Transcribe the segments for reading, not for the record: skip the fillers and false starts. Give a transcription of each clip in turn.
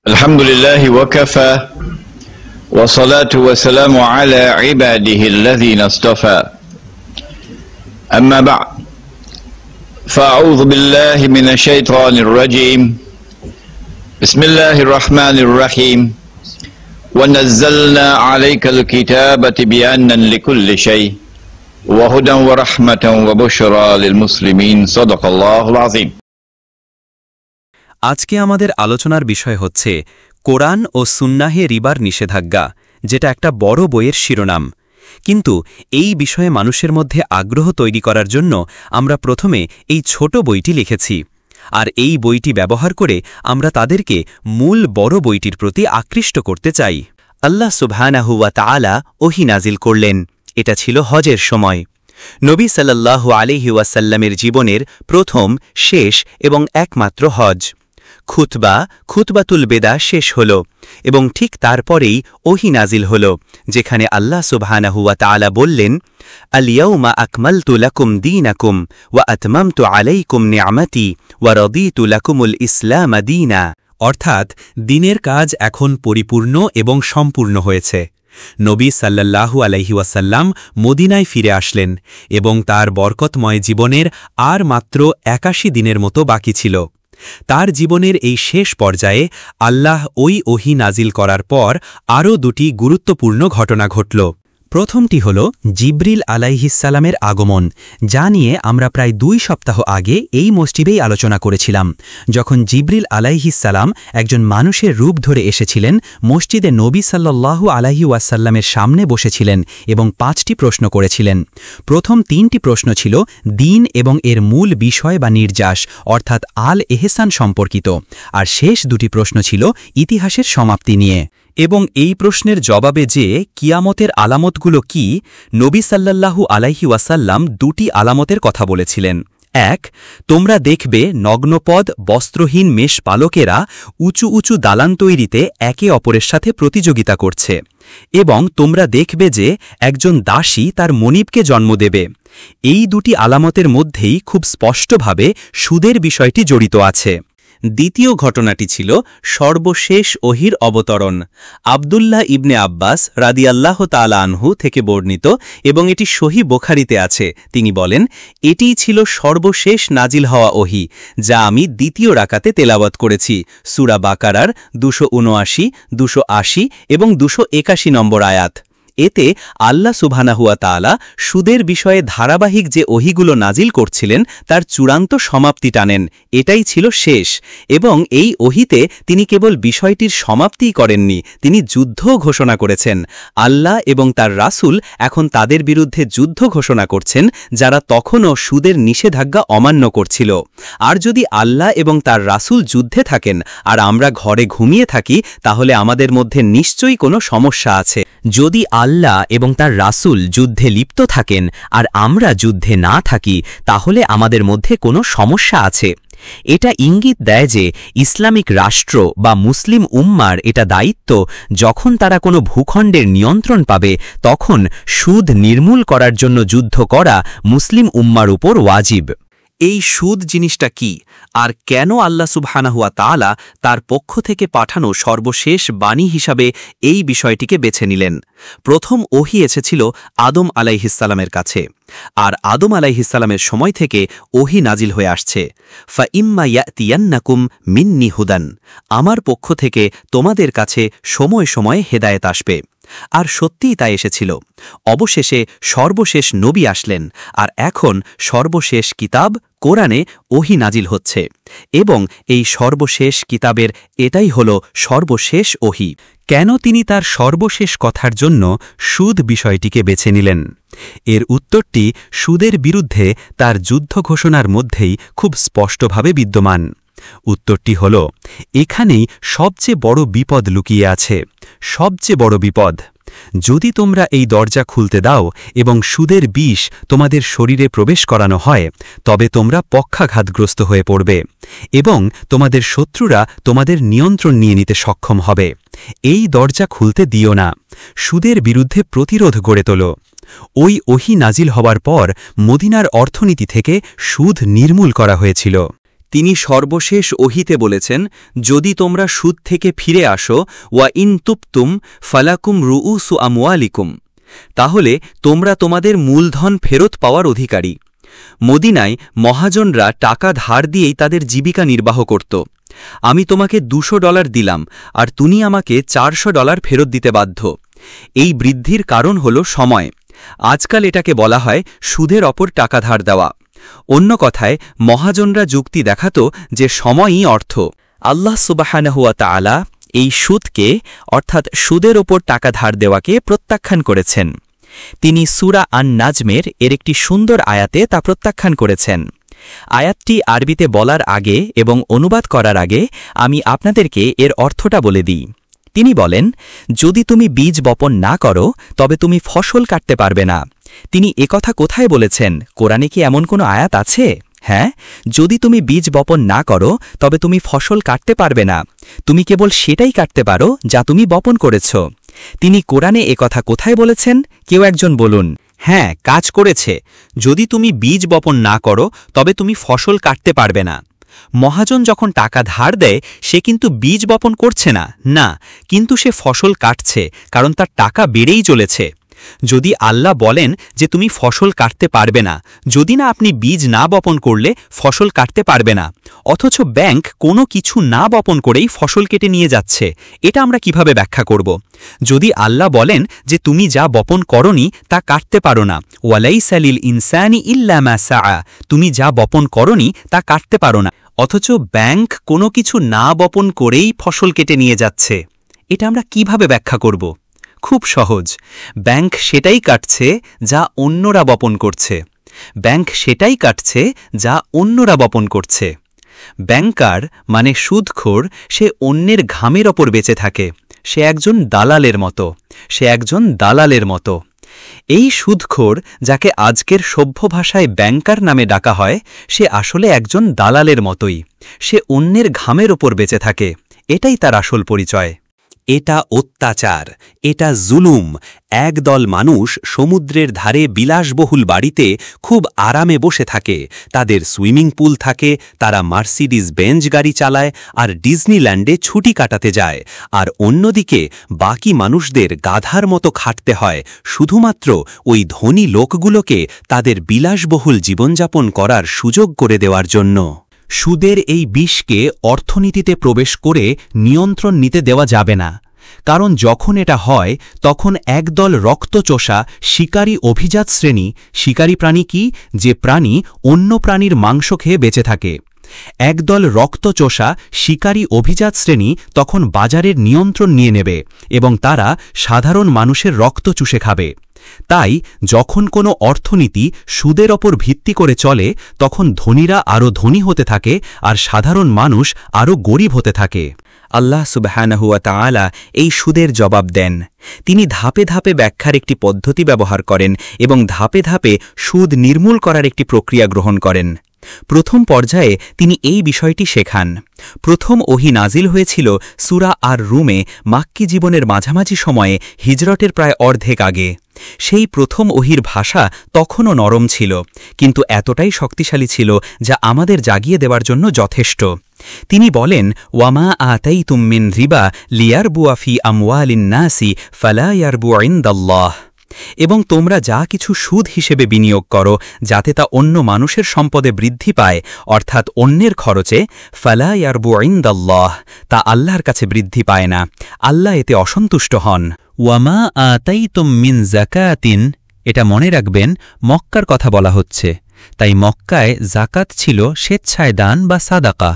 الحمد لله وكفى والصلاة والسلام على عباده الذين اصطفى أما بعد فأعوذ بالله من الشيطان الرجيم بسم الله الرحمن الرحيم ونزلنا عليك الكتاب تبيانا لكل شيء وهدى ورحمة وبشرى للمسلمين صدق الله العظيم আজকে আমাদের আলোচনার বিষয় হচ্ছে কোরআন ও সুন্নাহে রিবার নিষেধাজ্ঞা, যেটা একটা বড় বইয়ের শিরোনাম। কিন্তু এই বিষয়ে মানুষের মধ্যে আগ্রহ তৈরি করার জন্য আমরা প্রথমে এই ছোট বইটি লিখেছি, আর এই বইটি ব্যবহার করে আমরা তাদেরকে মূল বড় বইটির প্রতি আকৃষ্ট করতে চাই। আল্লাহ সুবহানাহু ওয়া তাআলা ওহী নাজিল করলেন। এটা ছিল হজের সময়। নবী সাল্লাল্লাহু আলাইহি ওয়াসাল্লামের জীবনের প্রথম, শেষ এবং একমাত্র হজ। খুতবাতুল বেদা শেষ হল এবং ঠিক তারপরেই ওহী নাজিল হল, যেখানে আল্লাহ সুবহানাহু ওয়া তাআলা বললেন, আল-ইয়াউমা আকমালতু লাকুম দীনাকুম ওয়া আতমামতু আলাইকুম নি'মাতি ওয়া রাদিতু লাকুমুল ইসলাম দীনা। অর্থাৎ দিনের কাজ এখন পরিপূর্ণ এবং সম্পূর্ণ হয়েছে। নবী সাল্লাল্লাহু আলাইহি ওয়াসাল্লাম মদিনায় ফিরে আসলেন এবং তার বরকতময় জীবনের আর মাত্র ৮১ দিনের মতো বাকি ছিল। তার জীবনের এই শেষ পর্যায়ে আল্লাহ ওই ওহী নাজিল করার পর আরও দুটি গুরুত্বপূর্ণ ঘটনা ঘটল। প্রথমটি হল জিবরিল আলাইহিসসালামের আগমন, যা নিয়ে আমরা প্রায় ২ সপ্তাহ আগে এই মসজিদেই আলোচনা করেছিলাম, যখন জিবরিল আলাইহিসসালাম একজন মানুষের রূপ ধরে এসেছিলেন, মসজিদে নবী সাল্লাল্লাহু আলাইহি ওয়াসাল্লামের সামনে বসেছিলেন এবং ৫টি প্রশ্ন করেছিলেন। প্রথম ৩টি প্রশ্ন ছিল দ্বীন এবং এর মূল বিষয় বা নির্যাস, অর্থাৎ আল এহসান সম্পর্কিত, আর শেষ দুটি প্রশ্ন ছিল ইতিহাসের সমাপ্তি নিয়ে। এবং এই প্রশ্নের জবাবে যে কিয়ামতের আলামতগুলো কি, নবী সাল্লাল্লাহু আলাইহি ওয়াসাল্লাম ২টি আলামতের কথা বলেছিলেন। ১. তোমরা দেখবে নগ্নপদ বস্ত্রহীন মেষপালকেরা উঁচু উঁচু দালান তৈরিতে একে অপরের সাথে প্রতিযোগিতা করছে, এবং তোমরা দেখবে যে একজন দাসী তার মনিবকে জন্ম দেবে। এই ২টি আলামতের মধ্যেই খুব স্পষ্টভাবে সুদের বিষয়টি জড়িত আছে। দ্বিতীয় ঘটনাটি ছিল সর্বশেষ ওহীর অবতরণ। আব্দুল্লাহ ইবনে আব্বাস রাদিয়াল্লাহু তাআলা আনহু থেকে বর্ণিত এবং এটি সহিহ বুখারীতে আছে। তিনি বলেন, এটিই ছিল সর্বশেষ নাজিল হওয়া ওহী, যা আমি দ্বিতীয় রাকাতে তেলাওয়াত করেছি। সূরা বাকারার ২৭৯, ২৮০ এবং ২৮১ নম্বর আয়াত। এতে আল্লাহ সুবহানাহু ওয়া তাআলা সুদের বিষয়ে ধারাবাহিক যে ওহীগুলো নাজিল করছিলেন তার চূড়ান্ত সমাপ্তি টানেন। এটাই ছিল শেষ, এবং এই ওহীতে তিনি কেবল বিষয়টির সমাপ্তিই করেননি, তিনি যুদ্ধও ঘোষণা করেছেন। আল্লাহ এবং তার রাসূল এখন তাদের বিরুদ্ধে যুদ্ধ ঘোষণা করছেন যারা তখনও সুদের নিষেধাজ্ঞা অমান্য করছিল। আর যদি আল্লাহ এবং তার রাসূল যুদ্ধে থাকেন আর আমরা ঘরে ঘুমিয়ে থাকি, তাহলে আমাদের মধ্যে নিশ্চয়ই কোনো সমস্যা আছে। যদি আল্লাহ এবং তার রাসূল যুদ্ধে লিপ্ত থাকেন আর আমরা যুদ্ধে না থাকি, তাহলে আমাদের মধ্যে কোনো সমস্যা আছে। এটা ইঙ্গিত দেয় যে ইসলামিক রাষ্ট্র বা মুসলিম উম্মার এটা দায়িত্ব, যখন তারা কোনো ভূখণ্ডের নিয়ন্ত্রণ পাবে, তখন সুদ নির্মূল করার জন্য যুদ্ধ করা মুসলিম উম্মার উপর ওয়াজিব। এই সুদ জিনিসটা কি, আর কেন আল্লাহ সুবহানাহু ওয়া তাআলা তার পক্ষ থেকে পাঠানো সর্বশেষ বাণী হিসাবে এই বিষয়টিকে বেছে নিলেন? প্রথম ওহী এসেছিল আদম আলাইহিসসালামের কাছে, আর আদম আলাইহিসসালামের সময় থেকে ওহী নাজিল হয়ে আসছে। ফা ইম্মা ইয়াতিয়ান্নাকুম মিন্নি হুদান, আমার পক্ষ থেকে তোমাদের কাছে সময় সময়ে হেদায়েত আসবে। আর সত্যিই তা এসেছিল। অবশেষে সর্বশেষ নবী আসলেন, আর এখন সর্বশেষ কিতাব কোরআনে ওহী নাজিল হচ্ছে, এবং এই সর্বশেষ কিতাবের এটাই হল সর্বশেষ ওহী। কেন তিনি তার সর্বশেষ কথার জন্য সুদ বিষয়টিকে বেছে নিলেন? এর উত্তরটি সুদের বিরুদ্ধে তার যুদ্ধ ঘোষণার মধ্যেই খুব স্পষ্টভাবে বিদ্যমান। উত্তরটি হল, এখানেই সবচেয়ে বড় বিপদ লুকিয়ে আছে, সবচেয়ে বড় বিপদ। যদি তোমরা এই দরজা খুলতে দাও এবং সুদের বিষ তোমাদের শরীরে প্রবেশ করানো হয়, তবে তোমরা পক্ষাঘাতগ্রস্ত হয়ে পড়বে এবং তোমাদের শত্রুরা তোমাদের নিয়ন্ত্রণ নিয়ে নিতে সক্ষম হবে। এই দরজা খুলতে দিও না, সুদের বিরুদ্ধে প্রতিরোধ গড়ে তোলো। ওই ওহী নাজিল হবার পর মদিনার অর্থনীতি থেকে সুদ নির্মূল করা হয়েছিল। তিনি সর্বশেষ ওহিতে বলেছেন, যদি তোমরা সুদ থেকে ফিরে আসো ওয়া ইন তুবতুম ফালাকুম রুউসু আমওয়ালিকুম, তাহলে তোমরা তোমাদের মূলধন ফেরত পাওয়ার অধিকারী। মদিনায় মহাজনরা টাকা ধার দিয়েই তাদের জীবিকা নির্বাহ করত। আমি তোমাকে $200 দিলাম আর তুমি আমাকে $400 ফেরত দিতে বাধ্য। এই বৃদ্ধির কারণ হল সময়। আজকাল এটাকে বলা হয় সুদের ওপর টাকা ধার দেওয়া। অন্য কথায় মহাজনরা যুক্তি দেখাত যে সময়ই অর্থ। আল্লাহ সুবহানাহু ওয়া তাআলা এই সুদকে অর্থাৎ সুদের ওপর টাকা ধার দেওয়াকে প্রত্যাখ্যান করেছেন। তিনি সূরা আন-নাজমের এর একটি সুন্দর আয়াতে তা প্রত্যাখ্যান করেছেন। আয়াতটি আরবিতে বলার আগে এবং অনুবাদ করার আগে আমি আপনাদেরকে এর অর্থটা বলে দিই। তিনি বলেন, যদি তুমি বীজ বপন না করো তবে তুমি ফসল কাটতে পারবে না। তিনি একথা কোথায় বলেছেন? কোরআনে কি এমন কোনো আয়াত আছে? হ্যাঁ, যদি তুমি বীজ বপন না করো তবে তুমি ফসল কাটতে পারবে না। তুমি কেবল সেটাই কাটতে পারো যা তুমি বপন করেছ। তিনি কোরআনে একথা কোথায় বলেছেন? কেউ একজন বলুন। হ্যাঁ, কাজ করেছে। যদি তুমি বীজ বপন না করো তবে তুমি ফসল কাটতে পারবে না। মহাজন যখন টাকা ধার দেয় সে কিন্তু বীজ বপন করছে না, না, কিন্তু সে ফসল কাটছে, কারণ তার টাকা বেড়েই চলেছে। যদি আল্লাহ বলেন যে তুমি ফসল কাটতে পারবে না, যদি না আপনি বীজ না বপন করলে ফসল কাটতে পারবে না, অথচ ব্যাংক কোনো কিছু না বপন করেই ফসল কেটে নিয়ে যাচ্ছে, এটা আমরা কিভাবে ব্যাখ্যা করব? যদি আল্লাহ বলেন যে তুমি যা বপন করনি তা কাটতে পারো না, ওয়ালাইসা লিল ইনসানি ইল্লা মা সাআ, তুমি যা বপন করনি তা কাটতে পারো না, অথচ ব্যাংক কোনো কিছু না বপন করেই ফসল কেটে নিয়ে যাচ্ছে, এটা আমরা কিভাবে ব্যাখ্যা করব? খুব সহজ। ব্যাংক সেটাই কাটছে যা অন্যরা বপন করছে। ব্যাংক সেটাই কাটছে যা অন্যরা বপন করছে। ব্যাংকার মানে সুদখোর, সে অন্যের ঘামের ওপর বেঁচে থাকে। সে একজন দালালের মতো। এই সুদখোর, যাকে আজকের সভ্য ভাষায় ব্যাংকার নামে ডাকা হয়, সে আসলে একজন দালালের মতোই। সে অন্যের ঘামের ওপর বেঁচে থাকে। এটাই তার আসল পরিচয়। এটা অত্যাচার, এটা জুলুম। একদল মানুষ সমুদ্রের ধারে বিলাসবহুল বাড়িতে খুব আরামে বসে থাকে, তাদের সুইমিং পুল থাকে, তারা মার্সিডিজ বেঞ্জ গাড়ি চালায় আর ডিজনিল্যান্ডে ছুটি কাটাতে যায়, আর অন্যদিকে বাকি মানুষদের গাধার মতো খাটতে হয় শুধুমাত্র ওই ধনী লোকগুলোকে তাদের বিলাসবহুল জীবনযাপন করার সুযোগ করে দেওয়ার জন্য। সুদের এই বিষকে অর্থনীতিতে প্রবেশ করে নিয়ন্ত্রণ নিতে দেওয়া যাবে না, কারণ যখন এটা হয় তখন একদল রক্তচোষা শিকারী অভিজাত শ্রেণী, শিকারী প্রাণী কি? যে প্রাণী অন্য প্রাণীর মাংস খেয়ে বেঁচে থাকে। একদল রক্তচোষা শিকারী অভিজাত শ্রেণী তখন বাজারের নিয়ন্ত্রণ নিয়ে নেবে এবং তারা সাধারণ মানুষের রক্ত চুষে খাবে। তাই যখন কোনো অর্থনীতি সুদের ওপর ভিত্তি করে চলে তখন ধনীরা আরও ধনী হতে থাকে আর সাধারণ মানুষ আরও গরিব হতে থাকে। আল্লাহ সুবহানাহু ওয়া তাআলা এই সুদের জবাব দেন। তিনি ধাপে ধাপে ব্যাখ্যার একটি পদ্ধতি ব্যবহার করেন এবং ধাপে ধাপে সুদ নির্মূল করার একটি প্রক্রিয়া গ্রহণ করেন। প্রথম পর্যায়ে তিনি এই বিষয়টি শেখান। প্রথম ওহী নাজিল হয়েছিল সূরা আর রুমে মাক্কি জীবনের মাঝামাঝি সময়ে, হিজরতের প্রায় অর্ধেক আগে। সেই প্রথম ওহীর ভাষা তখনও নরম ছিল, কিন্তু এতটাই শক্তিশালী ছিল যা আমাদের জাগিয়ে দেওয়ার জন্য যথেষ্ট। তিনি বলেন, ওয়ামা আতাইতুম মিন রিবা লিয়ারবুয়া ফি আমওয়ালিন নাসি ফালা ইয়ারবু ইনদাল্লাহ, এবং তোমরা যা কিছু সুদ হিসেবে বিনিয়োগ করো যাতে তা অন্য মানুষের সম্পদে বৃদ্ধি পায়, অর্থাৎ অন্যের খরচে, ফালা ইয়ারবু ইনদাল্লাহ, তা আল্লাহর কাছে বৃদ্ধি পায় না, আল্লাহ এতে অসন্তুষ্ট হন। ওয়ামা আতাইতুম মিন যাকাতিন, এটা মনে রাখবেন মক্কার কথা বলা হচ্ছে, তাই মক্কায় যাকাত ছিল স্বেচ্ছায় দান বা সাদাকা।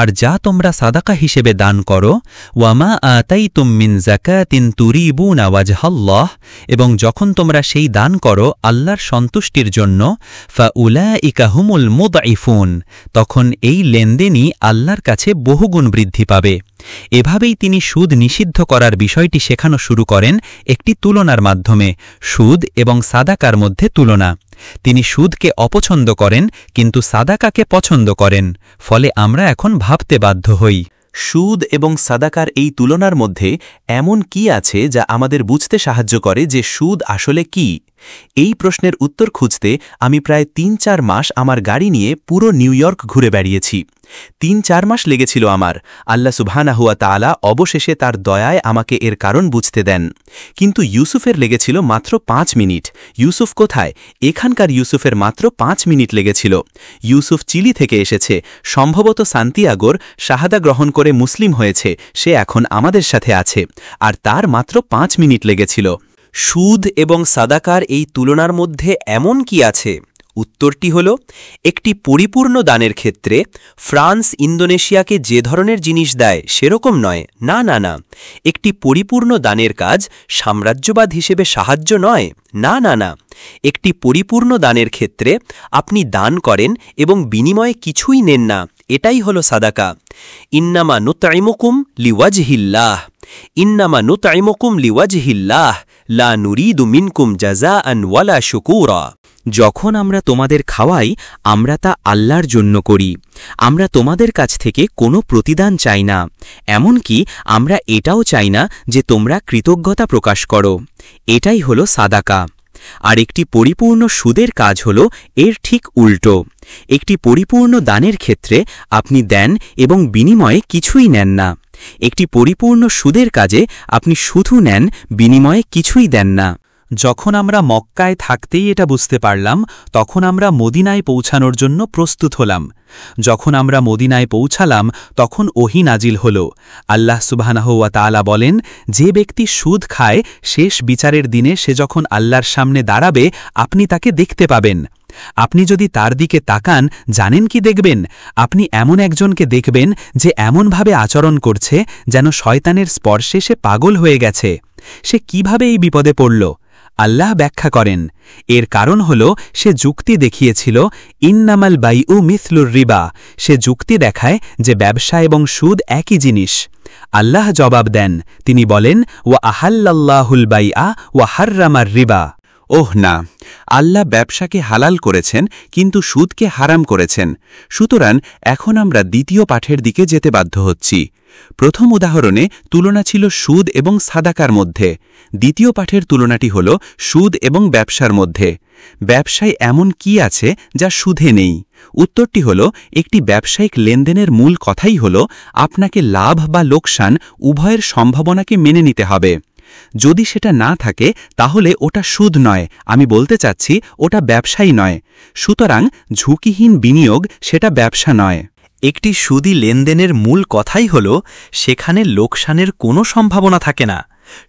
আর যা তোমরা সাদাকা হিসেবে দান করো, ওয়ামা আতাইতুম মিন যাকাতিন তুরিবুনা ওয়াজহাল্লাহ, এবং যখন তোমরা সেই দান করো আল্লাহর সন্তুষ্টির জন্য, ফাউলাইকা হুমুল মুদঈফুন, তখন এই লেনদেনই আল্লাহর কাছে বহুগুণ বৃদ্ধি পাবে। এভাবেই তিনি সুদ নিষিদ্ধ করার বিষয়টি শেখানো শুরু করেন একটি তুলনার মাধ্যমে, সুদ এবং সাদাকার মধ্যে তুলনা। তিনি সুদকে অপছন্দ করেন কিন্তু সাদাকাকে পছন্দ করেন, ফলে আমরা এখন ভাবতে বাধ্য হই, সুদ এবং সাদাকার এই তুলনার মধ্যে এমন কি আছে যা আমাদের বুঝতে সাহায্য করে যে সুদ আসলে কি? এই প্রশ্নের উত্তর খুঁজতে আমি প্রায় ৩-৪ মাস আমার গাড়ি নিয়ে পুরো নিউ ইয়র্ক ঘুরে বেড়িয়েছি। 3-4 মাস লেগেছিল আমার। আল্লাহ সুবহানাহু ওয়া তাআলা অবশেষে তার দয়ায় আমাকে এর কারণ বুঝতে দেন। কিন্তু ইউসুফের লেগেছিল মাত্র 5 মিনিট। ইউসুফ কোথায়? এখানকার ইউসুফের মাত্র 5 মিনিট লেগেছিল। ইউসুফ চিলি থেকে এসেছে, সম্ভবত সান্তিয়াগোর শাহাদা গ্রহণ করে মুসলিম হয়েছে, সে এখন আমাদের সাথে আছে, আর তার মাত্র 5 মিনিট লেগেছিল। সুদ এবং সাদাকার এই তুলনার মধ্যে এমন কি আছে? উত্তরটি হল, একটি পরিপূর্ণ দানের ক্ষেত্রে ফ্রান্স ইন্দোনেশিয়াকে যে ধরনের জিনিস দেয় সেরকম নয়। না না না, একটি পরিপূর্ণ দানের কাজ সাম্রাজ্যবাদ হিসেবে সাহায্য নয়। না না না, একটি পরিপূর্ণ দানের ক্ষেত্রে আপনি দান করেন এবং বিনিময়ে কিছুই নেন না, এটাই হল সাদাকা। ইন্নামা নুতঈমুকুম লিওয়াজহিল্লাহ, ইন্নামা নুতঈমুকুম লিওয়াজহিল্লাহ লা নুরিদু মিনকুম জাযাআন ওয়ালা শুকুরা। যখন আমরা তোমাদের খাওয়াই, আমরা তা আল্লাহর জন্য করি। আমরা তোমাদের কাছ থেকে কোনো প্রতিদান চাই না, এমনকি আমরা এটাও চাই না যে তোমরা কৃতজ্ঞতা প্রকাশ করো। এটাই হলো সাদাকা। আর একটি পরিপূর্ণ সুদের কাজ হল এর ঠিক উল্টো। একটি পরিপূর্ণ দানের ক্ষেত্রে আপনি দেন এবং বিনিময়ে কিছুই নেন না। একটি পরিপূর্ণ সুদের কাজে আপনি শুধু নেন, বিনিময়ে কিছুই দেন না। যখন আমরা মক্কায় থাকতেই এটা বুঝতে পারলাম, তখন আমরা মদিনায় পৌঁছানোর জন্য প্রস্তুত হলাম। যখন আমরা মদিনায় পৌঁছালাম, তখন ওহী নাজিল হল। আল্লাহ সুবহানাহু ওয়া তাআলা বলেন, যে ব্যক্তি সুদ খায়, শেষ বিচারের দিনে সে যখন আল্লাহর সামনে দাঁড়াবে, আপনি তাকে দেখতে পাবেন। আপনি যদি তার দিকে তাকান, জানেন কি দেখবেন? আপনি এমন একজনকে দেখবেন যে এমনভাবে আচরণ করছে যেন শয়তানের স্পর্শে সে পাগল হয়ে গেছে। সে কিভাবে এই বিপদে পড়ল? আল্লাহ ব্যাখ্যা করেন, এর কারণ হল সে যুক্তি দেখিয়েছিল, ইন্নামাল বাইউ মিথলুর রিবা। সে যুক্তি দেখায় যে ব্যবসা এবং সুদ একই জিনিস। আল্লাহ জবাব দেন, তিনি বলেন, ওয়া আহাল্লাল্লাহুল বাইআ ওয়া হাররামার রিবা। ওহ না, আল্লাহ ব্যবসাকে হালাল করেছেন কিন্তু সুদকে হারাম করেছেন। সুতরাং এখন আমরা দ্বিতীয় পাঠের দিকে যেতে বাধ্য হচ্ছি। প্রথম উদাহরণে তুলনা ছিল সুদ এবং সাদাকার মধ্যে। দ্বিতীয় পাঠের তুলনাটি হল সুদ এবং ব্যবসার মধ্যে। ব্যবসায় এমন কি আছে যা সুদে নেই? উত্তরটি হল, একটি ব্যবসায়িক লেনদেনের মূল কথাই হল আপনাকে লাভ বা লোকসান উভয়ের সম্ভাবনাকে মেনে নিতে হবে। যদি সেটা না থাকে তাহলে ওটা সুদ নয়, আমি বলতে চাচ্ছি ওটা ব্যবসাই নয়। সুতরাং ঝুঁকিহীন বিনিয়োগ সেটা ব্যবসা নয়। একটি সুদী লেনদেনের মূল কথাই হল সেখানে লোকসানের কোনো সম্ভাবনা থাকে না।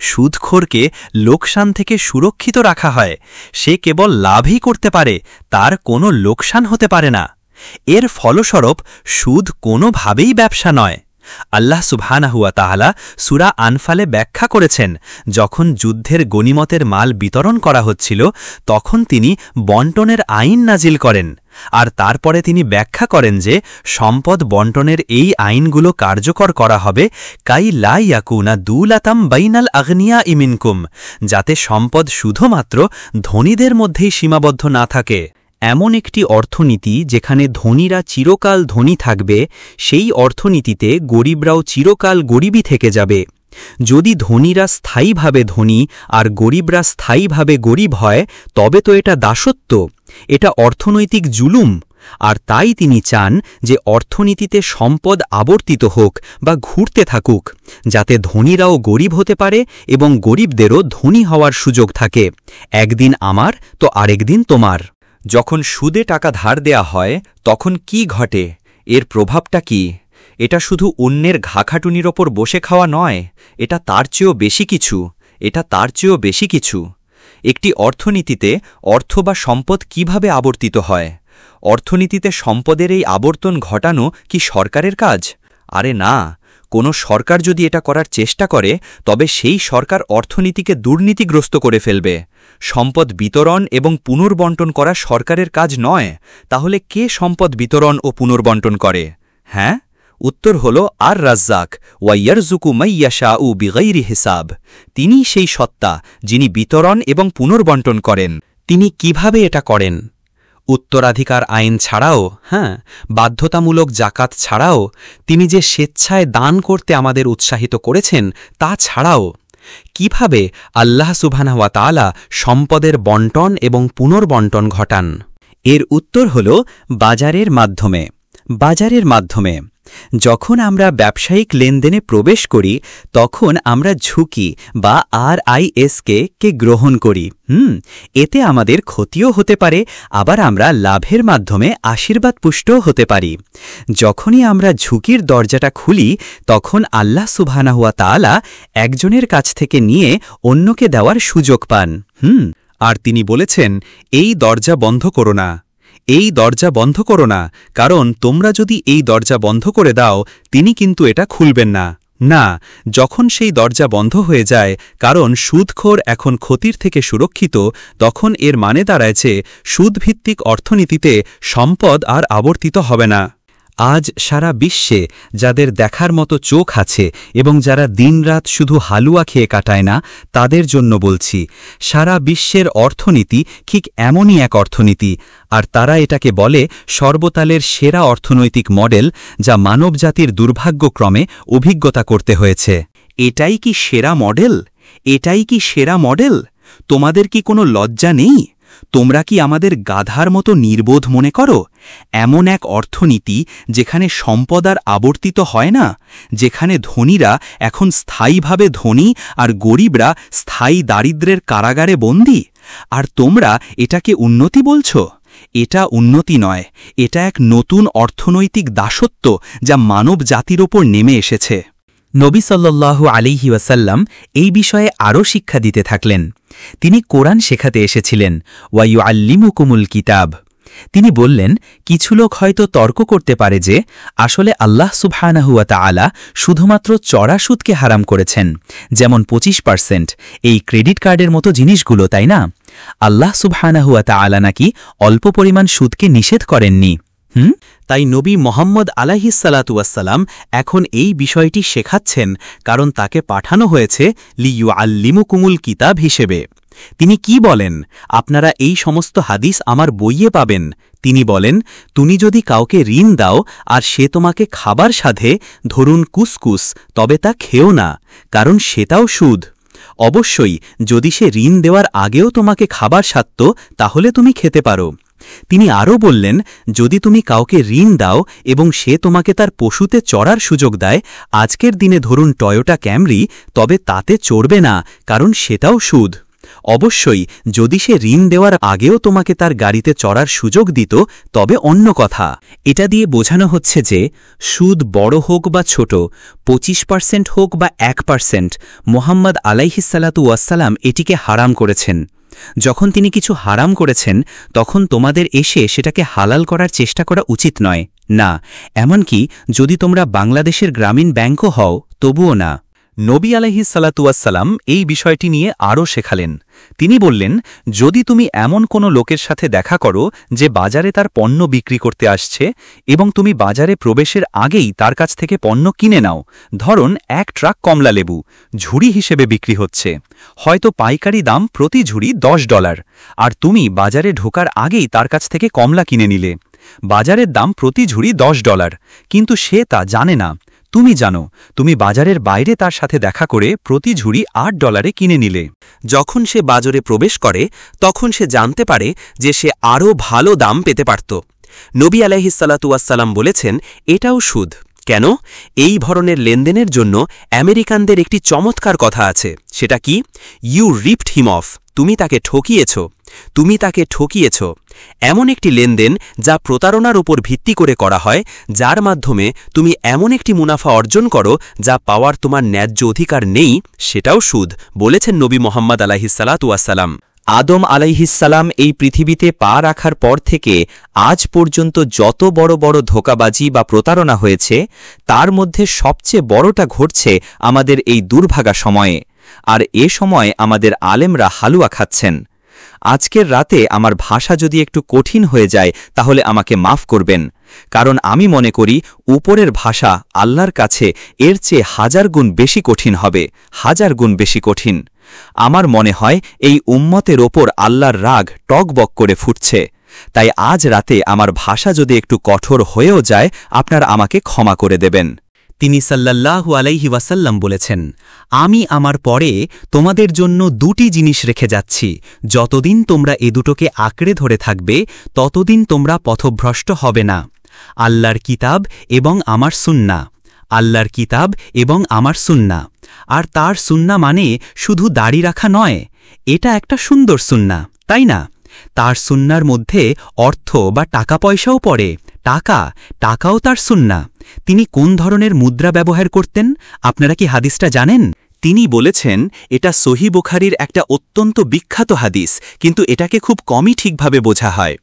সুদখোরকে লোকসান থেকে সুরক্ষিত রাখা হয়। সে কেবল লাভই করতে পারে, তার কোনো লোকসান হতে পারে না। এর ফলস্বরূপ সুদ কোনোভাবেই ব্যবসা নয়। আল্লাহ সুবহানাহু ওয়া তাআলা সূরা আনফালে ব্যাখ্যা করেছেন, যখন যুদ্ধের গনিমতের মাল বিতরণ করা হচ্ছিল, তখন তিনি বন্টনের আইন নাজিল করেন। আর তারপরে তিনি ব্যাখ্যা করেন যে সম্পদ বন্টনের এই আইনগুলো কার্যকর করা হবে কাই লা ইয়াকুনা দুলাতাম বাইনাল আগনিয়া মিনকুম, যাতে সম্পদ শুধুমাত্র ধনীদের মধ্যেই সীমাবদ্ধ না থাকে। এমন একটি অর্থনীতি যেখানে ধনীরা চিরকাল ধনী থাকবে, সেই অর্থনীতিতে গরিবরাও চিরকাল গরিবই থেকে যাবে। যদি ধনীরা স্থায়ীভাবে ধনী আর গরিবরা স্থায়ীভাবে গরিব হয়, তবে তো এটা দাসত্ব, এটা অর্থনৈতিক জুলুম। আর তাই তিনি চান যে অর্থনীতিতে সম্পদ আবর্তিত হোক বা ঘুরতে থাকুক, যাতে ধনীরাও গরিব হতে পারে এবং গরিবদেরও ধনী হওয়ার সুযোগ থাকে। একদিন আমার তো আরেকদিন তোমার। যখন সুদে টাকা ধার দেয়া হয়, তখন কি ঘটে? এর প্রভাবটা কি? এটা শুধু অন্যের ঘাখাটুনির ওপর বসে খাওয়া নয়, এটা তার চেয়েও বেশি কিছু। একটি অর্থনীতিতে অর্থ বা সম্পদ কিভাবে আবর্তিত হয়? অর্থনীতিতে সম্পদের এই আবর্তন ঘটানো কি সরকারের কাজ? আরে না, কোনো সরকার যদি এটা করার চেষ্টা করে, তবে সেই সরকার অর্থনীতিকে দুর্নীতিগ্রস্ত করে ফেলবে। সম্পদ বিতরণ এবং পুনর্বণ্টন করা সরকারের কাজ নয়। তাহলে কে সম্পদ বিতরণ ও পুনর্বণ্টন করে? হ্যাঁ, উত্তর হল আর রাজ্জাক ওয়া ইয়ারযুকু মাইয়াশাউ বিগাইরি হিসাব। তিনিই সেই সত্তা যিনি বিতরণ এবং পুনর্বণ্টন করেন। তিনি কিভাবে এটা করেন? উত্তরাধিকার আইন ছাড়াও, বাধ্যতামূলক জাকাত ছাড়াও, তিনি যে স্বেচ্ছায় দান করতে আমাদের উৎসাহিত করেছেন তা ছাড়াও। কিভাবে আল্লাহ সুবহানাহু ওয়া তাআলা সম্পদের বণ্টন এবং পুনর্বণ্টন ঘটান? এর উত্তর হল বাজারের মাধ্যমে। বাজারের মাধ্যমে যখন আমরা ব্যবসায়িক লেনদেনে প্রবেশ করি তখন আমরা ঝুঁকি বা RISK গ্রহণ করি এতে আমাদের ক্ষতিও হতে পারে, আবার আমরা লাভের মাধ্যমে আশীর্বাদ পুষ্টও হতে পারি। যখনই আমরা ঝুঁকির দরজাটা খুলি তখন আল্লাহ সুবহানাহু ওয়া তাআলা একজনের কাছ থেকে নিয়ে অন্যকে দেওয়ার সুযোগ পান। আর তিনি বলেছেন, এই দরজা বন্ধ করো না, এই দরজা বন্ধ করো না, কারণ তোমরা যদি এই দরজা বন্ধ করে দাও তিনি কিন্তু এটা খুলবেন না। না, যখন সেই দরজা বন্ধ হয়ে যায়, কারণ সুদখোর এখন ক্ষতির থেকে সুরক্ষিত, তখন এর মানে দাঁড়ায় যে সুদভিত্তিক অর্থনীতিতে সম্পদ আর আবর্তিত হবে না। আজ সারা বিশ্বে যাদের দেখার মতো চোখ আছে এবং যারা দিনরাত শুধু হালুয়া খেয়ে কাটায় না, তাদের জন্য বলছি, সারা বিশ্বের অর্থনীতি ঠিক এমনই এক অর্থনীতি, আর তারা এটাকে বলে সর্বকালের সেরা অর্থনৈতিক মডেল, যা মানবজাতির দুর্ভাগ্যক্রমে অভিজ্ঞতা করতে হয়েছে। এটাই কি সেরা মডেল? এটাই কি সেরা মডেল? তোমাদের কি কোনো লজ্জা নেই? তোমরা কি আমাদের গাধার মতো নির্বোধ মনে করো? এমন এক অর্থনীতি যেখানে সম্পদ আর আবর্তিত হয় না, যেখানে ধনীরা এখন স্থায়ীভাবে ধনী আর গরিবরা স্থায়ী দারিদ্র্যের কারাগারে বন্দী, আর তোমরা এটাকে উন্নতি বলছো? এটা উন্নতি নয়, এটা এক নতুন অর্থনৈতিক দাসত্ব যা মানব জাতির ওপর নেমে এসেছে। নবী সাল্লাল্লাহু আলাইহি ওয়াসাল্লাম এই বিষয়ে আরও শিক্ষা দিতে থাকলেন। তিনি কোরআন শেখাতে এসেছিলেন, ওয়ায়ুআল্লিমুকুমুল কিতাব। তিনি বললেন, কিছু লোক হয়তো তর্ক করতে পারে যে আসলে আল্লাহ সুবহানাহু ওয়া তাআলা শুধুমাত্র চড়া সুদকে হারাম করেছেন, যেমন 25%, এই ক্রেডিট কার্ডের মতো জিনিসগুলো, তাই না? আল্লাহ সুবহানাহু ওয়া তাআলা নাকি অল্প পরিমাণ সুদকে নিষেধ করেননি। তাই নবী মুহাম্মদ আলাইহিসসালাতু ওয়াসসালাম এখন এই বিষয়টি শেখাচ্ছেন, কারণ তাকে পাঠানো হয়েছে লিইউআল্লিমুকুমুল কিতাব হিসেবে। তিনি কি বলেন? আপনারা এই সমস্ত হাদিস আমার বইয়ে পাবেন। তিনি বলেন, তুমি যদি কাউকে ঋণ দাও আর সে তোমাকে খাবার সাধে, ধরুন কুসকুস, তবে তা খেও না, কারণ সেটাও সুদ। অবশ্যই যদি সে ঋণ দেওয়ার আগেও তোমাকে খাবার সাধত তাহলে তুমি খেতে পারো। তিনি আরও বললেন, যদি তুমি কাউকে ঋণ দাও এবং সে তোমাকে তার পশুতে চড়ার সুযোগ দেয়, আজকের দিনে ধরুন টয়োটা ক্যামরি, তবে তাতে চড়বে না, কারণ সেটাও সুদ। অবশ্যই যদি সে ঋণ দেওয়ার আগেও তোমাকে তার গাড়িতে চড়ার সুযোগ দিত তবে অন্য কথা। এটা দিয়ে বোঝানো হচ্ছে যে সুদ বড় হোক বা ছোট, 25% হোক বা 1%, মুহাম্মদ আলাইহিসসালাতু ওয়াসসালাম এটিকে হারাম করেছেন। যখন তিনি কিছু হারাম করেছেন তখন তোমাদের এসে সেটাকে হালাল করার চেষ্টা করা উচিত নয়। না, এমনকি যদি তোমরা বাংলাদেশের গ্রামীণ ব্যাংকও হও তবুও না। নবী আলাইহিসসালাতু ওয়াসসালাম এই বিষয়টি নিয়ে আরও শেখালেন। তিনি বললেন, যদি তুমি এমন কোনো লোকের সাথে দেখা করো যে বাজারে তার পণ্য বিক্রি করতে আসছে এবং তুমি বাজারে প্রবেশের আগেই তার কাছ থেকে পণ্য কিনে নাও, ধরুন 1 ট্রাক কমলা লেবু ঝুড়ি হিসেবে বিক্রি হচ্ছে, হয়তো পাইকারি দাম প্রতি ঝুড়ি $10, আর তুমি বাজারে ঢোকার আগেই তার কাছ থেকে কমলা কিনে নিলে। বাজারের দাম প্রতি ঝুড়ি $10, কিন্তু সে তা জানে না। তুমি জানো, তুমি বাজারের বাইরে তার সাথে দেখা করে প্রতি ঝুড়ি $8 কিনে নিলে। যখন সে বাজারে প্রবেশ করে তখন সে জানতে পারে যে সে আরও ভালো দাম পেতে পারত। নবী আলাইহিসসালাতু ওয়াসসালাম বলেছেন, এটাও সুদ। কেন? এই ধরনের লেনদেনের জন্য আমেরিকানদের একটি চমৎকার কথা আছে। সেটা কি? You ripped him off. তুমি তাকে ঠকিয়েছ, তুমি তাকে ঠকিয়েছ। এমন একটি লেনদেন যা প্রতারণার উপর ভিত্তি করে করা হয়, যার মাধ্যমে তুমি এমন একটি মুনাফা অর্জন করো যা পাওয়ার তোমার ন্যায্য অধিকার নেই, সেটাও সুদ, বলেছেন নবী মুহাম্মদ আলাইহিসসালাতু ওয়াসসালাম। আদম আলাইহিসসালাম এই পৃথিবীতে পা রাখার পর থেকে আজ পর্যন্ত যত বড় বড় ধোঁকাবাজি বা প্রতারণা হয়েছে, তার মধ্যে সবচেয়ে বড়টা ঘটছে আমাদের এই দুর্ভাগা সময়ে। আর এ সময় আমাদের আলেমরা হালুয়া খাচ্ছেন। আজকের রাতে আমার ভাষা যদি একটু কঠিন হয়ে যায় তাহলে আমাকে মাফ করবেন, কারণ আমি মনে করি উপরের ভাষা আল্লাহর কাছে এর চেয়ে 1000 গুণ বেশি কঠিন হবে, 1000 গুণ বেশি কঠিন। আমার মনে হয় এই উম্মতের ওপর আল্লাহর রাগ টকবক করে ফুটছে। তাই আজ রাতে আমার ভাষা যদি একটু কঠোর হয়েও যায়, আপনারা আমাকে ক্ষমা করে দেবেন। তিনি সাল্লাল্লাহু আলাইহি ওয়াসাল্লাম বলেছেন, আমি আমার পরে তোমাদের জন্য 2টি জিনিস রেখে যাচ্ছি, যতদিন তোমরা এ দুটোকে আঁকড়ে ধরে থাকবে ততদিন তোমরা পথভ্রষ্ট হবে না। আল্লাহর কিতাব এবং আমার সুন্নাহ, আল্লাহর কিতাব এবং আমার সুন্নাহ। আর তার সুন্নাহ মানে শুধু দাড়ি রাখা নয়, এটা একটা সুন্দর সুন্নাহ, তাই না? তার সুন্নাহর মধ্যে অর্থ বা টাকা পয়সাও পড়ে। টাকাও তার সুন্নাহ। তিনি কোন ধরনের মুদ্রা ব্যবহার করতেন আপনারা কি হাদিসটা জানেন? তিনি বলেছেন, এটা সহিহ বুখারীর একটা অত্যন্ত বিখ্যাত হাদিস, কিন্তু এটাকে খুব কমই ঠিকভাবে বোঝা হয়।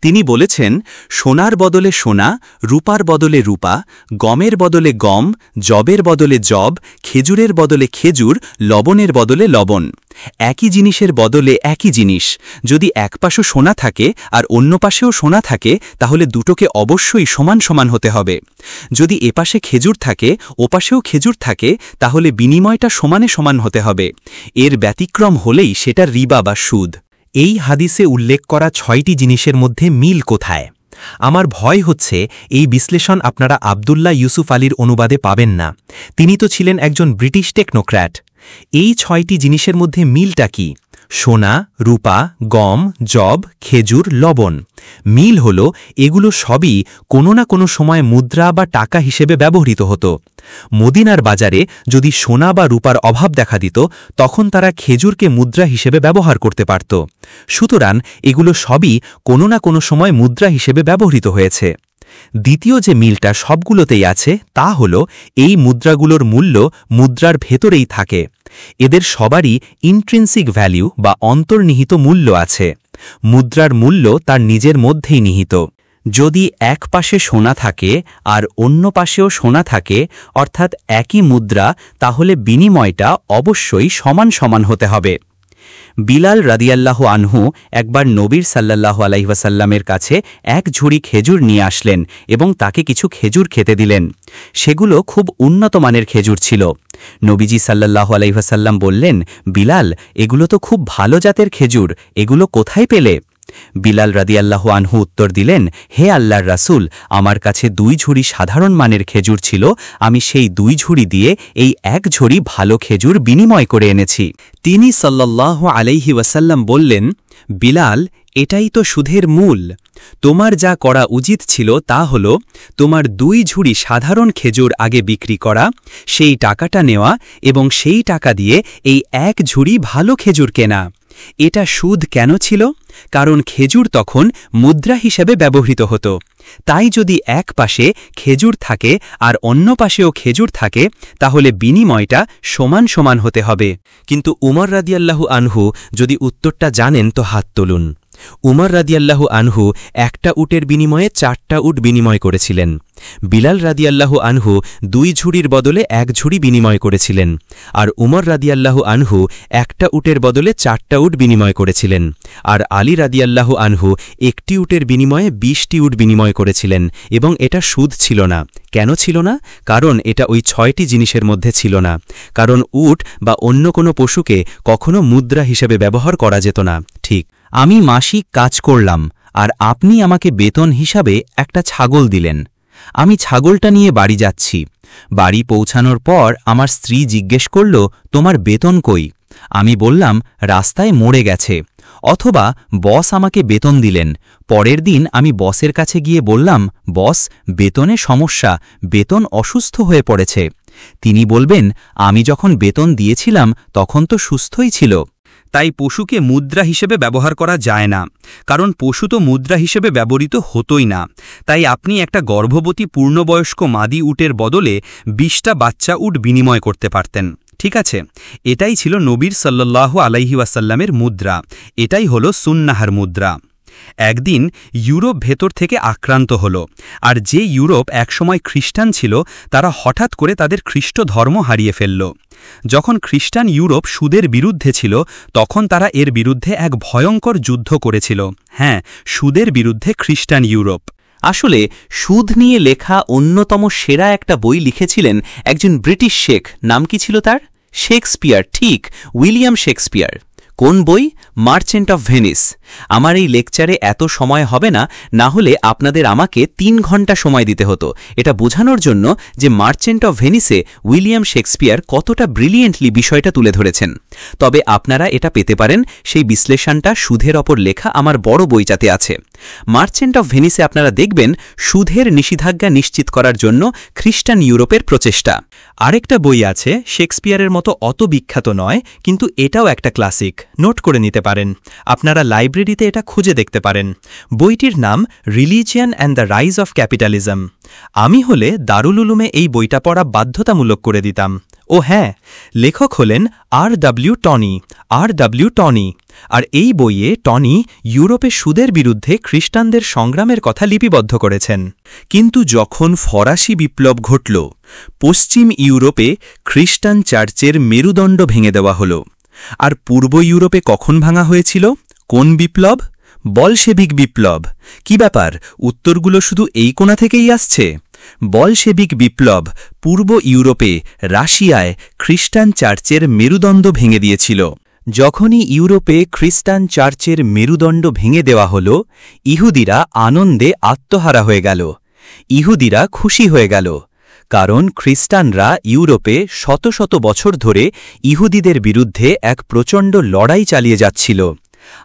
তিনি বলেছেন, সোনার বদলে সোনা, রূপার বদলে রূপা, গমের বদলে গম, জবের বদলে জব, খেজুরের বদলে খেজুর, লবণের বদলে লবণ। একই জিনিসের বদলে একই জিনিস। যদি এক পাশে সোনা থাকে আর অন্য পাশেও সোনা থাকে, তাহলে দুটোকে অবশ্যই সমান সমান হতে হবে। যদি এপাশে খেজুর থাকে, ওপাশেও খেজুর থাকে, তাহলে বিনিময়টা সমানে সমান হতে হবে। এর ব্যতিক্রম হলেই সেটা রিবা বা সুদ। এই হাদিসে উল্লেখ করা ৬টি জিনিসের মধ্যে মিল কোথায়? আমার ভয় হচ্ছে এই বিশ্লেষণ আপনারা আব্দুল্লাহ ইউসুফ আলীর অনুবাদে পাবেন না। তিনি তো ছিলেন একজন ব্রিটিশ টেকনোক্র্যাট। এই ৬টি জিনিসের মধ্যে মিলটা কি? সোনা, রূপা, গম, জব, খেজুর, লবণ। মিল হল এগুলো সবই কোনো না কোনো সময় মুদ্রা বা টাকা হিসেবে ব্যবহৃত হতো। মদিনার বাজারে যদি সোনা বা রূপার অভাব দেখা দিত, তখন তারা খেজুরকে মুদ্রা হিসেবে ব্যবহার করতে পারত। সুতরাং এগুলো সবই কোনো না কোনো সময় মুদ্রা হিসেবে ব্যবহৃত হয়েছে। দ্বিতীয় যে মিলটা সবগুলোতেই আছে, তা হল এই মুদ্রাগুলোর মূল্য মুদ্রার ভেতরেই থাকে। এদের সবারই ইন্ট্রিনসিক ভ্যালু বা অন্তর্নিহিত মূল্য আছে। মুদ্রার মূল্য তার নিজের মধ্যেই নিহিত। যদি এক পাশে সোনা থাকে আর অন্য পাশেও সোনা থাকে, অর্থাৎ একই মুদ্রা, তাহলে বিনিময়টা অবশ্যই সমান সমান হতে হবে। বিলাল রাদিয়াল্লাহু আনহু একবার নবীর সাল্লাল্লাহু আলাইহি ওয়াসাল্লামের কাছে এক ঝুড়ি খেজুর নিয়ে আসলেন এবং তাকে কিছু খেজুর খেতে দিলেন। সেগুলো খুব উন্নত মানের খেজুর ছিল। নবীজি সাল্লাল্লাহু আলাইহি ওয়াসাল্লাম বললেন, বিলাল, এগুলো তো খুব ভালো জাতের খেজুর, এগুলো কোথায় পেলে? বিলাল রাদিয়াল্লাহু আনহু উত্তর দিলেন, হে আল্লাহর রাসূল, আমার কাছে 2 ঝুড়ি সাধারণ মানের খেজুর ছিল, আমি সেই 2 ঝুড়ি দিয়ে এই 1 ঝুড়ি ভালো খেজুর বিনিময় করে এনেছি। তিনি সাল্লাল্লাহু আলাইহি ওয়াসাল্লাম বললেন, বিলাল, এটাই তো সুদের মূল। তোমার যা করা উচিত ছিল তা হল তোমার 2 ঝুড়ি সাধারণ খেজুর আগে বিক্রি করা, সেই টাকাটা নেওয়া এবং সেই টাকা দিয়ে এই 1 ঝুড়ি ভালো খেজুর কেনা। এটা সুদ কেন ছিল? কারণ খেজুর তখন মুদ্রা হিসেবে ব্যবহৃত হতো। তাই যদি এক পাশে খেজুর থাকে আর অন্য পাশেও খেজুর থাকে, তাহলে বিনিময়টা সমান সমান হতে হবে। কিন্তু উমর রাদিয়াল্লাহু আনহু যদি উত্তরটা জানেন তো হাত তুলুন। উমর রাদিয়াল্লাহু আনহু 1টা উটের বিনিময়ে 4টা উট বিনিময় করেছিলেন। বিলাল রাদিয়াল্লাহু আনহু 2 ঝুড়ির বদলে 1 ঝুড়ি বিনিময় করেছিলেন। আর উমর রাদিয়াল্লাহু আনহু 1টা উটের বদলে 4টা উট বিনিময় করেছিলেন। আর আলী রাদিয়াল্লাহু আনহু 1টি উটের বিনিময়ে 20টি উট বিনিময় করেছিলেন। এবং এটা সুদ ছিল না। কেন ছিল না? কারণ এটা ওই 6টি জিনিসের মধ্যে ছিল না। কারণ উট বা অন্য কোনো পশুকে কখনো মুদ্রা হিসেবে ব্যবহার করা যেত না। ঠিক, আমি মাসিক কাজ করলাম আর আপনি আমাকে বেতন হিসাবে একটা ছাগল দিলেন। আমি ছাগলটা নিয়ে বাড়ি যাচ্ছি। বাড়ি পৌঁছানোর পর আমার স্ত্রী জিজ্ঞেস করল, তোমার বেতন কই? আমি বললাম, রাস্তায় মরে গেছে। অথবা বস আমাকে বেতন দিলেন। পরের দিন আমি বসের কাছে গিয়ে বললাম, বস, বেতনে সমস্যা, বেতন অসুস্থ হয়ে পড়েছে। তিনি বলবেন, আমি যখন বেতন দিয়েছিলাম তখন তো সুস্থই ছিল। তাই পশুকে মুদ্রা হিসেবে ব্যবহার করা যায় না, কারণ পশু তো মুদ্রা হিসেবে ব্যবহৃত হতোই না। তাই আপনি একটা গর্ভবতী পূর্ণবয়স্ক মাদি উটের বদলে 20টা বাচ্চা উট বিনিময় করতে পারতেন। ঠিক আছে, এটাই ছিল নবীর সাল্লাল্লাহু আলাইহি ওয়াসাল্লামের মুদ্রা। এটাই হলো সুন্নাহর মুদ্রা। একদিন ইউরোপ ভেতর থেকে আক্রান্ত হল, আর যে ইউরোপ একসময় খ্রিস্টান ছিল, তারা হঠাৎ করে তাদের খ্রিস্ট ধর্ম হারিয়ে ফেলল। যখন খ্রিস্টান ইউরোপ সুদের বিরুদ্ধে ছিল, তখন তারা এর বিরুদ্ধে এক ভয়ঙ্কর যুদ্ধ করেছিল। হ্যাঁ, সুদের বিরুদ্ধে খ্রিস্টান ইউরোপ। আসলে সুদ নিয়ে লেখা অন্যতম সেরা একটা বই লিখেছিলেন একজন ব্রিটিশ শেখ। নাম কি ছিল তার? শেক্সপিয়ার। ঠিক, উইলিয়াম শেক্সপিয়ার। কোন বই? Merchant of Venice. আমার এই লেকচারে এত সময় হবে না, না হলে আপনাদের আমাকে 3 ঘন্টা সময় দিতে হতো এটা বোঝানোর জন্য যে মার্চেন্ট অফ ভেনিসে উইলিয়াম শেক্সপিয়ার কতটা ব্রিলিয়েন্টলি বিষয়টা তুলে ধরেছেন। তবে আপনারা এটা পেতে পারেন, সেই বিশ্লেষণটা সুদের ওপর লেখা আমার বড় বইটাতে আছে। মার্চেন্ট অফ ভেনিসে আপনারা দেখবেন সুদের নিষেধাজ্ঞা নিশ্চিত করার জন্য খ্রিস্টান ইউরোপের প্রচেষ্টা। আরেকটা বই আছে, শেক্সপিয়ারের মতো অত বিখ্যাত নয়, কিন্তু এটাও একটা ক্লাসিক, নোট করে নিতে পারেন। আপনারা লাইব্রেরিতে এটা খুঁজে দেখতে পারেন। বইটির নাম religion and the rise of capitalism. আমি হলে দারুল উলুমে এই বইটা পড়া বাধ্যতামূলক করে দিতাম। ও হ্যাঁ, লেখক হলেন R.W. টনি। আর এই বইয়ে টনি ইউরোপে সুদের বিরুদ্ধে খ্রিস্টানদের সংগ্রামের কথা লিপিবদ্ধ করেছেন। কিন্তু যখন ফরাসি বিপ্লব ঘটল, পশ্চিম ইউরোপে খ্রিস্টান চার্চের মেরুদণ্ড ভেঙে দেওয়া হল। আর পূর্ব ইউরোপে কখন ভাঙা হয়েছিল? কোন বিপ্লব? বলশেভিক বিপ্লব। কি ব্যাপার, উত্তরগুলো শুধু এই কোণা থেকেই আসছে? বলশেভিক বিপ্লব পূর্ব ইউরোপে, রাশিয়ায় খ্রিস্টান চার্চের মেরুদণ্ড ভেঙে দিয়েছিল। যখনই ইউরোপে খ্রিস্টান চার্চের মেরুদণ্ড ভেঙে দেওয়া হল, ইহুদিরা আনন্দে আত্মহারা হয়ে গেল। ইহুদিরা খুশি হয়ে গেল, কারণ খ্রিস্টানরা ইউরোপে শত শত বছর ধরে ইহুদিদের বিরুদ্ধে এক প্রচণ্ড লড়াই চালিয়ে যাচ্ছিল।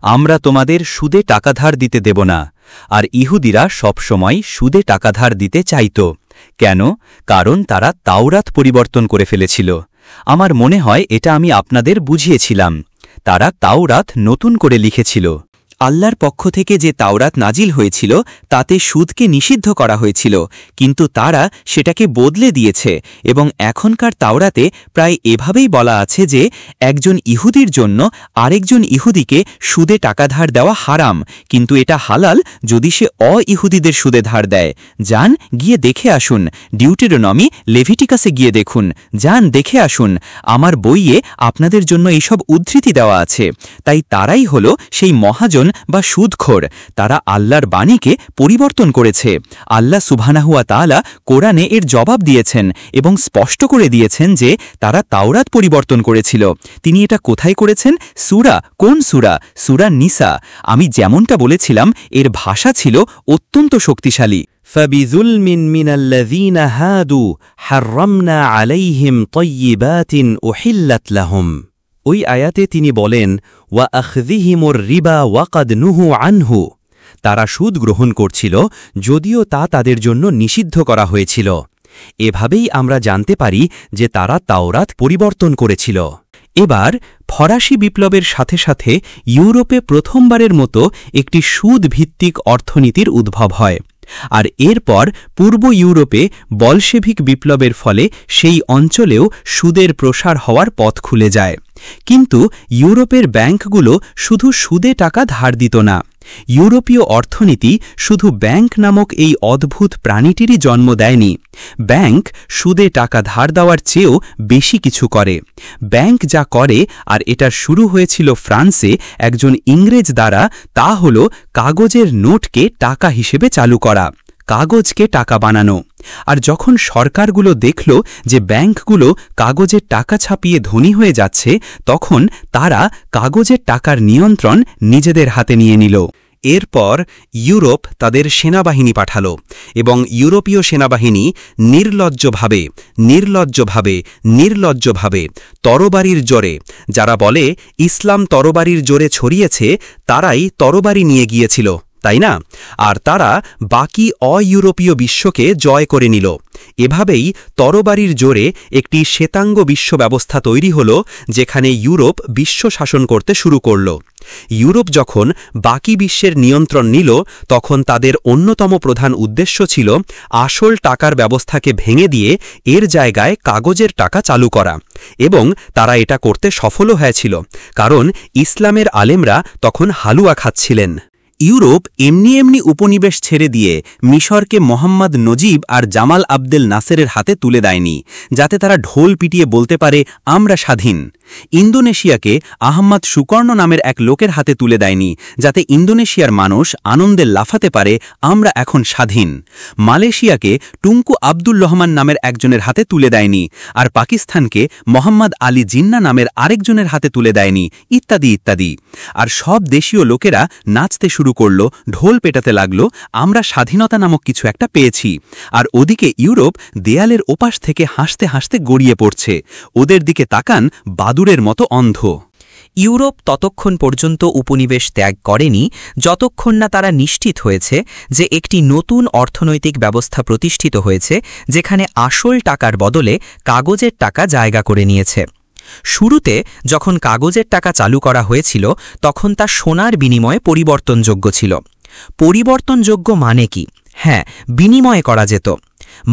আমরা তোমাদের সুদে টাকা ধার দিতে দেব না। আর ইহুদিরা সবসময় সুদে টাকা ধার দিতে চাইত। কেন? কারণ তারা তাওরাত পরিবর্তন করে ফেলেছিল। আমার মনে হয় এটা আমি আপনাদের বুঝিয়েছিলাম। তারা তাওরাত নতুন করে লিখেছিল। আল্লাহর পক্ষ থেকে যে তাওরাত নাজিল হয়েছিল তাতে সুদকে নিষিদ্ধ করা হয়েছিল, কিন্তু তারা সেটাকে বদলে দিয়েছে এবং এখনকার তাওরাতে প্রায় এভাবেই বলা আছে যে একজন ইহুদির জন্য আরেকজন ইহুদিকে সুদে টাকা ধার দেওয়া হারাম, কিন্তু এটা হালাল যদি সে অ-ইহুদিদের সুদে ধার দেয়। যান, গিয়ে দেখে আসুন, ডিউটেরোনমি, লেভিটিকাসে গিয়ে দেখুন। যান, দেখে আসুন, আমার বইয়ে আপনাদের জন্য এইসব উদ্ধৃতি দেওয়া আছে। তাই তারাই হলো সেই মহাজন বা সুদখোর। তারা আল্লাহর বাণীকে পরিবর্তন করেছে। আল্লাহ সুবহানাহু ওয়া তাআলা কোরআনে এর জবাব দিয়েছেন এবং স্পষ্ট করে দিয়েছেন যে তারা তাওরাত পরিবর্তন করেছিল। তিনি এটা কোথায় করেছেন? সূরা, কোন সূরা? সূরা নিসা। আমি যেমনটা বলেছিলাম, এর ভাষা ছিল অত্যন্ত শক্তিশালী। فَبِظُلْمٍ مِّنَ الَّذِينَ هَادُوا حَرَّمْنَا عَلَيْهِمْ طَيِّبَاتٍ أُحِلَّتْ لَهُمْ। ওই আয়াতে তিনি বলেন, ওয়া আখযিহিমুর রিবা ওয়াকাদ নুহু আনহু। তারা সুদ গ্রহণ করছিল, যদিও তা তাদের জন্য নিষিদ্ধ করা হয়েছিল। এভাবেই আমরা জানতে পারি যে তারা তাওরাত পরিবর্তন করেছিল। এবার ফরাসি বিপ্লবের সাথে সাথে ইউরোপে প্রথমবারের মতো একটি সুদ ভিত্তিক অর্থনীতির উদ্ভব হয়। আর এরপর পূর্ব ইউরোপে বলশেভিক বিপ্লবের ফলে সেই অঞ্চলেও সুদের প্রসার হওয়ার পথ খুলে যায়। কিন্তু ইউরোপের ব্যাংকগুলো শুধু সুদে টাকা ধার দিত না। ইউরোপীয় অর্থনীতি শুধু ব্যাংক নামক এই অদ্ভুত প্রাণীটিরই জন্ম দেয়নি। ব্যাংক সুদে টাকা ধার দেওয়ার চেয়েও বেশি কিছু করে। ব্যাংক যা করে, আর এটা শুরু হয়েছিল ফ্রান্সে একজন ইংরেজ দ্বারা, তা হল কাগজের নোটকে টাকা হিসেবে চালু করা, কাগজকে টাকা বানানো। আর যখন সরকারগুলো দেখল যে ব্যাংকগুলো কাগজের টাকা ছাপিয়ে ধনী হয়ে যাচ্ছে, তখন তারা কাগজের টাকার নিয়ন্ত্রণ নিজেদের হাতে নিয়ে নিল। এরপর ইউরোপ তাদের সেনাবাহিনী পাঠাল এবং ইউরোপীয় সেনাবাহিনী নির্লজ্জভাবে তরবারির জোরে, যারা বলে ইসলাম তরবারির জোরে ছড়িয়েছে, তারাই তরবারি নিয়ে গিয়েছিল, তাই না? আর তারা বাকি অইউরোপীয় বিশ্বকে জয় করে নিল। এভাবেই তরবারির জোরে একটি শ্বেতাঙ্গ বিশ্ব ব্যবস্থা তৈরি হল, যেখানে ইউরোপ বিশ্ব শাসন করতে শুরু করল। ইউরোপ যখন বাকি বিশ্বের নিয়ন্ত্রণ নিল, তখন তাদের অন্যতম প্রধান উদ্দেশ্য ছিল আসল টাকার ব্যবস্থাকে ভেঙে দিয়ে এর জায়গায় কাগজের টাকা চালু করা। এবং তারা এটা করতে সফলও হয়েছিল, কারণ ইসলামের আলেমরা তখন হালুয়া খাচ্ছিলেন। ইউরোপ এমনি উপনিবেশ ছেড়ে দিয়ে মিশরকে মোহাম্মদ নজিব আর জামাল আবদেল নাসেরের হাতে তুলে দেয়নি, যাতে তারা ঢোল পিটিয়ে বলতে পারে আমরা স্বাধীন। ইন্দোনেশিয়াকে আহম্মদ সুকর্ণ নামের এক লোকের হাতে তুলে দেয়নি, যাতে ইন্দোনেশিয়ার মানুষ আনন্দে লাফাতে পারে আমরা এখন স্বাধীন। মালয়েশিয়াকে টুঙ্কু আব্দুল রহমান নামের একজনের হাতে তুলে দেয়নি, আর পাকিস্তানকে মোহাম্মদ আলী জিন্না নামের আরেকজনের হাতে তুলে দেয়নি, ইত্যাদি ইত্যাদি। আর সব দেশীয় লোকেরা নাচতে শুরু করল, ঢোল পেটাতে লাগল, আমরা স্বাধীনতা নামক কিছু একটা পেয়েছি। আর ওদিকে ইউরোপ দেয়ালের ওপাশ থেকে হাসতে হাসতে গড়িয়ে পড়ছে। ওদের দিকে তাকান বাদুড়ের মতো অন্ধ। ইউরোপ ততক্ষণ পর্যন্ত উপনিবেশ ত্যাগ করেনি যতক্ষণ না তারা নিশ্চিত হয়েছে যে একটি নতুন অর্থনৈতিক ব্যবস্থা প্রতিষ্ঠিত হয়েছে যেখানে আসল টাকার বদলে কাগজের টাকা জায়গা করে নিয়েছে। শুরুতে যখন কাগজের টাকা চালু করা হয়েছিল তখন তা সোনার বিনিময়ে পরিবর্তনযোগ্য ছিল। পরিবর্তনযোগ্য মানে কি? হ্যাঁ, বিনিময় করা যেত।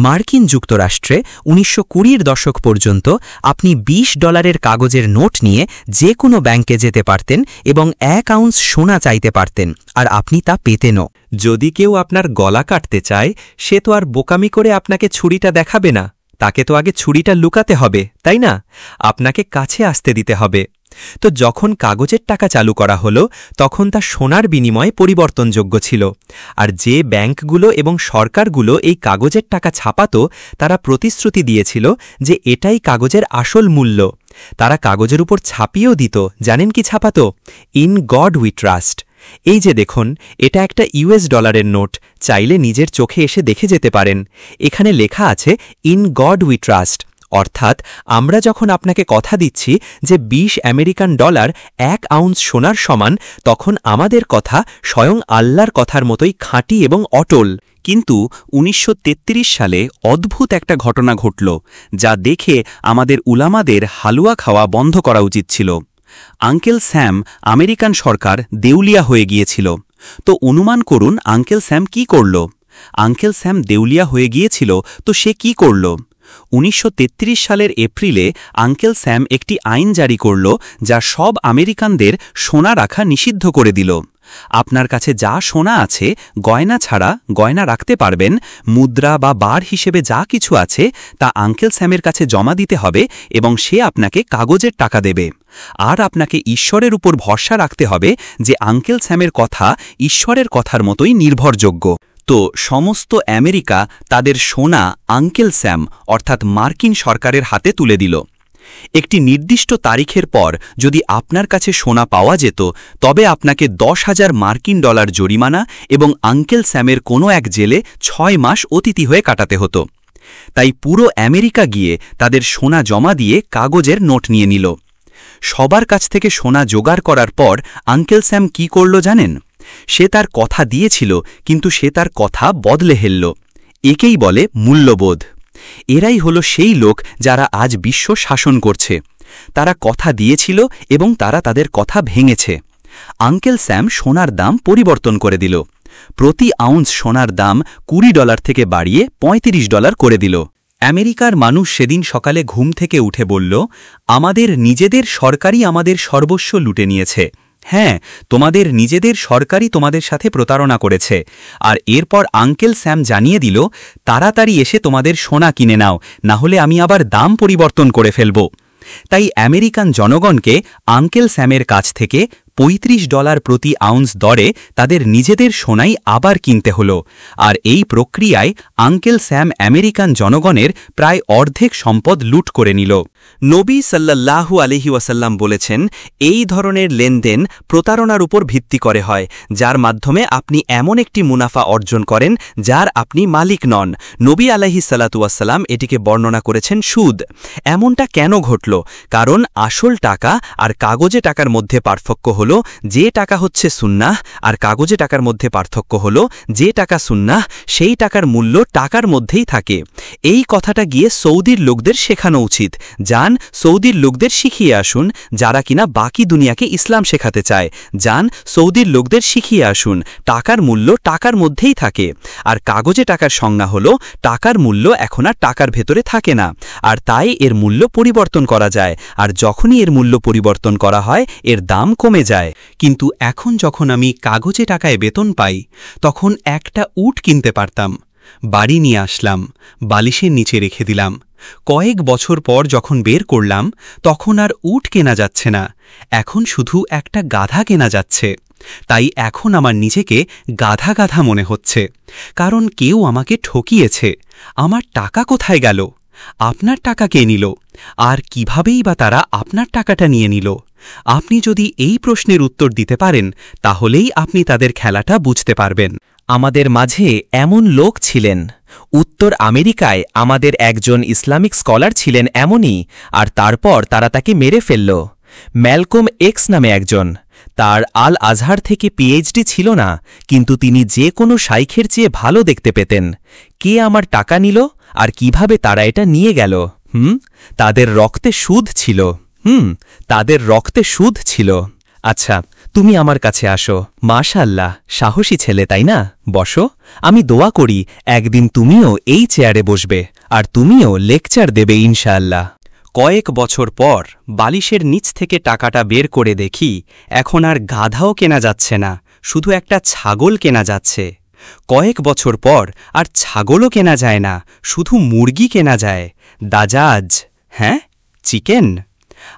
মার্কিন যুক্তরাষ্ট্রে ১৯২০-র দশক পর্যন্ত আপনি $20 কাগজের নোট নিয়ে যে কোনো ব্যাংকে যেতে পারতেন এবং 1 আউন্স সোনা চাইতে পারতেন, আর আপনি তা পেতেনও। যদি কেউ আপনার গলা কাটতে চায়, সে তো আর বোকামি করে আপনাকে ছুরিটা দেখাবে না, তাকে তো আগে ছুরিটা লুকাতে হবে, তাই না? আপনাকে কাছে আসতে দিতে হবে। তো যখন কাগজের টাকা চালু করা হলো তখন তা সোনার বিনিময়ে পরিবর্তনযোগ্য ছিল। আর যে ব্যাংকগুলো এবং সরকারগুলো এই কাগজের টাকা ছাপাতো তারা প্রতিশ্রুতি দিয়েছিল যে এটাই কাগজের আসল মূল্য। তারা কাগজের উপর ছাপিয়েও দিত, জানেন কি ছাপাতো? In God we trust. এই যে দেখুন, এটা একটা $ডলারের নোট, চাইলে নিজের চোখে এসে দেখে যেতে পারেন। এখানে লেখা আছে ইন গড উই ট্রাস্ট, অর্থাৎ আমরা যখন আপনাকে কথা দিচ্ছি যে $20 1 আউন্স সোনার সমান, তখন আমাদের কথা স্বয়ং আল্লাহর কথার মতোই খাঁটি এবং অটল। কিন্তু ১৯৩৩ সালে অদ্ভুত একটা ঘটনা ঘটল, যা দেখে আমাদের উলামাদের হালুয়া খাওয়া বন্ধ করা উচিত ছিল। আঙ্কেল স্যাম আমেরিকান সরকার দেউলিয়া হয়ে গিয়েছিল। তো অনুমান করুন আঙ্কেল স্যাম কি করল? আঙ্কেল স্যাম দেউলিয়া হয়ে গিয়েছিল, তো সে কি করল? ১৯৩৩ সালের এপ্রিলে আঙ্কেল স্যাম একটি আইন জারি করল যা সব আমেরিকানদের সোনা রাখা নিষিদ্ধ করে দিল। আপনার কাছে যা সোনা আছে, গয়না ছাড়া গয়না রাখতে পারবেন, মুদ্রা বা বার হিসেবে যা কিছু আছে তা আঙ্কেল স্যামের কাছে জমা দিতে হবে এবং সে আপনাকে কাগজের টাকা দেবে। আর আপনাকে ঈশ্বরের উপর ভরসা রাখতে হবে যে আঙ্কেল স্যামের কথা ঈশ্বরের কথার মতোই নির্ভরযোগ্য। তো সমস্ত আমেরিকা তাদের সোনা আঙ্কেল স্যাম অর্থাৎ মার্কিন সরকারের হাতে তুলে দিল। একটি নির্দিষ্ট তারিখের পর যদি আপনার কাছে সোনা পাওয়া যেত, তবে আপনাকে $১০,০০০ জরিমানা এবং আঙ্কেল স্যামের কোনো এক জেলে ৬ মাস অতিথি হয়ে কাটাতে হতো। তাই পুরো আমেরিকা গিয়ে তাদের সোনা জমা দিয়ে কাগজের নোট নিয়ে নিল। সবার কাছ থেকে সোনা জোগাড় করার পর আঙ্কেল স্যাম কি করল জানেন? সে তার কথা দিয়েছিল, কিন্তু সে তার কথা বদলে ফেলল। একেই বলে মূল্যবোধ। এরাই হলো সেই লোক যারা আজ বিশ্ব শাসন করছে। তারা কথা দিয়েছিল এবং তারা তাদের কথা ভেঙেছে। আঙ্কেল স্যাম সোনার দাম পরিবর্তন করে দিল। প্রতি আউন্স সোনার দাম $20 থেকে বাড়িয়ে $35 করে দিল। আমেরিকার মানুষ সেদিন সকালে ঘুম থেকে উঠে বলল, আমাদের নিজেদের সরকারই আমাদের সর্বস্ব লুটে নিয়েছে। হ্যাঁ, তোমাদের নিজেদের সরকারই তোমাদের সাথে প্রতারণা করেছে। আর এরপর আঙ্কেল স্যাম জানিয়ে দিল, তাড়াতাড়ি এসে তোমাদের সোনা কিনে নাও, না হলে আমি আবার দাম পরিবর্তন করে ফেলব। তাই আমেরিকান জনগণকে আঙ্কেল স্যামের কাছ থেকে $35 প্রতি আউন্স দরে তাদের নিজেদের সোনাই আবার কিনতে হল। আর এই প্রক্রিয়ায় আঙ্কেল স্যাম আমেরিকান জনগণের প্রায় অর্ধেক সম্পদ লুট করে নিল। নবী সাল্লাল্লাহু আলাইহি ওয়াসাল্লাম বলেছেন, এই ধরনের লেনদেন প্রতারণার উপর ভিত্তি করে হয়, যার মাধ্যমে আপনি এমন একটি মুনাফা অর্জন করেন যার আপনি মালিক নন। নবী আলাইহিস সালাতু ওয়াসসালাম এটিকে বর্ণনা করেছেন সুদ। এমনটা কেন ঘটল? কারণ আসল টাকা আর কাগজে টাকার মধ্যে পার্থক্য হল যে টাকা হচ্ছে সুন্নাহ, আর কাগজে টাকার মধ্যে পার্থক্য হল যে টাকা সুন্নাহ সেই টাকার মূল্য টাকার মধ্যেই থাকে। এই কথাটা গিয়ে সৌদির লোকদের শেখানো উচিত। যান সৌদির লোকদের শিখিয়ে আসুন, যারা কিনা বাকি দুনিয়াকে ইসলাম শেখাতে চায়। যান সৌদির লোকদের শিখিয়ে আসুন, টাকার মূল্য টাকার মধ্যেই থাকে। আর কাগজে টাকার সংজ্ঞা হল টাকার মূল্য এখন আর টাকার ভেতরে থাকে না, আর তাই এর মূল্য পরিবর্তন করা যায়। আর যখনই এর মূল্য পরিবর্তন করা হয় এর দাম কমে যায়। কিন্তু এখন যখন আমি কাগজে টাকায় বেতন পাই, তখন একটা উট কিনতে পারতাম। বাড়ি নিয়ে আসলাম, বালিশের নিচে রেখে দিলাম। কয়েক বছর পর যখন বের করলাম, তখন আর উট কেনা যাচ্ছে না, এখন শুধু একটা গাধা কেনা যাচ্ছে। তাই এখন আমার নিজেকে গাধা গাধা মনে হচ্ছে, কারণ কেউ আমাকে ঠকিয়েছে। আমার টাকা কোথায় গেল? আপনার টাকা কে নিল? আর কিভাবেই বা তারা আপনার টাকাটা নিয়ে নিল? আপনি যদি এই প্রশ্নের উত্তর দিতে পারেন, তাহলেই আপনি তাদের খেলাটা বুঝতে পারবেন। আমাদের মাঝে এমন লোক ছিলেন। উত্তর আমেরিকায় আমাদের একজন ইসলামিক স্কলার ছিলেন এমনই, আর তারপর তারা তাকে মেরে ফেলল। ম্যালকম এক্স নামে একজন, তার আল আজহার থেকে পিএইচডি ছিল না, কিন্তু তিনি যে কোনো শাইখের চেয়ে ভালো দেখতে পেতেন। কে আমার টাকা নিল আর কিভাবে তারা এটা নিয়ে গেল? তাদের রক্তে সুদ ছিল। তাদের রক্তে সুদ ছিল। আচ্ছা, তুমি আমার কাছে আসো। মাশাআল্লাহ, সাহসী ছেলে, তাই না? বসো, আমি দোয়া করি একদিন তুমিও এই চেয়ারে বসবে, আর তুমিও লেকচার দেবে ইনশাআল্লাহ। কয়েক বছর পর বালিশের নিচ থেকে টাকাটা বের করে দেখি, এখন আর গাধাও কেনা যাচ্ছে না, শুধু একটা ছাগল কেনা যাচ্ছে। কয়েক বছর পর আর ছাগলও কেনা যায় না, শুধু মুরগি কেনা যায়। দাজাজ, হ্যাঁ, চিকেন।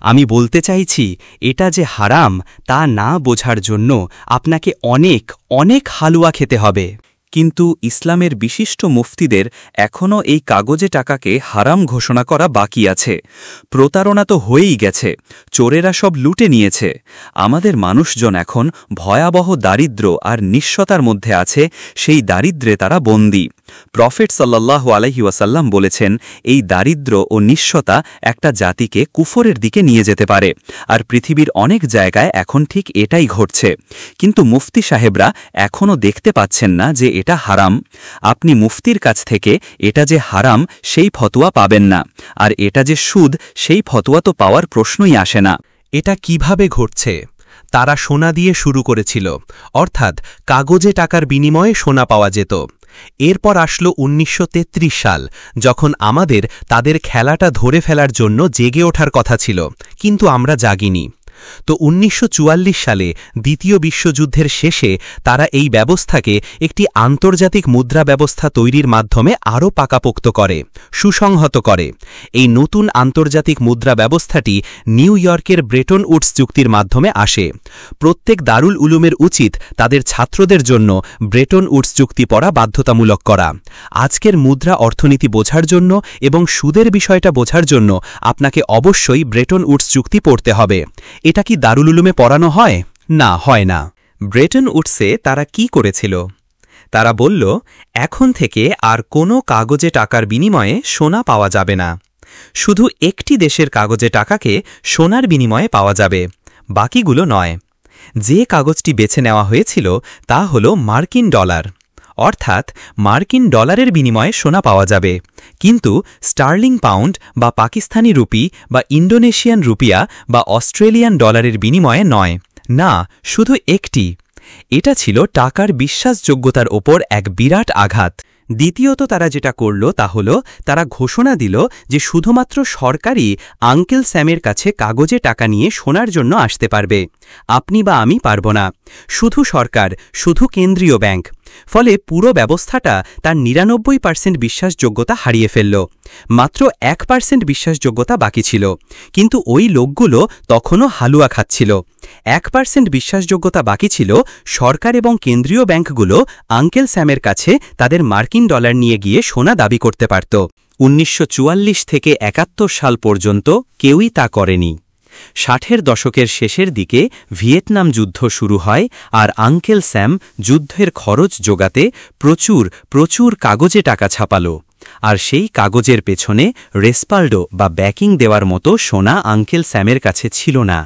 আমি বলতে চাইছি, এটা যে হারাম তা না বোঝার জন্য আপনাকে অনেক অনেক হালুয়া খেতে হবে। কিন্তু ইসলামের বিশিষ্ট মুফতিদের এখনও এই কাগজে টাকাকে হারাম ঘোষণা করা বাকি আছে। প্রতারণা তো হয়েই গেছে, চোরেরা সব লুটে নিয়েছে। আমাদের মানুষজন এখন ভয়াবহ দারিদ্র্য আর নিঃস্বতার মধ্যে আছে, সেই দারিদ্র্যে তারা বন্দী। প্রফেট সাল্লাল্লাহু আলাইহি ওয়াসাল্লাম বলেছেন, এই দারিদ্র্য ও নিঃস্বতা একটা জাতিকে কুফরের দিকে নিয়ে যেতে পারে, আর পৃথিবীর অনেক জায়গায় এখন ঠিক এটাই ঘটছে। কিন্তু মুফতি সাহেবরা এখনও দেখতে পাচ্ছেন না যে এটা হারাম। আপনি মুফতির কাছ থেকে এটা যে হারাম সেই ফতোয়া পাবেন না, আর এটা যে সুদ সেই ফতোয়া তো পাওয়ার প্রশ্নই আসে না। এটা কিভাবে ঘটছে? তারা সোনা দিয়ে শুরু করেছিল, অর্থাৎ কাগজে টাকার বিনিময়ে সোনা পাওয়া যেত। এরপর আসলো ১৯৩৩ সাল, যখন আমাদের তাদের খেলাটা ধরে ফেলার জন্য জেগে ওঠার কথা ছিল, কিন্তু আমরা জাগিনি। তো ১৯৪৪ সালে দ্বিতীয় বিশ্বযুদ্ধের শেষে তারা এই ব্যবস্থাকে একটি আন্তর্জাতিক মুদ্রা ব্যবস্থা তৈরির মাধ্যমে আরও পাকাপোক্ত করে, সুসংহত করে। এই নতুন আন্তর্জাতিক মুদ্রা ব্যবস্থাটি নিউ ইয়র্কের ব্রেটন উডস চুক্তির মাধ্যমে আসে। প্রত্যেক দারুল উলুমের উচিত তাদের ছাত্রদের জন্য ব্রেটন উডস চুক্তি পড়া বাধ্যতামূলক করা। আজকের মুদ্রা অর্থনীতি বোঝার জন্য এবং সুদের বিষয়টা বোঝার জন্য আপনাকে অবশ্যই ব্রেটন উডস চুক্তি পড়তে হবে। এটা কি দারুল উলুমে পড়ানো হয়? না, হয় না। ব্রেটন উডসে তারা কি করেছিল? তারা বলল, এখন থেকে আর কোনো কাগজে টাকার বিনিময়ে সোনা পাওয়া যাবে না। শুধু একটি দেশের কাগজে টাকাকে সোনার বিনিময়ে পাওয়া যাবে, বাকিগুলো নয়। যে কাগজটি বেছে নেওয়া হয়েছিল তা হল মার্কিন ডলার, অর্থাৎ মার্কিন ডলারের বিনিময়ে সোনা পাওয়া যাবে, কিন্তু স্টার্লিং পাউন্ড বা পাকিস্তানি রুপি বা ইন্দোনেশিয়ান রুপিয়া বা অস্ট্রেলিয়ান ডলারের বিনিময়ে নয়। না, শুধু একটি। এটা ছিল টাকার বিশ্বাসযোগ্যতার ওপর এক বিরাট আঘাত। দ্বিতীয়ত তারা যেটা করল তা হল, তারা ঘোষণা দিল যে শুধুমাত্র সরকারই আঙ্কেল স্যামের কাছে কাগজে টাকা নিয়ে সোনার জন্য আসতে পারবে, আপনি বা আমি পারব না। শুধু সরকার, শুধু কেন্দ্রীয় ব্যাংক। ফলে পুরো ব্যবস্থাটা তার ৯৯% বিশ্বাসযোগ্যতা হারিয়ে ফেলল। মাত্র ১% বিশ্বাসযোগ্যতা বাকি ছিল, কিন্তু ওই লোকগুলো তখনও হালুয়া খাচ্ছিল। ১% বিশ্বাসযোগ্যতা বাকি ছিল, সরকার এবং কেন্দ্রীয় ব্যাংকগুলো আঙ্কেল স্যামের কাছে তাদের মার্কিন ডলার নিয়ে গিয়ে সোনা দাবি করতে পারত। ১৯৪৪ থেকে ৭১ সাল পর্যন্ত কেউই তা করেনি। ৬০-এর দশকের শেষের দিকে ভিয়েতনাম যুদ্ধ শুরু হয়, আর আঙ্কেল স্যাম যুদ্ধের খরচ জোগাতে প্রচুর প্রচুর কাগজে টাকা ছাপাল, আর সেই কাগজের পেছনে রেসপাল্ডো বা ব্যাকিং দেওয়ার মতো সোনা আঙ্কেল স্যামের কাছে ছিল না।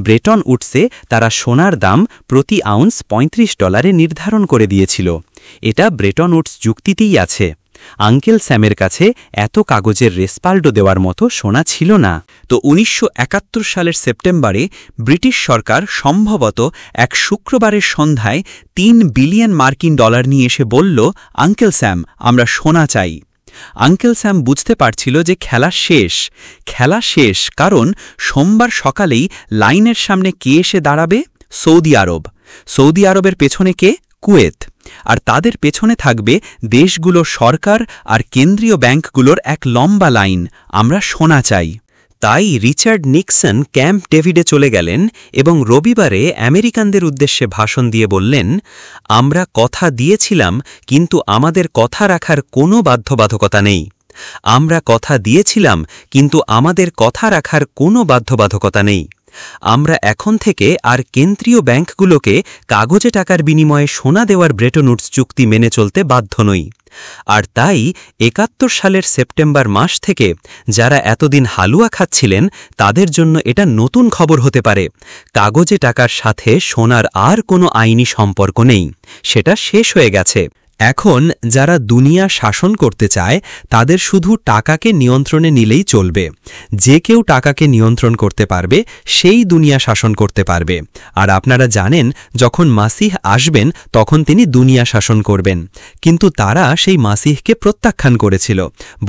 ব্রেটন উডসে তারা সোনার দাম প্রতি আউন্স $৩৫ নির্ধারণ করে দিয়েছিল। এটা ব্রেটন উডস যুক্তিতেই আছে। আঙ্কেল স্যামের কাছে এত কাগজের রেসপাল্ডো দেওয়ার মতো সোনা ছিল না। তো ১৯৭১ সালের সেপ্টেম্বরে ব্রিটিশ সরকার সম্ভবত এক শুক্রবারের সন্ধ্যায় $৩ বিলিয়ন মার্কিন ডলার নিয়ে এসে বলল, আঙ্কেল স্যাম, আমরা সোনা চাই। আঙ্কেল স্যাম বুঝতে পারছিল যে খেলা শেষ। খেলা শেষ, কারণ সোমবার সকালেই লাইনের সামনে কে এসে দাঁড়াবে? সৌদি আরব। সৌদি আরবের পেছনে কে? কুয়েত। আর তাদের পেছনে থাকবে দেশগুলোর সরকার আর কেন্দ্রীয় ব্যাংকগুলোর এক লম্বা লাইন, আমরা সোনা চাই। তাই রিচার্ড নিক্সন ক্যাম্প ডেভিডে চলে গেলেন এবং রবিবারে আমেরিকানদের উদ্দেশ্যে ভাষণ দিয়ে বললেন, আমরা কথা দিয়েছিলাম, কিন্তু আমাদের কথা রাখার কোনো বাধ্যবাধকতা নেই। আমরা কথা দিয়েছিলাম, কিন্তু আমাদের কথা রাখার কোনো বাধ্যবাধকতা নেই। আমরা এখন থেকে আর কেন্দ্রীয় ব্যাংকগুলোকে কাগজে টাকার বিনিময়ে সোনা দেওয়ার ব্রেটন উডস চুক্তি মেনে চলতে বাধ্য নই। আর তাই ৭১ সালের সেপ্টেম্বর মাস থেকে যারা এতদিন হালুয়া খাচ্ছিলেন তাদের জন্য এটা নতুন খবর হতে পারে। কাগজে টাকার সাথে সোনার আর কোনো আইনি সম্পর্ক নেই, সেটা শেষ হয়ে গেছে। এখন যারা দুনিয়া শাসন করতে চায় তাদের শুধু টাকাকে নিয়ন্ত্রণে নিলেই চলবে। যে কেউ টাকাকে নিয়ন্ত্রণ করতে পারবে সেই দুনিয়া শাসন করতে পারবে। আর আপনারা জানেন, যখন মাসিহ আসবেন তখন তিনি দুনিয়া শাসন করবেন। কিন্তু তারা সেই মাসিহকে প্রত্যাখ্যান করেছিল,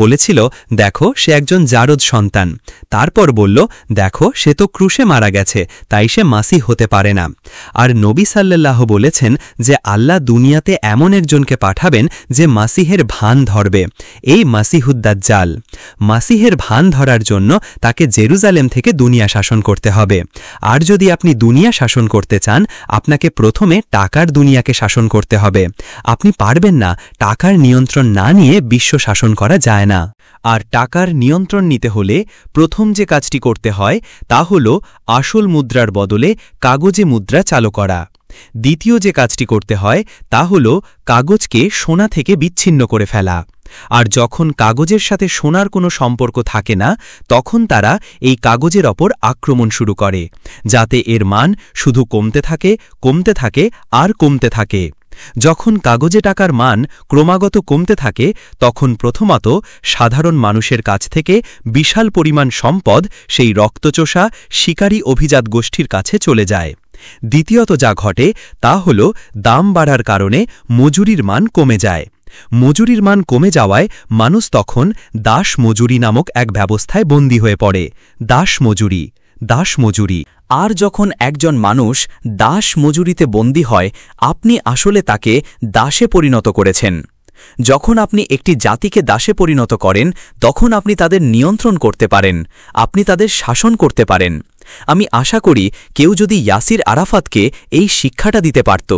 বলেছিল দেখো সে একজন জারদ সন্তান। তারপর বলল দেখো সে তো ক্রুশে মারা গেছে, তাই সে মাসিহ হতে পারে না। আর নবী সাল্লাল্লাহু বলেছেন যে আল্লাহ দুনিয়াতে এমন একজনকে পাঠাবেন যে মাসিহের ভান ধরবে, এই মাসিহুদ্দাজ্জাল। মাসিহের ভান ধরার জন্য তাকে জেরুজালেম থেকে দুনিয়া শাসন করতে হবে। আর যদি আপনি দুনিয়া শাসন করতে চান, আপনাকে প্রথমে টাকার দুনিয়াকে শাসন করতে হবে। আপনি পারবেন না, টাকার নিয়ন্ত্রণ না নিয়ে বিশ্ব শাসন করা যায় না। আর টাকার নিয়ন্ত্রণ নিতে হলে প্রথম যে কাজটি করতে হয় তা হল আসল মুদ্রার বদলে কাগজে মুদ্রা চালু করা। দ্বিতীয় যে কাজটি করতে হয় তা হল কাগজকে সোনা থেকে বিচ্ছিন্ন করে ফেলা। আর যখন কাগজের সাথে সোনার কোনো সম্পর্ক থাকে না, তখন তারা এই কাগজের ওপর আক্রমণ শুরু করে, যাতে এর মান শুধু কমতে থাকে আর কমতে থাকে। যখন কাগজে টাকার মান ক্রমাগত কমতে থাকে, তখন প্রথমত সাধারণ মানুষের কাছ থেকে বিশাল পরিমাণ সম্পদ সেই রক্তচোষা শিকারী অভিজাত গোষ্ঠীর কাছে চলে যায়। দ্বিতীয়ত যা ঘটে তা হল দাম বাড়ার কারণে মজুরির মান কমে যায়। মজুরির মান কমে যাওয়ায় মানুষ তখন দাস মজুরি নামক এক ব্যবস্থায় বন্দী হয়ে পড়ে। দাস মজুরি। আর যখন একজন মানুষ দাস মজুরিতে বন্দী হয়, আপনি আসলে তাকে দাসে পরিণত করেছেন। যখন আপনি একটি জাতিকে দাসে পরিণত করেন, তখন আপনি তাদের নিয়ন্ত্রণ করতে পারেন, আপনি তাদের শাসন করতে পারেন। আমি আশা করি কেউ যদি ইয়াসির আরাফাতকে এই শিক্ষাটা দিতে পারত।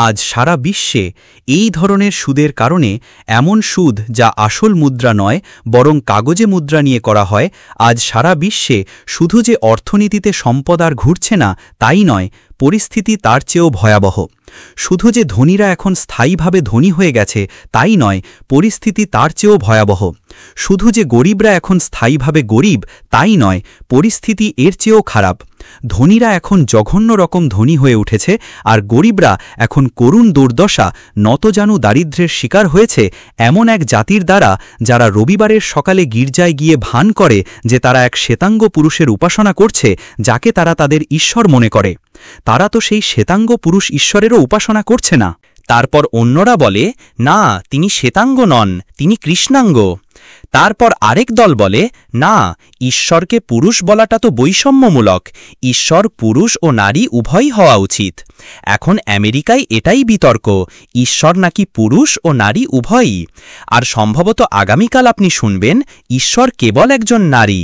আজ সারা বিশ্বে এই ধরনের সুদের কারণে এমন সুদ যা আসল মুদ্রা নয় বরং কাগজে মুদ্রা নিয়ে করা হয়, আজ সারা বিশ্বে শুধু যে অর্থনীতিতে সম্পদ আর ঘুরছে না তাই নয়, পরিস্থিতি তার চেয়েও ভয়াবহ। শুধু যে ধনীরা এখন স্থায়ীভাবে ধনী হয়ে গেছে তাই নয়, পরিস্থিতি তার চেয়েও ভয়াবহ। শুধু যে গরিবরা এখন স্থায়ীভাবে গরিব তাই নয়, পরিস্থিতি এর চেয়েও খারাপ। ধনীরা এখন জঘন্য রকম ধনী হয়ে উঠেছে, আর গরিবরা এখন করুণ দুর্দশা, নতজানু দারিদ্র্যের শিকার হয়েছে এমন এক জাতির দ্বারা যারা রবিবারের সকালে গির্জায় গিয়ে ভান করে যে তারা এক শ্বেতাঙ্গ পুরুষের উপাসনা করছে, যাকে তারা তাদের ঈশ্বর মনে করে। তারা তো সেই শ্বেতাঙ্গ পুরুষ ঈশ্বরেরও উপাসনা করছে না। তারপর অন্যরা বলে না, তিনি শ্বেতাঙ্গ নন, তিনি কৃষ্ণাঙ্গ। তারপর আরেক দল বলে না, ঈশ্বরকে পুরুষ বলাটা তো বৈষম্যমূলক, ঈশ্বর পুরুষ ও নারী উভয়ই হওয়া উচিত। এখন আমেরিকায় এটাই বিতর্ক, ঈশ্বর নাকি পুরুষ ও নারী উভয়ই। আর সম্ভবত আগামীকাল আপনি শুনবেন ঈশ্বর কেবল একজন নারী।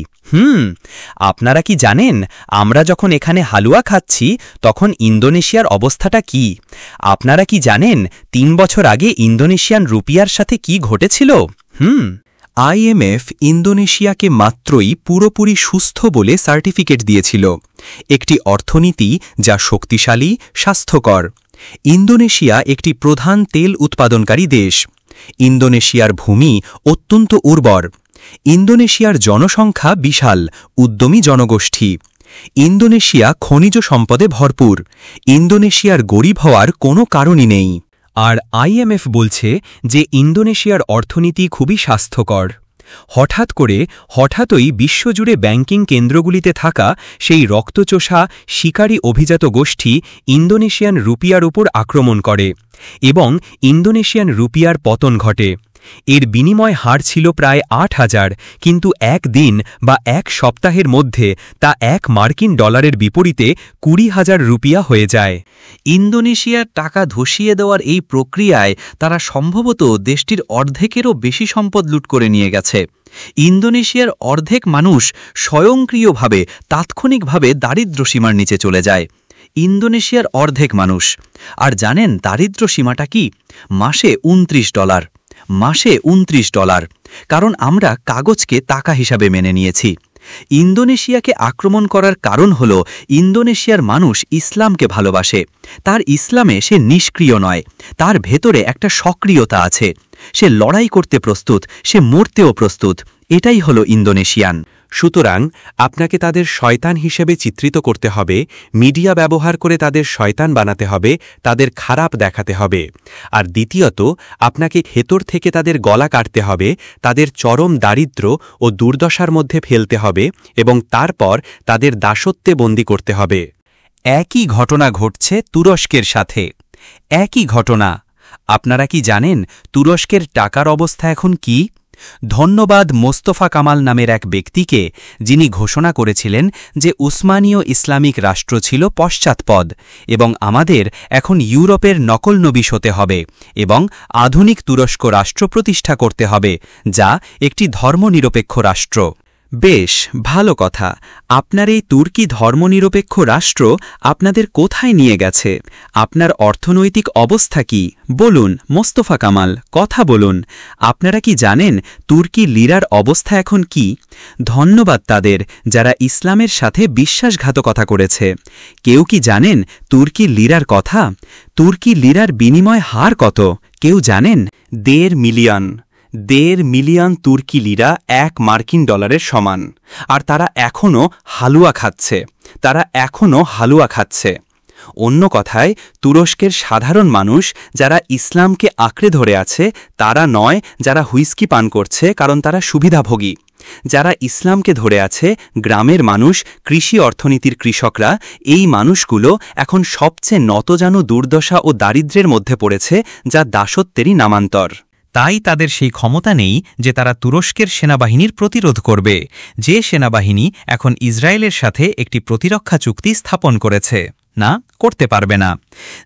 আপনারা কি জানেন, আমরা যখন এখানে হালুয়া খাচ্ছি তখন ইন্দোনেশিয়ার অবস্থাটা কি? আপনারা কি জানেন ৩ বছর আগে ইন্দোনেশিয়ান রুপিয়ার সাথে কি ঘটেছিল? IMF ইন্দোনেশিয়াকে মাত্রই পুরোপুরি সুস্থ বলে সার্টিফিকেট দিয়েছিল, একটি অর্থনীতি যা শক্তিশালী, স্বাস্থ্যকর। ইন্দোনেশিয়া একটি প্রধান তেল উৎপাদনকারী দেশ। ইন্দোনেশিয়ার ভূমি অত্যন্ত উর্বর। ইন্দোনেশিয়ার জনসংখ্যা বিশাল, উদ্যমী জনগোষ্ঠী। ইন্দোনেশিয়া খনিজ সম্পদে ভরপুর। ইন্দোনেশিয়ার গরিব হওয়ার কোনো কারণই নেই। আর IMF বলছে যে ইন্দোনেশিয়ার অর্থনীতি খুবই স্বাস্থ্যকর। হঠাৎই বিশ্বজুড়ে ব্যাংকিং কেন্দ্রগুলিতে থাকা সেই রক্তচোষা শিকারী অভিজাত গোষ্ঠী ইন্দোনেশিয়ান রুপিয়ার উপর আক্রমণ করে এবং ইন্দোনেশিয়ান রুপিয়ার পতন ঘটে। এর বিনিময় হার ছিল প্রায় ৮,০০০, কিন্তু একদিন বা এক সপ্তাহের মধ্যে তা $১ বিপরীতে ২০,০০০ রুপিয়া হয়ে যায়। ইন্দোনেশিয়ার টাকা ধসিয়ে দেওয়ার এই প্রক্রিয়ায় তারা সম্ভবত দেশটির অর্ধেকেরও বেশি সম্পদ লুট করে নিয়ে গেছে। ইন্দোনেশিয়ার অর্ধেক মানুষ স্বয়ংক্রিয়ভাবে, তাৎক্ষণিকভাবে দারিদ্র্য সীমার নিচে চলে যায়। ইন্দোনেশিয়ার অর্ধেক মানুষ। আর জানেন দারিদ্র্য সীমাটা কি? মাসে $29, মাসে $29, কারণ আমরা কাগজকে টাকা হিসাবে মেনে নিয়েছি। ইন্দোনেশিয়াকে আক্রমণ করার কারণ হল ইন্দোনেশিয়ার মানুষ ইসলামকে ভালোবাসে। তার ইসলামে সে নিষ্ক্রিয় নয়, তার ভেতরে একটা সক্রিয়তা আছে। সে লড়াই করতে প্রস্তুত, সে মরতেও প্রস্তুত। এটাই হলো ইন্দোনেশিয়ান। সুতরাং আপনাকে তাদের শয়তান হিসেবে চিত্রিত করতে হবে, মিডিয়া ব্যবহার করে তাদের শয়তান বানাতে হবে, তাদের খারাপ দেখাতে হবে। আর দ্বিতীয়ত, আপনাকে ভেতর থেকে তাদের গলা কাটতে হবে, তাদের চরম দারিদ্র্য ও দুর্দশার মধ্যে ফেলতে হবে এবং তারপর তাদের দাসত্বে বন্দী করতে হবে। একই ঘটনা ঘটছে তুরস্কের সাথে। একই ঘটনা। আপনারা কি জানেন তুরস্কের টাকার অবস্থা এখন কি? ধন্যবাদ মোস্তফা কামাল নামের এক ব্যক্তিকে, যিনি ঘোষণা করেছিলেন যে উসমানীয় ইসলামিক রাষ্ট্র ছিল পশ্চাৎপদ এবং আমাদের এখন ইউরোপের নকলনবিশ হতে হবে এবং আধুনিক তুরস্ক রাষ্ট্র প্রতিষ্ঠা করতে হবে, যা একটি ধর্মনিরপেক্ষ রাষ্ট্র। বেশ ভালো কথা। আপনার এই তুর্কি ধর্মনিরপেক্ষ রাষ্ট্র আপনাদের কোথায় নিয়ে গেছে? আপনার অর্থনৈতিক অবস্থা কি? বলুন মোস্তফা কামাল, কথা বলুন। আপনারা কি জানেন তুর্কি লিরার অবস্থা এখন কি? ধন্যবাদ তাদের যারা ইসলামের সাথে বিশ্বাসঘাতকতা করেছে। কেউ কি জানেন তুর্কি লিরার কথা? তুর্কি লিরার বিনিময় হার কত কেউ জানেন? $1.5 মিলিয়ন তুর্কি লিরা $1 সমান। আর তারা এখনও হালুয়া খাচ্ছে। অন্য কথায়, তুরস্কের সাধারণ মানুষ যারা ইসলামকে আঁকড়ে ধরে আছে তারা নয় যারা হুইস্কি পান করছে কারণ তারা সুবিধাভোগী। যারা ইসলামকে ধরে আছে, গ্রামের মানুষ, কৃষি অর্থনীতির কৃষকরা, এই মানুষগুলো এখন সবচেয়ে নতজানু দুর্দশা ও দারিদ্র্যের মধ্যে পড়েছে, যা দাসত্বেরই নামান্তর। তাই তাদের সেই ক্ষমতা নেই যে তারা তুরস্কের সেনাবাহিনীর প্রতিরোধ করবে, যে সেনাবাহিনী এখন ইসরায়েলের সাথে একটি প্রতিরক্ষা চুক্তি স্থাপন করেছে। না, করতে পারবে না।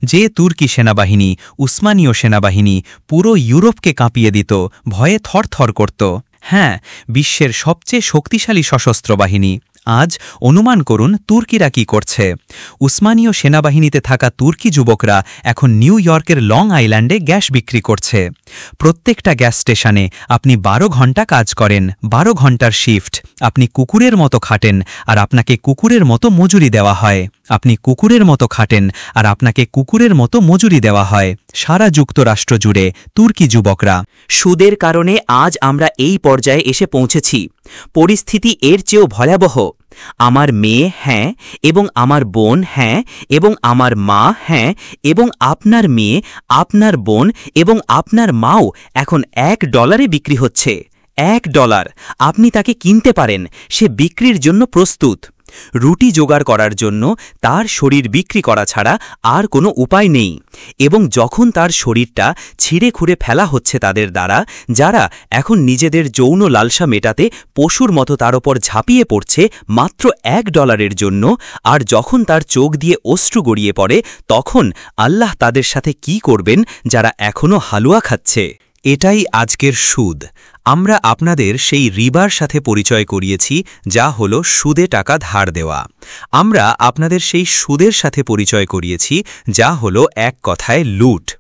যে তুর্কি সেনাবাহিনী, উসমানীয় সেনাবাহিনী পুরো ইউরোপকে কাঁপিয়ে দিত, ভয়ে থরথর করত। হ্যাঁ, বিশ্বের সবচেয়ে শক্তিশালী সশস্ত্র বাহিনী। আজ অনুমান করুন তুর্কিরা কি করছে। উসমানীয় সেনাবাহিনীতে থাকা তুর্কি যুবকরা এখন নিউ ইয়র্কের লং আইল্যান্ডে গ্যাস বিক্রি করছে। প্রত্যেকটা গ্যাস স্টেশনে আপনি 12 ঘণ্টা কাজ করেন, 12 ঘণ্টার শিফট। আপনি কুকুরের মতো খাটেন আর আপনাকে কুকুরের মতো মজুরি দেওয়া হয়। আপনি কুকুরের মতো খাটেন আর আপনাকে কুকুরের মতো মজুরি দেওয়া হয়। সারা যুক্তরাষ্ট্র জুড়ে তুর্কি যুবকরা। সুদের কারণে আজ আমরা এই পর্যায়ে এসে পৌঁছেছি। পরিস্থিতি এর চেয়েও ভয়াবহ। আমার মেয়ে হ্যাঁ, এবং আমার বোন হ্যাঁ, এবং আমার মা হ্যাঁ, এবং আপনার মেয়ে, আপনার বোন এবং আপনার মাও এখন $1 বিক্রি হচ্ছে। $1। আপনি তাকে কিনতে পারেন, সে বিক্রির জন্য প্রস্তুত। রুটি জোগাড় করার জন্য তার শরীর বিক্রি করা ছাড়া আর কোনো উপায় নেই। এবং যখন তার শরীরটা ছিঁড়ে খুঁড়ে ফেলা হচ্ছে তাদের দ্বারা, যারা এখন নিজেদের যৌন লালসা মেটাতে পশুর মতো তার ওপর ঝাঁপিয়ে পড়ছে মাত্র $1 জন্য, আর যখন তার চোখ দিয়ে অশ্রু গড়িয়ে পড়ে, তখন আল্লাহ তাদের সাথে কি করবেন যারা এখনও হালুয়া খাচ্ছে? এটাই আজকের সুদ। আমরা আপনাদের সেই রিবার সাথে পরিচয় করিয়েছি, যা হলো সুদে টাকা ধার দেওয়া। আমরা আপনাদের সেই সুদের সাথে পরিচয় করিয়েছি, যা হলো এক কথায় লুট।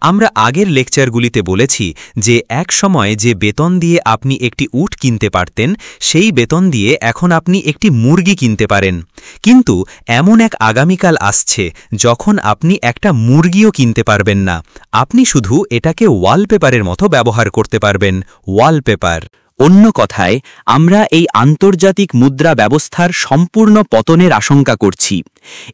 আমরা আগের লেকচারগুলিতে বলেছি যে এক সময় যে বেতন দিয়ে আপনি একটি উট কিনতে পারতেন, সেই বেতন দিয়ে এখন আপনি একটি মুরগি কিনতে পারেন। কিন্তু এমন এক আগামীকাল আসছে যখন আপনি একটা মুরগিও কিনতে পারবেন না। আপনি শুধু এটাকে ওয়ালপেপারের মতো ব্যবহার করতে পারবেন। ওয়ালপেপার। অন্য কথায়, আমরা এই আন্তর্জাতিক মুদ্রা ব্যবস্থার সম্পূর্ণ পতনের আশঙ্কা করছি।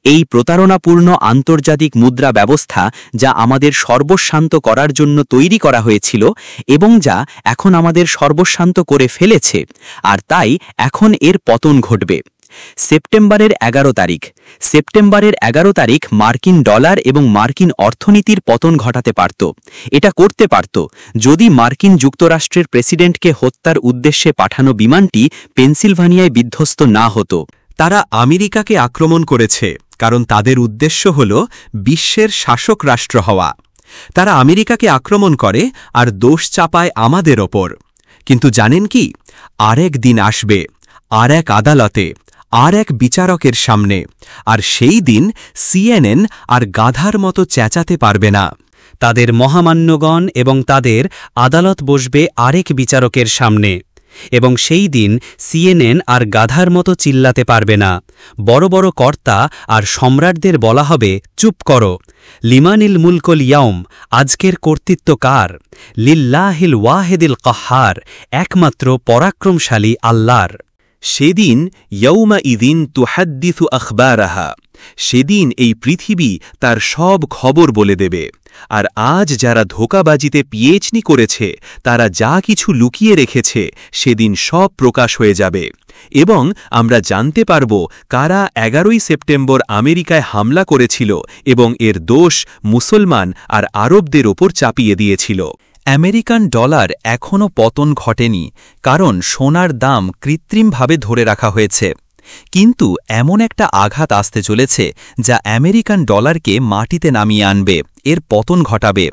এই প্রতারণাপূর্ণ আন্তর্জাতিক মুদ্রা ব্যবস্থা, যা আমাদের সর্বস্বান্ত করার জন্য তৈরি করা হয়েছিল এবং যা এখন আমাদের সর্বস্বান্ত করে ফেলেছে, আর তাই এখন এর পতন ঘটবে। সেপ্টেম্বরের 11 তারিখ মার্কিন ডলার এবং মার্কিন অর্থনীতির পতন ঘটাতে পারত। এটা করতে পারত যদি মার্কিন যুক্তরাষ্ট্রের প্রেসিডেন্টকে হত্যার উদ্দেশ্যে পাঠানো বিমানটি পেনসিলভানিয়ায় বিধ্বস্ত না হতো। তারা আমেরিকাকে আক্রমণ করেছে কারণ তাদের উদ্দেশ্য হল বিশ্বের শাসক রাষ্ট্র হওয়া। তারা আমেরিকাকে আক্রমণ করে আর দোষ চাপায় আমাদের ওপর। কিন্তু জানেন কি, আরেক দিন আসবে, আর এক আদালতে, আর এক বিচারকের সামনে, আর সেই দিন CNN আর গাধার মতো চেঁচাতে পারবে না। তাদের মহামান্যগণ এবং তাদের আদালত বসবে আরেক বিচারকের সামনে, এবং সেই দিন সিএনএন আর গাধার মতো চিল্লাতে পারবে না। বড় বড় কর্তা আর সম্রাটদের বলা হবে, চুপ করো। লিমানিল মুলকুল ইয়াউম, আজকের কর্তৃত্ব কার? লিল্লাহিল ওয়াহেদিল কাহ্হার, একমাত্র পরাক্রমশালী আল্লাহর। সেদিন ইয়ৌমা ইদিন তুহাদ্দিসু আখবারাহা, সেদিন এই পৃথিবী তার সব খবর বলে দেবে। আর আজ যারা ধোঁকাবাজিতে পিএইচডি করেছে, তারা যা কিছু লুকিয়ে রেখেছে, সেদিন সব প্রকাশ হয়ে যাবে। এবং আমরা জানতে পারব কারা 11ই সেপ্টেম্বর আমেরিকায় হামলা করেছিল এবং এর দোষ মুসলমান আর আরবদের ওপর চাপিয়ে দিয়েছিল। আমেরিকান ডলার এখনও পতন ঘটেনি, কারণ সোনার দাম কৃত্রিমভাবে ধরে রাখা হয়েছে। কিন্তু এমন একটা আঘাত আসতে চলেছে যা আমেরিকান ডলারকে মাটিতে নামিয়ে আনবে, এর পতন ঘটাবে।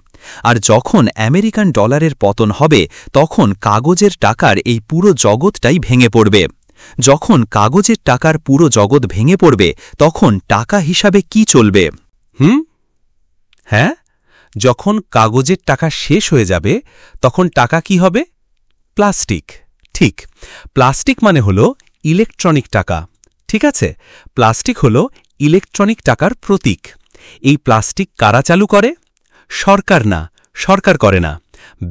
আর যখন আমেরিকান ডলারের পতন হবে, তখন কাগজের টাকার এই পুরো জগৎটাই ভেঙে পড়বে। যখন কাগজের টাকার পুরো জগৎ ভেঙে পড়বে, তখন টাকা হিসাবে কি চলবে? হ্যাঁ, যখন কাগজের টাকা শেষ হয়ে যাবে, তখন টাকা কি হবে? প্লাস্টিক। ঠিক, প্লাস্টিক মানে হলো ইলেকট্রনিক টাকা। ঠিক আছে, প্লাস্টিক হলো ইলেকট্রনিক টাকার প্রতীক। এই প্লাস্টিক কারা চালু করে? সরকার না, সরকার করে না।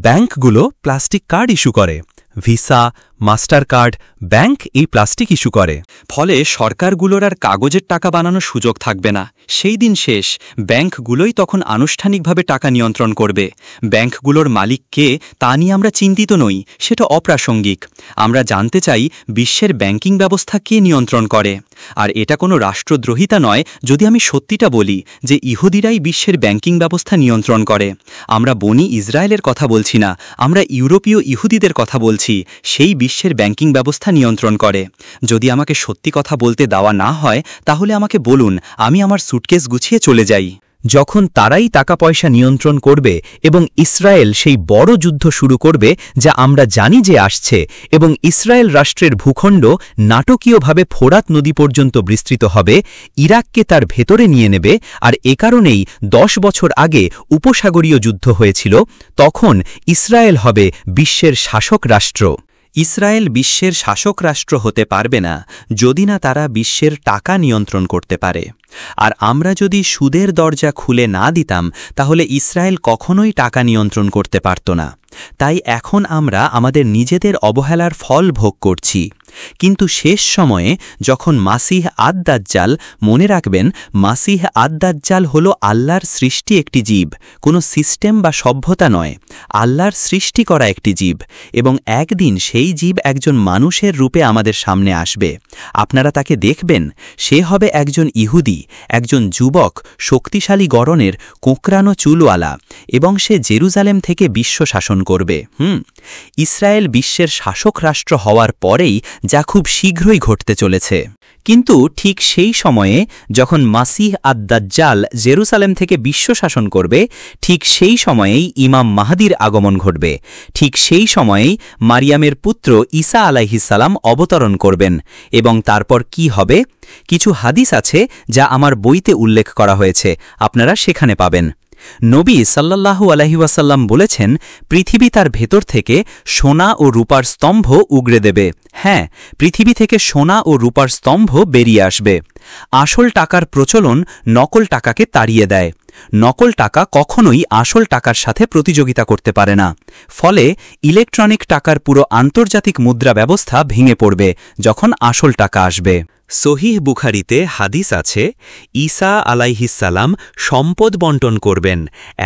ব্যাংকগুলো প্লাস্টিক কার্ড ইস্যু করে। ভিসা, মাস্টার কার্ড, ব্যাংক এই প্লাস্টিক ইস্যু করে। ফলে সরকারগুলোর আর কাগজের টাকা বানানোর সুযোগ থাকবে না। সেই দিন শেষ। ব্যাংকগুলোই তখন আনুষ্ঠানিকভাবে টাকা নিয়ন্ত্রণ করবে। ব্যাংকগুলোর মালিক কে তা নিয়ে আমরা চিন্তিত নই, সেটা অপ্রাসঙ্গিক। আমরা জানতে চাই বিশ্বের ব্যাংকিং ব্যবস্থা কে নিয়ন্ত্রণ করে। আর এটা কোনো রাষ্ট্রদ্রোহিতা নয় যদি আমি সত্যিটা বলি যে ইহুদিরাই বিশ্বের ব্যাংকিং ব্যবস্থা নিয়ন্ত্রণ করে। আমরা বনি ইসরায়েলের কথা বলছি না, আমরা ইউরোপীয় ইহুদিদের কথা বলছি। সেই বিশ্বের ব্যাংকিং ব্যবস্থা নিয়ন্ত্রণ করে। যদি আমাকে সত্যি কথা বলতে দেওয়া না হয়, তাহলে আমাকে বলুন, আমি আমার সুটকেস গুছিয়ে চলে যাই। যখন তারাই টাকা পয়সা নিয়ন্ত্রণ করবে এবং ইসরায়েল সেই বড় যুদ্ধ শুরু করবে যা আমরা জানি যে আসছে, এবং ইসরায়েল রাষ্ট্রের ভূখণ্ড নাটকীয়ভাবে ফোরাত নদী পর্যন্ত বিস্তৃত হবে, ইরাককে তার ভেতরে নিয়ে নেবে, আর এ কারণেই 10 বছর আগে উপসাগরীয় যুদ্ধ হয়েছিল, তখন ইসরায়েল হবে বিশ্বের শাসক রাষ্ট্র। ইসরায়েল বিশ্বের শাসক রাষ্ট্র হতে পারবে না যদি না তারা বিশ্বের টাকা নিয়ন্ত্রণ করতে পারে। আর আমরা যদি সুদের দরজা খুলে না দিতাম, তাহলে ইসরায়েল কখনোই টাকা নিয়ন্ত্রণ করতে পারত না। তাই এখন আমরা আমাদের নিজেদের অবহেলার ফল ভোগ করছি। কিন্তু শেষ সময়ে যখন মাসিহ আদ-দাজ্জাল, মনে রাখবেন মাসিহ আদ-দাজ্জাল হল আল্লাহর সৃষ্টি একটি জীব, কোনো সিস্টেম বা সভ্যতা নয়, আল্লাহর সৃষ্টি করা একটি জীব, এবং একদিন সেই জীব একজন মানুষের রূপে আমাদের সামনে আসবে। আপনারা তাকে দেখবেন, সে হবে একজন ইহুদি, একজন যুবক, শক্তিশালী গড়নের, কোঁকড়ানো চুলওয়ালা, এবং সে জেরুজালেম থেকে বিশ্ব শাসন করবে। ইসরায়েল বিশ্বের শাসক রাষ্ট্র হওয়ার পরেই যা খুব শীঘ্রই ঘটতে চলেছে। কিন্তু ঠিক সেই সময়ে যখন মাসিহ আদ-দাজ্জাল জেরুসালেম থেকে বিশ্ব শাসন করবে, ঠিক সেই সময়েই ইমাম মাহদির আগমন ঘটবে। ঠিক সেই সময়েই মারিয়ামের পুত্র ঈসা আলাইহিসসালাম অবতরণ করবেন। এবং তারপর কি হবে? কিছু হাদিস আছে যা আমার বইতে উল্লেখ করা হয়েছে, আপনারা সেখানে পাবেন। নবী সাল্লাল্লাহু আলাইহি ওয়াসাল্লাম বলেছেন, পৃথিবী তার ভেতর থেকে সোনা ও রূপার স্তম্ভ উগড়ে দেবে। হ্যাঁ, পৃথিবী থেকে সোনা ও রূপার স্তম্ভ বেরিয়ে আসবে। আসল টাকার প্রচলন নকল টাকাকে তাড়িয়ে দেয়। নকল টাকা কখনোই আসল টাকার সাথে প্রতিযোগিতা করতে পারে না। ফলে ইলেকট্রনিক টাকার পুরো আন্তর্জাতিক মুদ্রা ব্যবস্থা ভেঙে পড়বে যখন আসল টাকা আসবে। সহিহ বুখারিতে হাদিস আছে, ঈসা আলাইহিসসালাম সম্পদ বন্টন করবেন,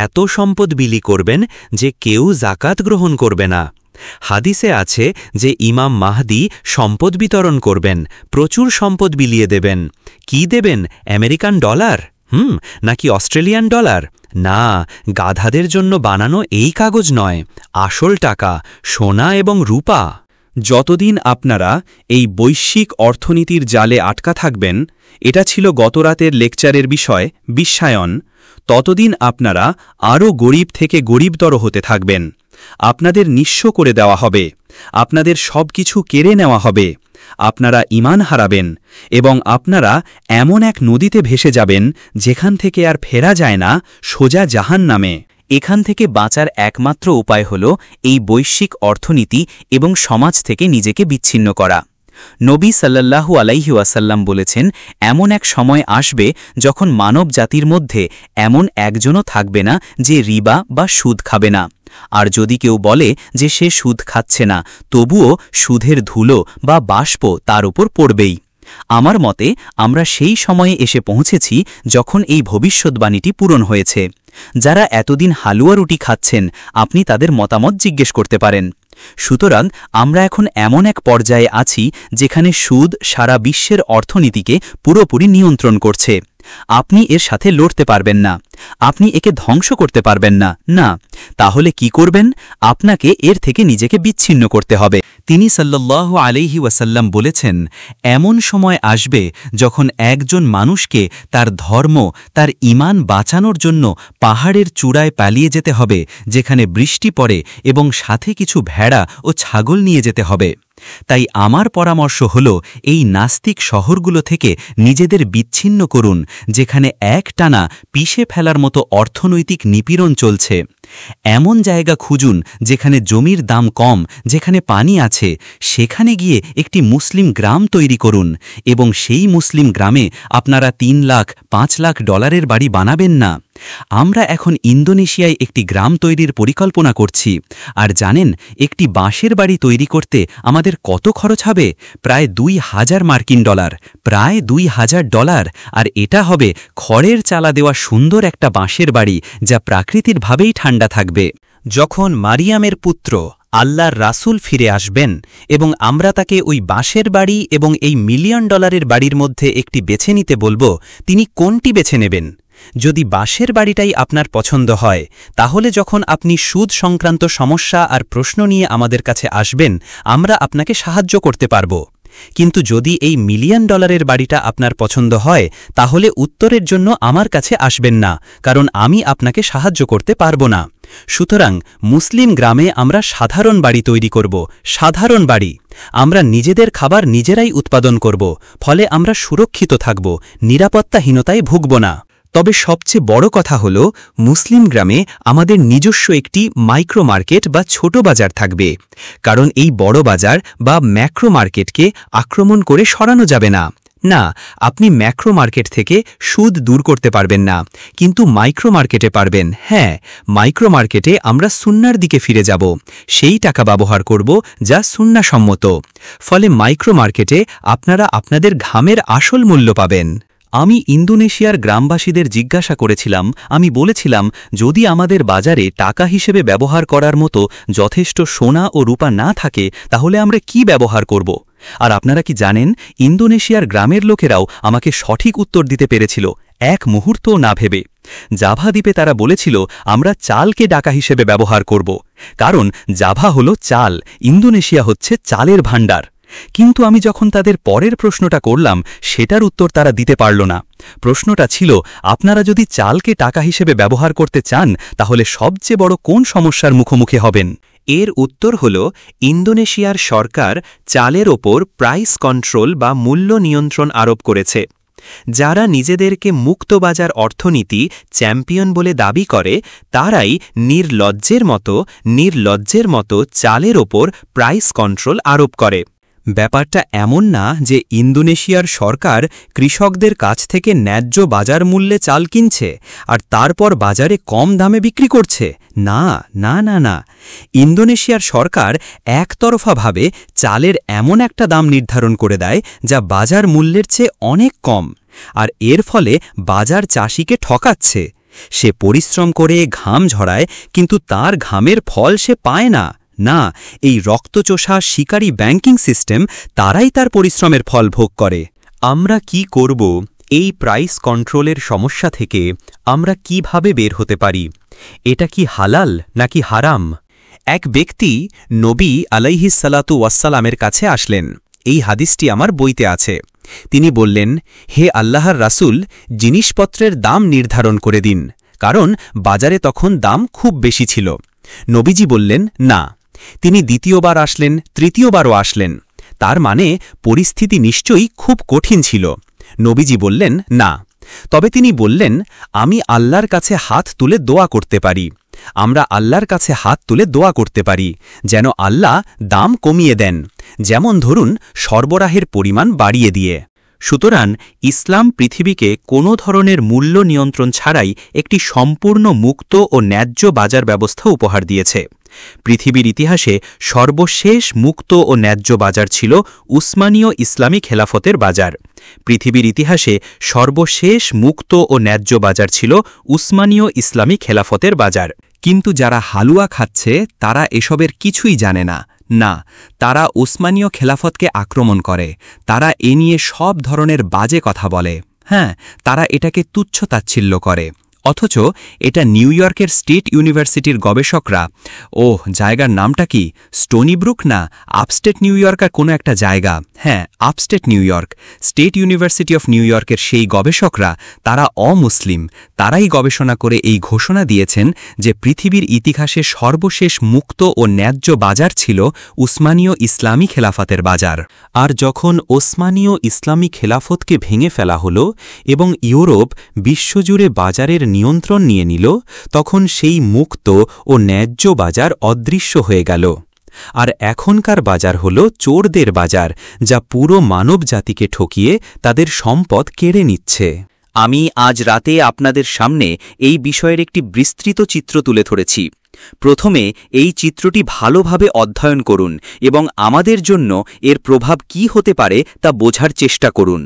এত সম্পদ বিলি করবেন যে কেউ জাকাত গ্রহণ করবে না। হাদিসে আছে যে ইমাম মাহদি সম্পদ বিতরণ করবেন, প্রচুর সম্পদ বিলিয়ে দেবেন। কি দেবেন? American dollar? নাকি অস্ট্রেলিয়ান ডলার? না, গাধাদের জন্য বানানো এই কাগজ নয়, আসল টাকা, সোনা এবং রূপা। যতদিন আপনারা এই বৈশ্বিক অর্থনীতির জালে আটকা থাকবেন, এটা ছিল গতরাতের লেকচারের বিষয়, বিশ্বায়ন, ততদিন আপনারা আরও গরিব থেকে গরিবতর হতে থাকবেন। আপনাদের নিঃস্ব করে দেওয়া হবে, আপনাদের সব কিছু কেড়ে নেওয়া হবে, আপনারা ঈমান হারাবেন, এবং আপনারা এমন এক নদীতে ভেসে যাবেন যেখান থেকে আর ফেরা যায় না, সোজা জাহান্নামে। এখান থেকে বাঁচার একমাত্র উপায় হল এই বৈশ্বিক অর্থনীতি এবং সমাজ থেকে নিজেকে বিচ্ছিন্ন করা। নবী সাল্লাল্লাহু আলাইহি ওয়াসাল্লাম বলেছেন, এমন এক সময় আসবে যখন মানব জাতির মধ্যে এমন একজনও থাকবে না যে রিবা বা সুদ খাবে না। আর যদি কেউ বলে যে সে সুদ খাচ্ছে না, তবুও সুদের ধুলো বা বাষ্প তার উপর পড়বেই। আমার মতে আমরা সেই সময়ে এসে পৌঁছেছি যখন এই ভবিষ্যৎবাণীটি পূরণ হয়েছে। যারা এতদিন হালুয়া রুটি খাচ্ছেন, আপনি তাদের মতামত জিজ্ঞেস করতে পারেন। সুতরাং আমরা এখন এমন এক পর্যায়ে আছি যেখানে সুদ সারা বিশ্বের অর্থনীতিকে পুরোপুরি নিয়ন্ত্রণ করছে। আপনি এর সাথে লড়তে পারবেন না, আপনি একে ধ্বংস করতে পারবেন না। না, তাহলে কি করবেন? আপনাকে এর থেকে নিজেকে বিচ্ছিন্ন করতে হবে। তিনি সাল্লাল্লাহু আলাইহি ওয়াসাল্লাম বলেছেন, এমন সময় আসবে যখন একজন মানুষকে তার ধর্ম, তার ঈমান বাঁচানোর জন্য পাহাড়ের চূড়ায় পালিয়ে যেতে হবে যেখানে বৃষ্টি পড়ে, এবং সাথে কিছু ভেড়া ও ছাগল নিয়ে যেতে হবে। তাই আমার পরামর্শ হল, এই নাস্তিক শহরগুলো থেকে নিজেদের বিচ্ছিন্ন করুন যেখানে একটানা পিষে ফেলার মতো অর্থনৈতিক নিপীড়ন চলছে। এমন জায়গা খুঁজুন যেখানে জমির দাম কম, যেখানে পানি আছে। সেখানে গিয়ে একটি মুসলিম গ্রাম তৈরি করুন, এবং সেই মুসলিম গ্রামে আপনারা 3 লাখ 5 লাখ ডলারের বাড়ি বানাবেন না। আমরা এখন ইন্দোনেশিয়ায় একটি গ্রাম তৈরির পরিকল্পনা করছি। আর জানেন একটি বাঁশের বাড়ি তৈরি করতে আমাদের কত খরচ হবে? প্রায় 2000 মার্কিন ডলার, প্রায় $2000। আর এটা হবে খড়ের চালা দেওয়া সুন্দর একটা বাঁশের বাড়ি, যা প্রাকৃতিক ভাবেই ঠান্ডা থাকবে। যখন মারিয়ামের পুত্র আল্লাহর রাসূল ফিরে আসবেন এবং আমরা তাকে ওই বাঁশের বাড়ি এবং এই $1 মিলিয়ন বাড়ির মধ্যে একটি বেছে নিতে বলবো, তিনি কোনটি বেছে নেবেন? যদি বাঁশের বাড়িটাই আপনার পছন্দ হয়, তাহলে যখন আপনি সুদ সংক্রান্ত সমস্যা আর প্রশ্ন নিয়ে আমাদের কাছে আসবেন, আমরা আপনাকে সাহায্য করতে পারব। কিন্তু যদি এই $1 মিলিয়ন বাড়িটা আপনার পছন্দ হয়, তাহলে উত্তরের জন্য আমার কাছে আসবেন না, কারণ আমি আপনাকে সাহায্য করতে পারব না। সুতরাং মুসলিম গ্রামে আমরা সাধারণ বাড়ি তৈরি করব, সাধারণ বাড়ি। আমরা নিজেদের খাবার নিজেরাই উৎপাদন করব, ফলে আমরা সুরক্ষিত থাকব, নিরাপত্তাহীনতায় ভুগব না। তবে সবচেয়ে বড় কথা হল, মুসলিম গ্রামে আমাদের নিজস্ব একটি মাইক্রো মার্কেট বা ছোট বাজার থাকবে, কারণ এই বড় বাজার বা ম্যাক্রো মার্কেটকে আক্রমণ করে সরানো যাবে না। না, আপনি ম্যাক্রো মার্কেট থেকে সুদ দূর করতে পারবেন না, কিন্তু মাইক্রো মার্কেটে পারবেন। হ্যাঁ, মাইক্রো মার্কেটে আমরা সুন্নার দিকে ফিরে যাব, সেই টাকা ব্যবহার করব যা সুন্নাসম্মত। ফলে মাইক্রো মার্কেটে আপনারা আপনাদের ঘামের আসল মূল্য পাবেন। আমি ইন্দোনেশিয়ার গ্রামবাসীদের জিজ্ঞাসা করেছিলাম, আমি বলেছিলাম, যদি আমাদের বাজারে টাকা হিসেবে ব্যবহার করার মতো যথেষ্ট সোনা ও রূপা না থাকে, তাহলে আমরা কি ব্যবহার করব? আর আপনারা কি জানেন, ইন্দোনেশিয়ার গ্রামের লোকেরাও আমাকে সঠিক উত্তর দিতে পেরেছিল, এক মুহূর্তও না ভেবে। জাভা দ্বীপে তারা বলেছিল, আমরা চালকে টাকা হিসেবে ব্যবহার করব, কারণ জাভা হল চাল, ইন্দোনেশিয়া হচ্ছে চালের ভাণ্ডার। কিন্তু আমি যখন তাদের পরের প্রশ্নটা করলাম, সেটার উত্তর তারা দিতে পারল না। প্রশ্নটা ছিল, আপনারা যদি চালকে টাকা হিসেবে ব্যবহার করতে চান, তাহলে সবচেয়ে বড় কোন সমস্যার মুখোমুখি হবেন? এর উত্তর হল, ইন্দোনেশিয়ার সরকার চালের ওপর প্রাইস কন্ট্রোল বা মূল্য নিয়ন্ত্রণ আরোপ করেছে। যারা নিজেদেরকে মুক্তবাজার অর্থনীতি চ্যাম্পিয়ন বলে দাবি করে, তারাই নির্লজ্জের মতো চালের ওপর প্রাইস কন্ট্রোল আরোপ করে। ব্যাপারটা এমন না যে ইন্দোনেশিয়ার সরকার কৃষকদের কাছ থেকে ন্যায্য বাজার মূল্যে চাল কিনছে আর তারপর বাজারে কম দামে বিক্রি করছে। না না না না, ইন্দোনেশিয়ার সরকার একতরফাভাবে চালের এমন একটা দাম নির্ধারণ করে দেয় যা বাজার মূল্যের চেয়ে অনেক কম, আর এর ফলে বাজার চাষিকে ঠকাচ্ছে। সে পরিশ্রম করে ঘাম ঝরায়, কিন্তু তার ঘামের ফল সে পায় না। না, এই রক্তচোষা শিকারী ব্যাংকিং সিস্টেম, তারাই তার পরিশ্রমের ফল ভোগ করে। আমরা কি করব? এই প্রাইস কন্ট্রোলের সমস্যা থেকে আমরা কিভাবে বের হতে পারি? এটা কি হালাল নাকি হারাম? এক ব্যক্তি নবী আলাইহিসসালাতু ওয়াসসালামের কাছে আসলেন। এই হাদিসটি আমার বইতে আছে। তিনি বললেন, হে আল্লাহর রাসূল, জিনিসপত্রের দাম নির্ধারণ করে দিন, কারণ বাজারে তখন দাম খুব বেশি ছিল। নবীজি বললেন, না। তিনি দ্বিতীয়বার আসলেন, তৃতীয়বারও আসলেন। তার মানে পরিস্থিতি নিশ্চয়ই খুব কঠিন ছিল। নবীজি বললেন, না। তবে তিনি বললেন, আমি আল্লাহর কাছে হাত তুলে দোয়া করতে পারি। আমরা আল্লাহর কাছে হাত তুলে দোয়া করতে পারি যেন আল্লাহ দাম কমিয়ে দেন, যেমন ধরুন সরবরাহের পরিমাণ বাড়িয়ে দিয়ে। সুতরাং ইসলাম পৃথিবীকে কোনো ধরনের মূল্য নিয়ন্ত্রণ ছাড়াই একটি সম্পূর্ণ মুক্ত ও ন্যায্য বাজার ব্যবস্থা উপহার দিয়েছে। পৃথিবীর ইতিহাসে সর্বশেষ মুক্ত ও ন্যায্য বাজার ছিল উসমানীয় ইসলামী খেলাফতের বাজার। পৃথিবীর ইতিহাসে সর্বশেষ মুক্ত ও ন্যায্য বাজার ছিল উসমানীয় ইসলামী খেলাফতের বাজার। কিন্তু যারা হালুয়া খাচ্ছে তারা এসবের কিছুই জানে না। না, তারা উসমানীয় খেলাফতকে আক্রমণ করে, তারা এ নিয়ে সব ধরনের বাজে কথা বলে। হ্যাঁ, তারা এটাকে তুচ্ছ-তাচ্ছিল্য করে। অথচ এটা নিউ ইয়র্কের স্টেট ইউনিভার্সিটির গবেষকরা, জায়গার নামটা কি, স্টোনিব্রুক না আপস্টেট নিউ ইয়র্কের কোনো একটা জায়গা, হ্যাঁ upstate new York, state university of new ইয়র্কের সেই গবেষকরা, তারা অমুসলিম, তারাই গবেষণা করে এই ঘোষণা দিয়েছেন যে পৃথিবীর ইতিহাসে সর্বশেষ মুক্ত ও ন্যায্য বাজার ছিল উসমানীয় ইসলামী খেলাফতের বাজার। আর যখন ওসমানীয় ইসলামী খেলাফতকে ভেঙে ফেলা হলো এবং ইউরোপ বিশ্বজুড়ে বাজারের নিয়ন্ত্রণ নিয়ে নিল, তখন সেই মুক্ত ও ন্যায্য বাজার অদৃশ্য হয়ে গেল। আর এখনকার বাজার হল চোরদের বাজার, যা পুরো মানব জাতিকে ঠকিয়ে তাদের সম্পদ কেড়ে নিচ্ছে। আমি আজ রাতে আপনাদের সামনে এই বিষয়ের একটি বিস্তৃত চিত্র তুলে ধরেছি। প্রথমে এই চিত্রটি ভালোভাবে অধ্যয়ন করুন এবং আমাদের জন্য এর প্রভাব কি হতে পারে তা বোঝার চেষ্টা করুন।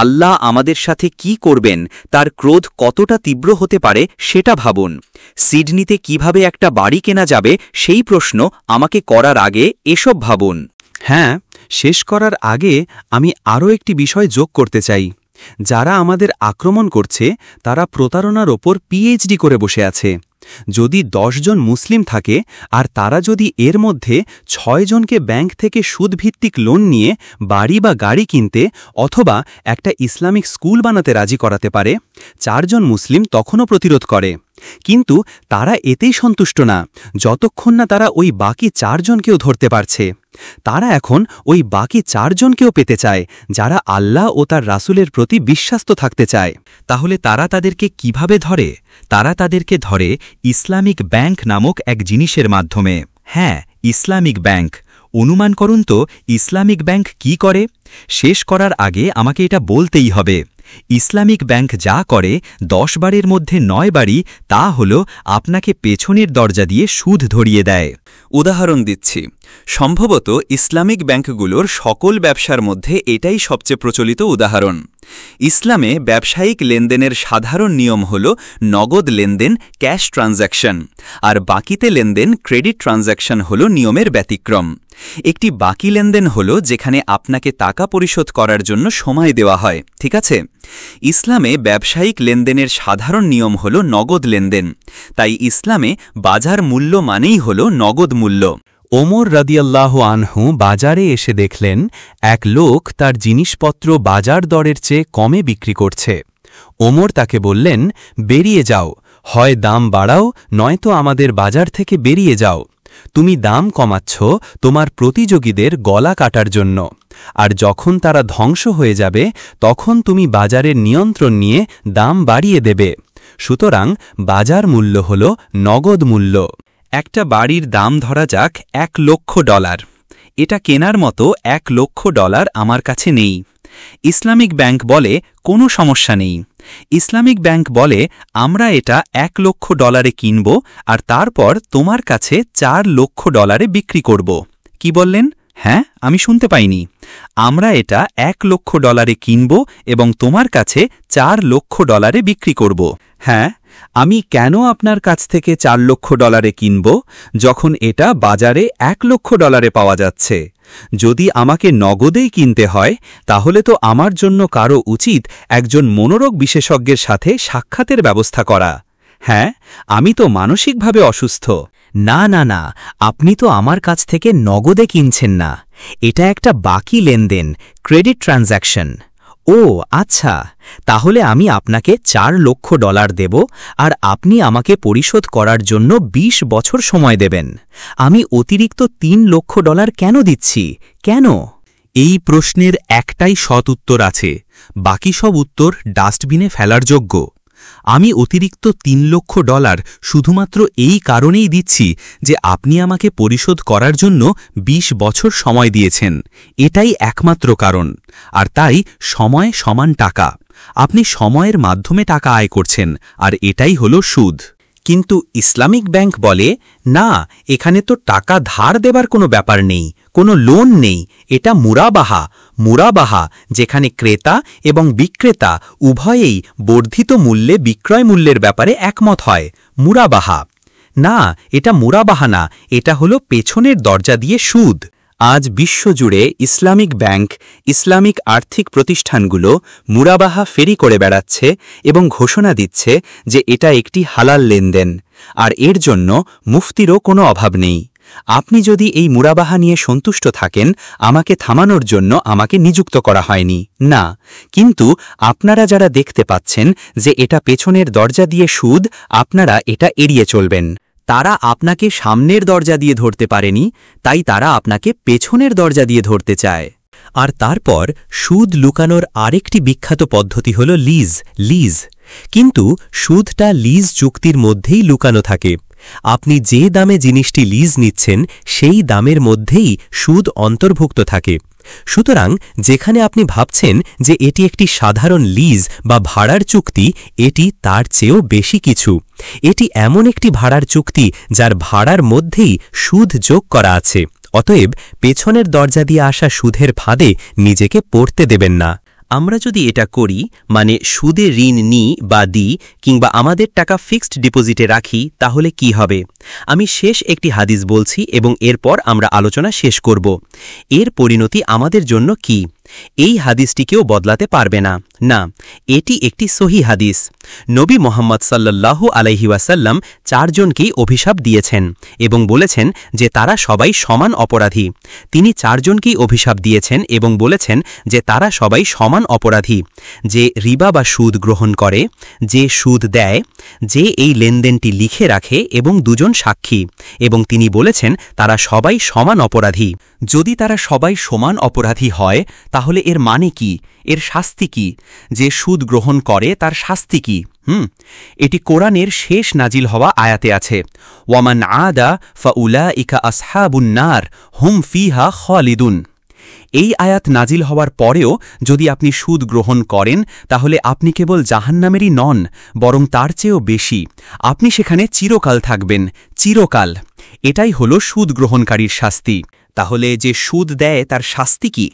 আল্লাহ আমাদের সাথে কি করবেন, তার ক্রোধ কতটা তীব্র হতে পারে সেটা ভাবুন। সিডনিতে কিভাবে একটা বাড়ি কেনা যাবে সেই প্রশ্ন আমাকে করার আগে এসব ভাবুন। হ্যাঁ, শেষ করার আগে আমি আরও একটি বিষয় যোগ করতে চাই। যারা আমাদের আক্রমণ করছে তারা প্রতারণার ওপর পিএইচডি করে বসে আছে। যদি 10 জন মুসলিম থাকে আর তারা যদি এর মধ্যে 6 জনকে ব্যাংক থেকে সুদভিত্তিক লোন নিয়ে বাড়ি বা গাড়ি কিনতে অথবা একটা ইসলামিক স্কুল বানাতে রাজি করাতে পারে, 4 জন মুসলিম তখনও প্রতিরোধ করে। কিন্তু তারা এতেই সন্তুষ্ট না, যতক্ষণ না তারা ওই বাকি 4 জনকেও ধরতে পারছে। তারা এখন ওই বাকি 4 জনকেও পেতে চায় যারা আল্লাহ ও তার রাসূলের প্রতি বিশ্বাস্ত থাকতে চায়। তাহলে তারা তাদেরকে কিভাবে ধরে? তারা তাদেরকে ধরে ইসলামিক ব্যাংক নামক এক জিনিসের মাধ্যমে। হ্যাঁ, ইসলামিক ব্যাংক। অনুমান করুন তো ইসলামিক ব্যাংক কি করে? শেষ করার আগে আমাকে এটা বলতেই হবে। ইসলামিক ব্যাংক যা করে 10 বারের মধ্যে 9 বারই তা হল আপনাকে পেছনের দরজা দিয়ে সুদ ধরিয়ে দেয়। উদাহরণ দিচ্ছি, সম্ভবত ইসলামিক ব্যাংকগুলোর সকল ব্যবসার মধ্যে এটাই সবচেয়ে প্রচলিত উদাহরণ। ইসলামে ব্যবসায়িক লেনদেনের সাধারণ নিয়ম হল নগদ লেনদেন, ক্যাশ ট্রানজ্যাকশন, আর বাকিতে লেনদেন, ক্রেডিট ট্রানজ্যাকশন হল নিয়মের ব্যতিক্রম। একটি বাকি লেনদেন হল যেখানে আপনাকে টাকা পরিশোধ করার জন্য সময় দেওয়া হয়, ঠিক আছে? ইসলামে ব্যবসায়িক লেনদেনের সাধারণ নিয়ম হল নগদ লেনদেন, তাই ইসলামে বাজার মূল্য মানেই হল নগদ মূল্য। ওমর রাদিয়াল্লাহু আনহু বাজারে এসে দেখলেন এক লোক তার জিনিসপত্র বাজার দরের চেয়ে কমে বিক্রি করছে। ওমর তাকে বললেন, বেরিয়ে যাও, হয় দাম বাড়াও নয়তো আমাদের বাজার থেকে বেরিয়ে যাও। তুমি দাম কমাচ্ছ তোমার প্রতিযোগীদের গলা কাটার জন্য, আর যখন তারা ধ্বংস হয়ে যাবে তখন তুমি বাজারের নিয়ন্ত্রণ নিয়ে দাম বাড়িয়ে দেবে। সুতরাং বাজার মূল্য হল নগদ মূল্য। একটা বাড়ির দাম ধরা যাক $1,00,000। এটা কেনার মতো $1,00,000 আমার কাছে নেই। ইসলামিক ব্যাংক বলে কোনো সমস্যা নেই। ইসলামিক ব্যাংক বলে আমরা এটা $1,00,000 কিনব আর তারপর তোমার কাছে $4,00,000 বিক্রি করব। কি বললেন? হ্যাঁ, আমি শুনতে পাইনি। আমরা এটা $1,00,000 কিনব এবং তোমার কাছে $4,00,000 বিক্রি করব। হ্যাঁ, আমি কেন আপনার কাছ থেকে $4,00,000 কিনব যখন এটা বাজারে $1,00,000 পাওয়া যাচ্ছে? যদি আমাকে নগদেই কিনতে হয় তাহলে তো আমার জন্য কারো উচিত একজন মনোরোগ বিশেষজ্ঞের সাথে সাক্ষাতের ব্যবস্থা করা। হ্যাঁ, আমি তো মানসিকভাবে অসুস্থ। না না না, আপনি তো আমার কাছ থেকে নগদে কিনছেন না, এটা একটা বাকি লেনদেন, ক্রেডিট ট্রানজ্যাকশন। ও আচ্ছা, তাহলে আমি আপনাকে $4,00,000 দেব আর আপনি আমাকে পরিশোধ করার জন্য 20 বছর সময় দেবেন। আমি অতিরিক্ত $3,00,000 কেন দিচ্ছি? কেন? এই প্রশ্নের একটাই সৎ উত্তর আছে, বাকি সব উত্তর ডাস্টবিনে ফেলার যোগ্য। আমি অতিরিক্ত $3 লক্ষ শুধুমাত্র এই কারণেই দিচ্ছি যে আপনি আমাকে পরিশোধ করার জন্য 20 বছর সময় দিয়েছেন। এটাই একমাত্র কারণ। আর তাই সময় সমান টাকা। আপনি সময়ের মাধ্যমে টাকা আয় করছেন, আর এটাই হলো সুদ। কিন্তু ইসলামিক ব্যাংক বলে, না, এখানে তো টাকা ধার দেবার কোনো ব্যাপার নেই, কোনো লোন নেই, এটা মুরাবাহা। মুরাবাহা, যেখানে ক্রেতা এবং বিক্রেতা উভয়েই বর্ধিত মূল্যে বিক্রয় মূল্যের ব্যাপারে একমত হয়। মুরাবাহা না, এটা মুরাবাহা না, এটা হলো পেছনের দরজা দিয়ে সুদ। আজ বিশ্বজুড়ে ইসলামিক ব্যাংক, ইসলামিক আর্থিক প্রতিষ্ঠানগুলো মুরাবাহা ফেরি করে বেড়াচ্ছে এবং ঘোষণা দিচ্ছে যে এটা একটি হালাল লেনদেন, আর এর জন্য মুফতিরও কোনো অভাব নেই। আপনি যদি এই মুরাবাহা নিয়ে সন্তুষ্ট থাকেন, আমাকে থামানোর জন্য আমাকে নিযুক্ত করা হয়নি, না। কিন্তু আপনারা যারা দেখতে পাচ্ছেন যে এটা পেছনের দরজা দিয়ে সুদ, আপনারা এটা এড়িয়ে চলবেন। তারা আপনাকে সামনের দরজা দিয়ে ধরতে পারেনি, তাই তারা আপনাকে পেছনের দরজা দিয়ে ধরতে চায়। আর তারপর সুদ লুকানোর আরেকটি বিখ্যাত পদ্ধতি হল লিজ। কিন্তু সুদটা লিজ চুক্তির মধ্যেই লুকানো থাকে। আপনি যে দামে জিনিসটি লিজ নিচ্ছেন সেই দামের মধ্যেই সুদ অন্তর্ভুক্ত থাকে। সুতরাং যেখানে আপনি ভাবছেন যে এটি একটি সাধারণ লিজ বা ভাড়ার চুক্তি, এটি তার চেয়েও বেশি কিছু। এটি এমন একটি ভাড়ার চুক্তি যার ভাড়ার মধ্যেই সুদ যোগ করা আছে। অতএব পেছনের দরজা দিয়ে আসা সুদের ফাঁদে নিজেকে পড়তে দেবেন না। আমরা যদি এটা করি, মানে সুদে ঋণ নিই বা দিই, কিংবা আমাদের টাকা ফিক্সড ডিপোজিটে রাখি, তাহলে কি হবে? আমি শেষ একটি হাদিস বলছি এবং এরপর আমরা আলোচনা শেষ করব। এর পরিণতি আমাদের জন্য কি? এই হাদিসটিকেও বদলাতে পারবে না। না, এটি একটি সহি হাদিস। নবী মোহাম্মদ সাল্লাল্লাহু আলাইহি ওয়াসাল্লাম 4 জনকেই অভিশাপ দিয়েছেন এবং বলেছেন যে তারা সবাই সমান অপরাধী। তিনি 4 জনকেই অভিশাপ দিয়েছেন এবং বলেছেন যে তারা সবাই সমান অপরাধী। যে রিবা বা সুদ গ্রহণ করে, যে সুদ দেয়, যে এই লেনদেনটি লিখে রাখে এবং 2 জন সাক্ষী, এবং তিনি বলেছেন তারা সবাই সমান অপরাধী। যদি তারা সবাই সমান অপরাধী হয়, তাহলে এর মানে কি? এর শাস্তি কি? যে সুদ গ্রহণ করে তার শাস্তি কি? এটি কোরআনের শেষ নাজিল হওয়া আয়াতে আছে, ওয়ামান আদা ফাউলাইকা আসহাবুন নার হুম ফিহা খালিদুন। এই আয়াত নাজিল হওয়ার পরেও যদি আপনি সুদ গ্রহণ করেন, তাহলে আপনি কেবল জাহান্নামেরই নন, বরং তার চেয়েও বেশি। আপনি সেখানে চিরকাল থাকবেন, চিরকাল। এটাই হলো সুদ গ্রহণকারীর শাস্তি। তাহলে যে সুদ দেয় তার শাস্তি কি?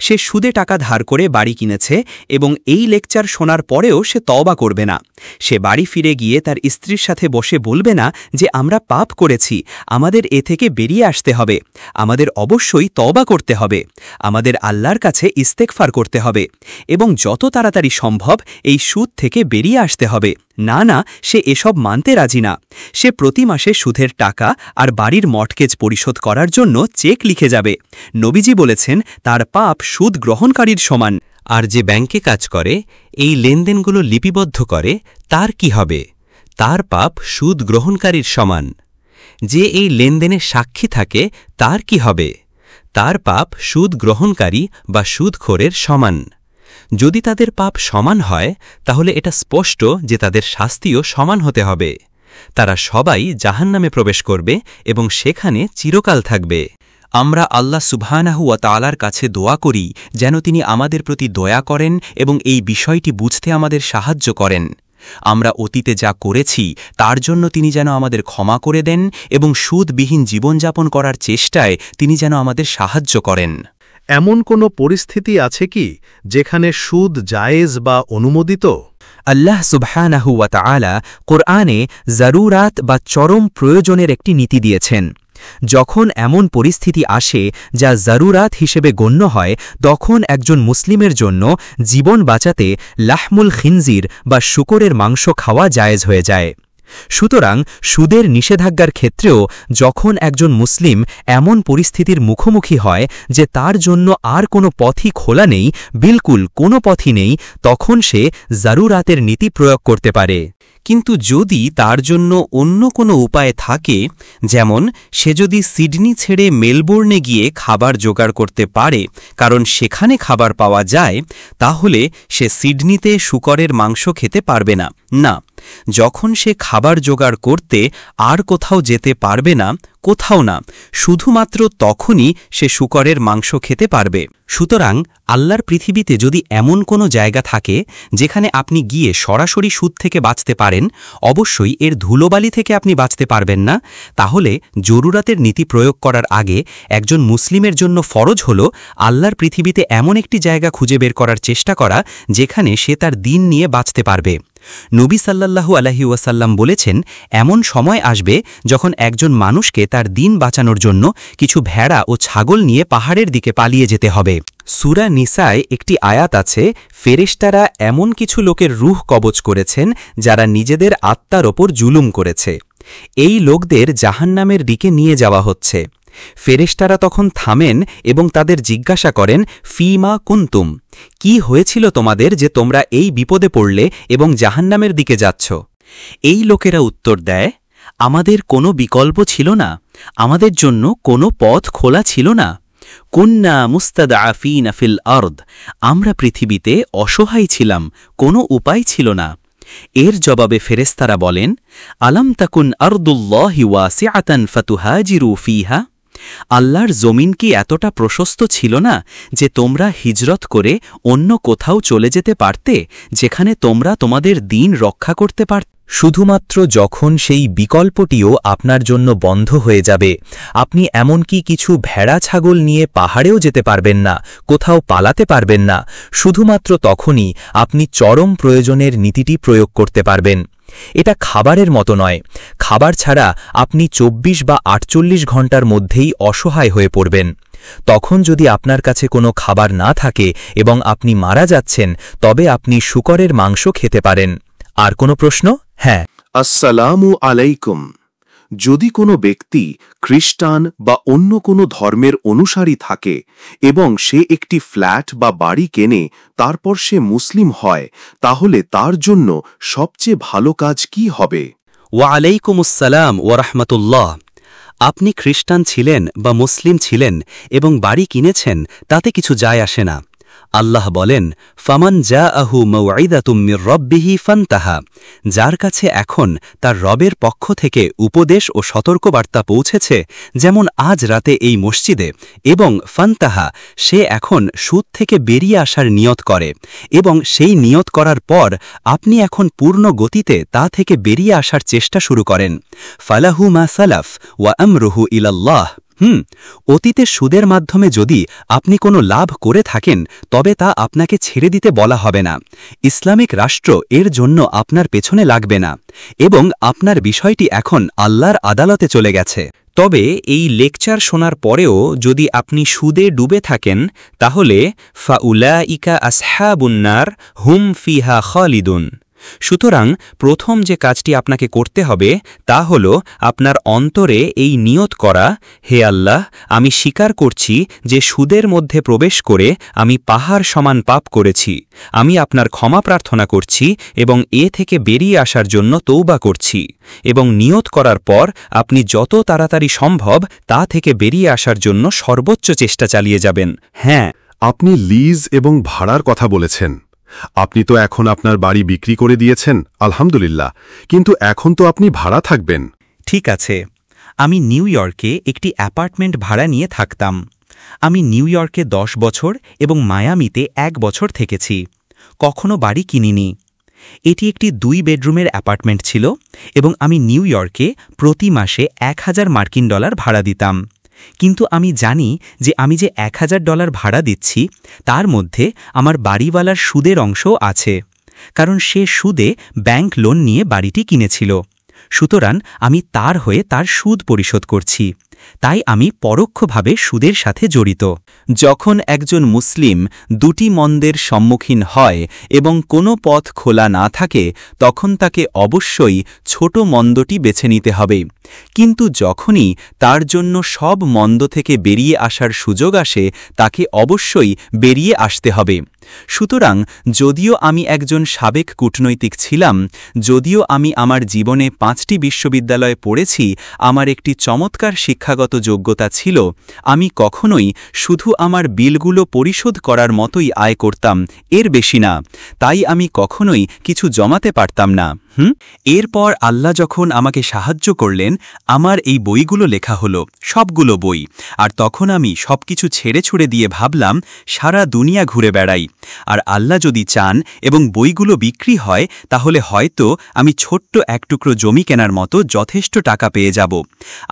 সে সুদে টাকা ধার করে বাড়ি কিনেছে এবং এই লেকচার শোনার পরেও সে তওবা করবে না। সে বাড়ি ফিরে গিয়ে তার স্ত্রীর সাথে বসে বলবে না যে আমরা পাপ করেছি, আমাদের এ থেকে বেরিয়ে আসতে হবে, আমাদের অবশ্যই তওবা করতে হবে, আমাদের আল্লাহর কাছে ইস্তেগফার করতে হবে এবং যত তাড়াতাড়ি সম্ভব এই সুদ থেকে বেরিয়ে আসতে হবে। না না, সে এসব মানতে রাজি না। সে প্রতি মাসে সুদের টাকা আর বাড়ির মর্টগেজ পরিশোধ করার জন্য চেক লিখে যাবে। নবীজি বলেছেন তার পাপ সুদ গ্রহণকারীর সমান। আর যে ব্যাংকে কাজ করে, এই লেনদেনগুলো লিপিবদ্ধ করে, তার কি হবে? তার পাপ সুদ গ্রহণকারীর সমান। যে এই লেনদেনে সাক্ষী থাকে, তার কি হবে? তার পাপ সুদ গ্রহণকারী বা সুদখোরের সমান। যদি তাদের পাপ সমান হয়, তাহলে এটা স্পষ্ট যে তাদের শাস্তিও সমান হতে হবে। তারা সবাই জাহান্নামে প্রবেশ করবে এবং সেখানে চিরকাল থাকবে। আমরা আল্লাহ সুবহানাহু ওয়া তাআলার কাছে দোয়া করি যেন তিনি আমাদের প্রতি দয়া করেন এবং এই বিষয়টি বুঝতে আমাদের সাহায্য করেন। আমরা অতীতে যা করেছি তার জন্য তিনি যেন আমাদের ক্ষমা করে দেন এবং সুদবিহীন জীবনযাপন করার চেষ্টায় তিনি যেন আমাদের সাহায্য করেন। এমন কোনো পরিস্থিতি আছে কি যেখানে সুদ জায়েজ বা অনুমোদিত? আল্লাহ সুবহানাহু ওয়া তাআলা কোরআনে জারুরাত বা চরম প্রয়োজনের একটি নীতি দিয়েছেন। যখন এমন পরিস্থিতি আসে যা জারুরাত হিসেবে গণ্য হয়, তখন একজন মুসলিমের জন্য জীবন বাঁচাতে লাহমুল খিনজির বা শূকরের মাংস খাওয়া জায়েজ হয়ে যায়। সুতরাং সুদের নিষেধাজ্ঞার ক্ষেত্রেও যখন একজন মুসলিম এমন পরিস্থিতির মুখোমুখি হয় যে তার জন্য আর কোনো পথই খোলা নেই, বিলকুল কোনো পথই নেই, তখন সে জারুরাতের নীতি প্রয়োগ করতে পারে। কিন্তু যদি তার জন্য অন্য কোনো উপায় থাকে, যেমন সে যদি সিডনি ছেড়ে মেলবোর্নে গিয়ে খাবার জোগাড় করতে পারে কারণ সেখানে খাবার পাওয়া যায়, তাহলে সে সিডনিতে শূকরের মাংস খেতে পারবে না। না, যখন সে খাবার জোগাড় করতে আর কোথাও যেতে পারবে না, কোথাও না, শুধুমাত্র তখনই সে শূকরের মাংস খেতে পারবে। সুতরাং আল্লাহর পৃথিবীতে যদি এমন কোনো জায়গা থাকে যেখানে আপনি গিয়ে সরাসরি সুদ থেকে বাঁচতে পারেন, অবশ্যই এর ধুলোবালি থেকে আপনি বাঁচতে পারবেন না, তাহলে জরুরাতের নীতি প্রয়োগ করার আগে একজন মুসলিমের জন্য ফরজ হল আল্লাহর পৃথিবীতে এমন একটি জায়গা খুঁজে বের করার চেষ্টা করা যেখানে সে তার দিন নিয়ে বাঁচতে পারবে। নবী সাল্লাল্লাহু আলাইহি ওয়াসাল্লাম বলেছেন, এমন সময় আসবে যখন একজন মানুষকে তার দিন বাঁচানোর জন্য কিছু ভেড়া ও ছাগল নিয়ে পাহাড়ের দিকে পালিয়ে যেতে হবে। সূরা নিসায় একটি আয়াত আছে, ফেরেশতারা এমন কিছু লোকের রূহ কবজ করেছেন যারা নিজেদের আত্মার ওপর জুলুম করেছে। এই লোকদের জাহান্নামের দিকে নিয়ে যাওয়া হচ্ছে। ফেরেশতারা তখন থামেন এবং তাদের জিজ্ঞাসা করেন, ফিমা কুনতুম, কি হয়েছিল তোমাদের যে তোমরা এই বিপদে পড়লে এবং জাহান্নামের দিকে যাচ্ছ? এই লোকেরা উত্তর দেয়, আমাদের কোনো বিকল্প ছিল না, আমাদের জন্য কোনো পথ খোলা ছিল না। কুন্না মুস্তাদআফিনা ফিল আরদ, আমরা পৃথিবীতে অসহায় ছিলাম, কোনো উপায় ছিল না। এর জবাবে ফেরেশতারা বলেন, আলাম তাকুন আরদুল্লাহি ওয়াসিআতান ফাতুহাজিরু ফিহা, আল্লাহর জমিন কি এতটা প্রশস্ত ছিল না যে তোমরা হিজরত করে অন্য কোথাও চলে যেতে পারতে, যেখানে তোমরা তোমাদের দিন রক্ষা করতে পারতে? শুধুমাত্র যখন সেই বিকল্পটিও আপনার জন্য বন্ধ হয়ে যাবে, আপনি এমনকি কিছু ভেড়া ছাগল নিয়ে পাহাড়েও যেতে পারবেন না, কোথাও পালাতে পারবেন না, শুধুমাত্র তখনই আপনি চরম প্রয়োজনের নীতিটি প্রয়োগ করতে পারবেন। এটা খাবারের মতো নয়। খাবার ছাড়া আপনি 24 বা 48 ঘন্টার মধ্যেই অসহায় হয়ে পড়বেন। তখন যদি আপনার কাছে কোনো খাবার না থাকে এবং আপনি মারা যাচ্ছেন, তবে আপনি শূকরের মাংস খেতে পারেন। আর কোনো প্রশ্ন? হ্যাঁ। আসসালামু আলাইকুম। যদি কোনো ব্যক্তি খ্রিস্টান বা অন্য কোনো ধর্মের অনুসারী থাকে এবং সে একটি ফ্ল্যাট বা বাড়ি কেনে, তারপর সে মুসলিম হয়, তাহলে তার জন্য সবচেয়ে ভালো কাজ কি হবে? ওয়ালাইকুমুসসালাম ওয়ারাহমাতুল্লাহ। আপনি খ্রিস্টান ছিলেন বা মুসলিম ছিলেন এবং বাড়ি কিনেছেন, তাতে কিছু যায় আসে না। আল্লাহ বলেন, ফামান জাআহু মাউইদাতুম মির রাব্বিহি ফান্তাহা, যার কাছে এখন তার রবের পক্ষ থেকে উপদেশ ও সতর্কবার্তা পৌঁছেছে, যেমন আজ রাতে এই মসজিদে, এবং ফান্তাহা, সে এখন সুদ থেকে বেরিয়ে আসার নিয়ত করে, এবং সেই নিয়ত করার পর আপনি এখন পূর্ণ গতিতে তা থেকে বেরিয়ে আসার চেষ্টা শুরু করেন, ফালাহু মা সালাফ ওয়া আমরুহু ইলাল্লাহ। অতীতে সুদের মাধ্যমে যদি আপনি কোনো লাভ করে থাকেন, তবে তা আপনাকে ছেড়ে দিতে বলা হবে না। ইসলামিক রাষ্ট্র এর জন্য আপনার পেছনে লাগবে না, এবং আপনার বিষয়টি এখন আল্লাহর আদালতে চলে গেছে। তবে এই লেকচার শোনার পরেও যদি আপনি সুদে ডুবে থাকেন, তাহলে ফাউলাইকা আসহাবুন্নার হুম ফিহা খালিদুন। সুতরাং প্রথম যে কাজটি আপনাকে করতে হবে তা হল আপনার অন্তরে এই নিয়ত করা, হে আল্লাহ, আমি স্বীকার করছি যে সুদের মধ্যে প্রবেশ করে আমি পাহাড় সমান পাপ করেছি, আমি আপনার ক্ষমা প্রার্থনা করছি এবং এ থেকে বেরিয়ে আসার জন্য তৌবা করছি। এবং নিয়ত করার পর আপনি যত তাড়াতাড়ি সম্ভব তা থেকে বেরিয়ে আসার জন্য সর্বোচ্চ চেষ্টা চালিয়ে যাবেন। হ্যাঁ, আপনি লিজ এবং ভাড়ার কথা বলেছেন। আপনি তো এখন আপনার বাড়ি বিক্রি করে দিয়েছেন, আলহামদুলিল্লাহ, কিন্তু এখন তো আপনি ভাড়া থাকবেন। ঠিক আছে, আমি নিউ ইয়র্কে একটি অ্যাপার্টমেন্ট ভাড়া নিয়ে থাকতাম। আমি নিউ ইয়র্কে 10 বছর এবং মায়ামিতে 1 বছর থেকেছি, কখনো বাড়ি কিনিনি। এটি একটি 2 বেডরুমের অ্যাপার্টমেন্ট ছিল এবং আমি নিউ ইয়র্কে প্রতি মাসে $1000 ভাড়া দিতাম। কিন্তু আমি জানি যে আমি যে $1000 ভাড়া দিচ্ছি তার মধ্যে আমার বাড়িওয়ালার সুদের অংশও আছে, কারণ সে সুদে ব্যাংক লোন নিয়ে বাড়িটি কিনেছিল। সুতরাং আমি তার হয়ে তার সুদ পরিশোধ করছি। তাই আমি পরোক্ষভাবে সুদের সাথে জড়িত। যখন একজন মুসলিম দুটি মন্দের সম্মুখীন হয় এবং কোনো পথ খোলা না থাকে, তখন তাকে অবশ্যই ছোট মন্দটি বেছে নিতে হবে। কিন্তু যখনই তার জন্য সব মন্দ থেকে বেরিয়ে আসার সুযোগ আসে, তাকে অবশ্যই বেরিয়ে আসতে হবে। সুতরাং যদিও আমি একজন সাবেক কূটনৈতিক ছিলাম, যদিও আমি আমার জীবনে 5টি বিশ্ববিদ্যালয়ে পড়েছি, আমার একটি চমৎকার শিক্ষাগত যোগ্যতা ছিল, আমি কখনোই শুধু আমার বিলগুলো পরিশোধ করার মতোই আয় করতাম, এর বেশি না। তাই আমি কখনোই কিছু জমাতে পারতাম না। এরপর আল্লাহ যখন আমাকে সাহায্য করলেন, আমার এই বইগুলো লেখা হলো, সবগুলো বই। আর তখন আমি সবকিছু ছেড়ে ছুড়ে দিয়ে ভাবলাম সারা দুনিয়া ঘুরে বেড়াই, আর আল্লাহ যদি চান এবং বইগুলো বিক্রি হয়, তাহলে হয়তো আমি ছোট্ট এক টুকরো জমি কেনার মতো যথেষ্ট টাকা পেয়ে যাব।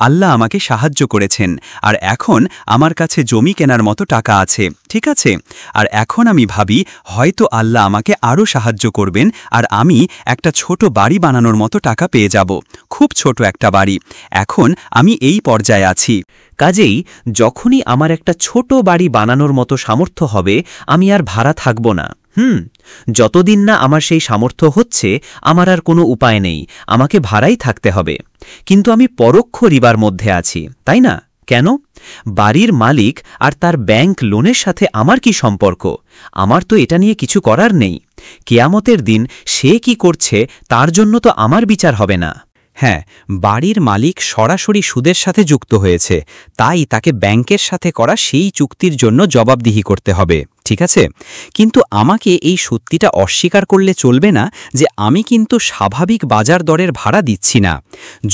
আল্লাহ আমাকে সাহায্য করেছেন, আর এখন আমার কাছে জমি কেনার মতো টাকা আছে, ঠিক আছে? আর এখন আমি ভাবি হয়তো আল্লাহ আমাকে আরও সাহায্য করবেন, আর আমি একটা ছোট বাড়ি বানানোর মতো টাকা পেয়ে যাব, খুব ছোট একটা বাড়ি। এখন আমি এই পর্যায়ে আছি। কাজেই যখনই আমার একটা ছোট বাড়ি বানানোর মতো সামর্থ্য হবে, আমি আর ভাড়া থাকব না। যতদিন না আমার সেই সামর্থ্য হচ্ছে, আমার আর কোনো উপায় নেই, আমাকে ভাড়াই থাকতে হবে। কিন্তু আমি পরোক্ষ রিবার মধ্যে আছি, তাই না? কেন? বাড়ির মালিক আর তার ব্যাংক লোনের সাথে আমার কি সম্পর্ক? আমার তো এটা নিয়ে কিছু করার নেই। কিয়ামতের দিন সে কি করছে তার জন্য তো আমার বিচার হবে না। হ্যাঁ, বাড়ির মালিক সরাসরি সুদের সাথে যুক্ত হয়েছে, তাই তাকে ব্যাংকের সাথে করা সেই চুক্তির জন্য জবাবদিহি করতে হবে, ঠিক আছে? কিন্তু আমাকে এই সত্যিটা অস্বীকার করলে চলবে না যে আমি কিন্তু স্বাভাবিক বাজার দরের ভাড়া দিচ্ছি না।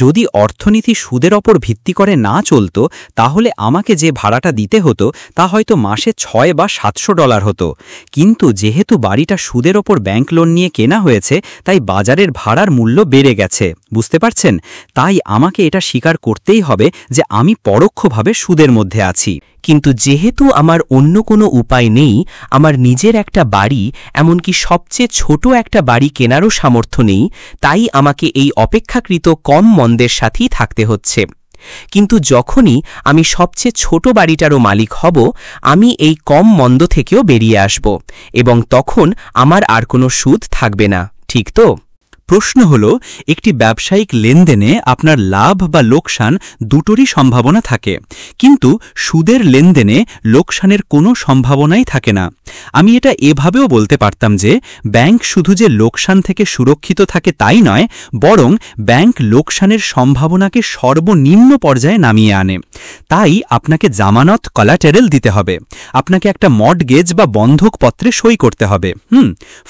যদি অর্থনীতি সুদের ওপর ভিত্তি করে না চলত, তাহলে আমাকে যে ভাড়াটা দিতে হতো তা হয়তো মাসে $600 বা $700 হতো। কিন্তু যেহেতু বাড়িটা সুদের ওপর ব্যাংক লোন নিয়ে কেনা হয়েছে, তাই বাজারের ভাড়ার মূল্য বেড়ে গেছে, বুঝতে পারছেন? তাই আমাকে এটা স্বীকার করতেই হবে যে আমি পরোক্ষভাবে সুদের মধ্যে আছি। কিন্তু যেহেতু আমার অন্য কোনো উপায় নেই, আমার নিজের একটা বাড়ি, এমনকি সবচেয়ে ছোট একটা বাড়ি কেনারও সামর্থ্য নেই, তাই আমাকে এই অপেক্ষাকৃত কম মন্দের সাথেই থাকতে হচ্ছে। কিন্তু যখনই আমি সবচেয়ে ছোট বাড়িটারও মালিক হব, আমি এই কম মন্দ থেকেও বেরিয়ে আসব, এবং তখন আমার আর কোনো সুদ থাকবে না, ঠিক তো? প্রশ্ন হল, একটি ব্যবসায়িক লেনদেনে আপনার লাভ বা লোকসান দুটোরই সম্ভাবনা থাকে, কিন্তু সুদের লেনদেনে লোকসানের কোনো সম্ভাবনাই থাকে না। আমি এটা এভাবেও বলতে পারতাম যে ব্যাংক শুধু যে লোকসান থেকে সুরক্ষিত থাকে তাই নয়, বরং ব্যাংক লোকসানের সম্ভাবনাকে সর্বনিম্ন পর্যায়ে নামিয়ে আনে। তাই আপনাকে জামানত কলাটেরাল দিতে হবে, আপনাকে একটা মর্টগেজ বা বন্ধক পত্রে সই করতে হবে।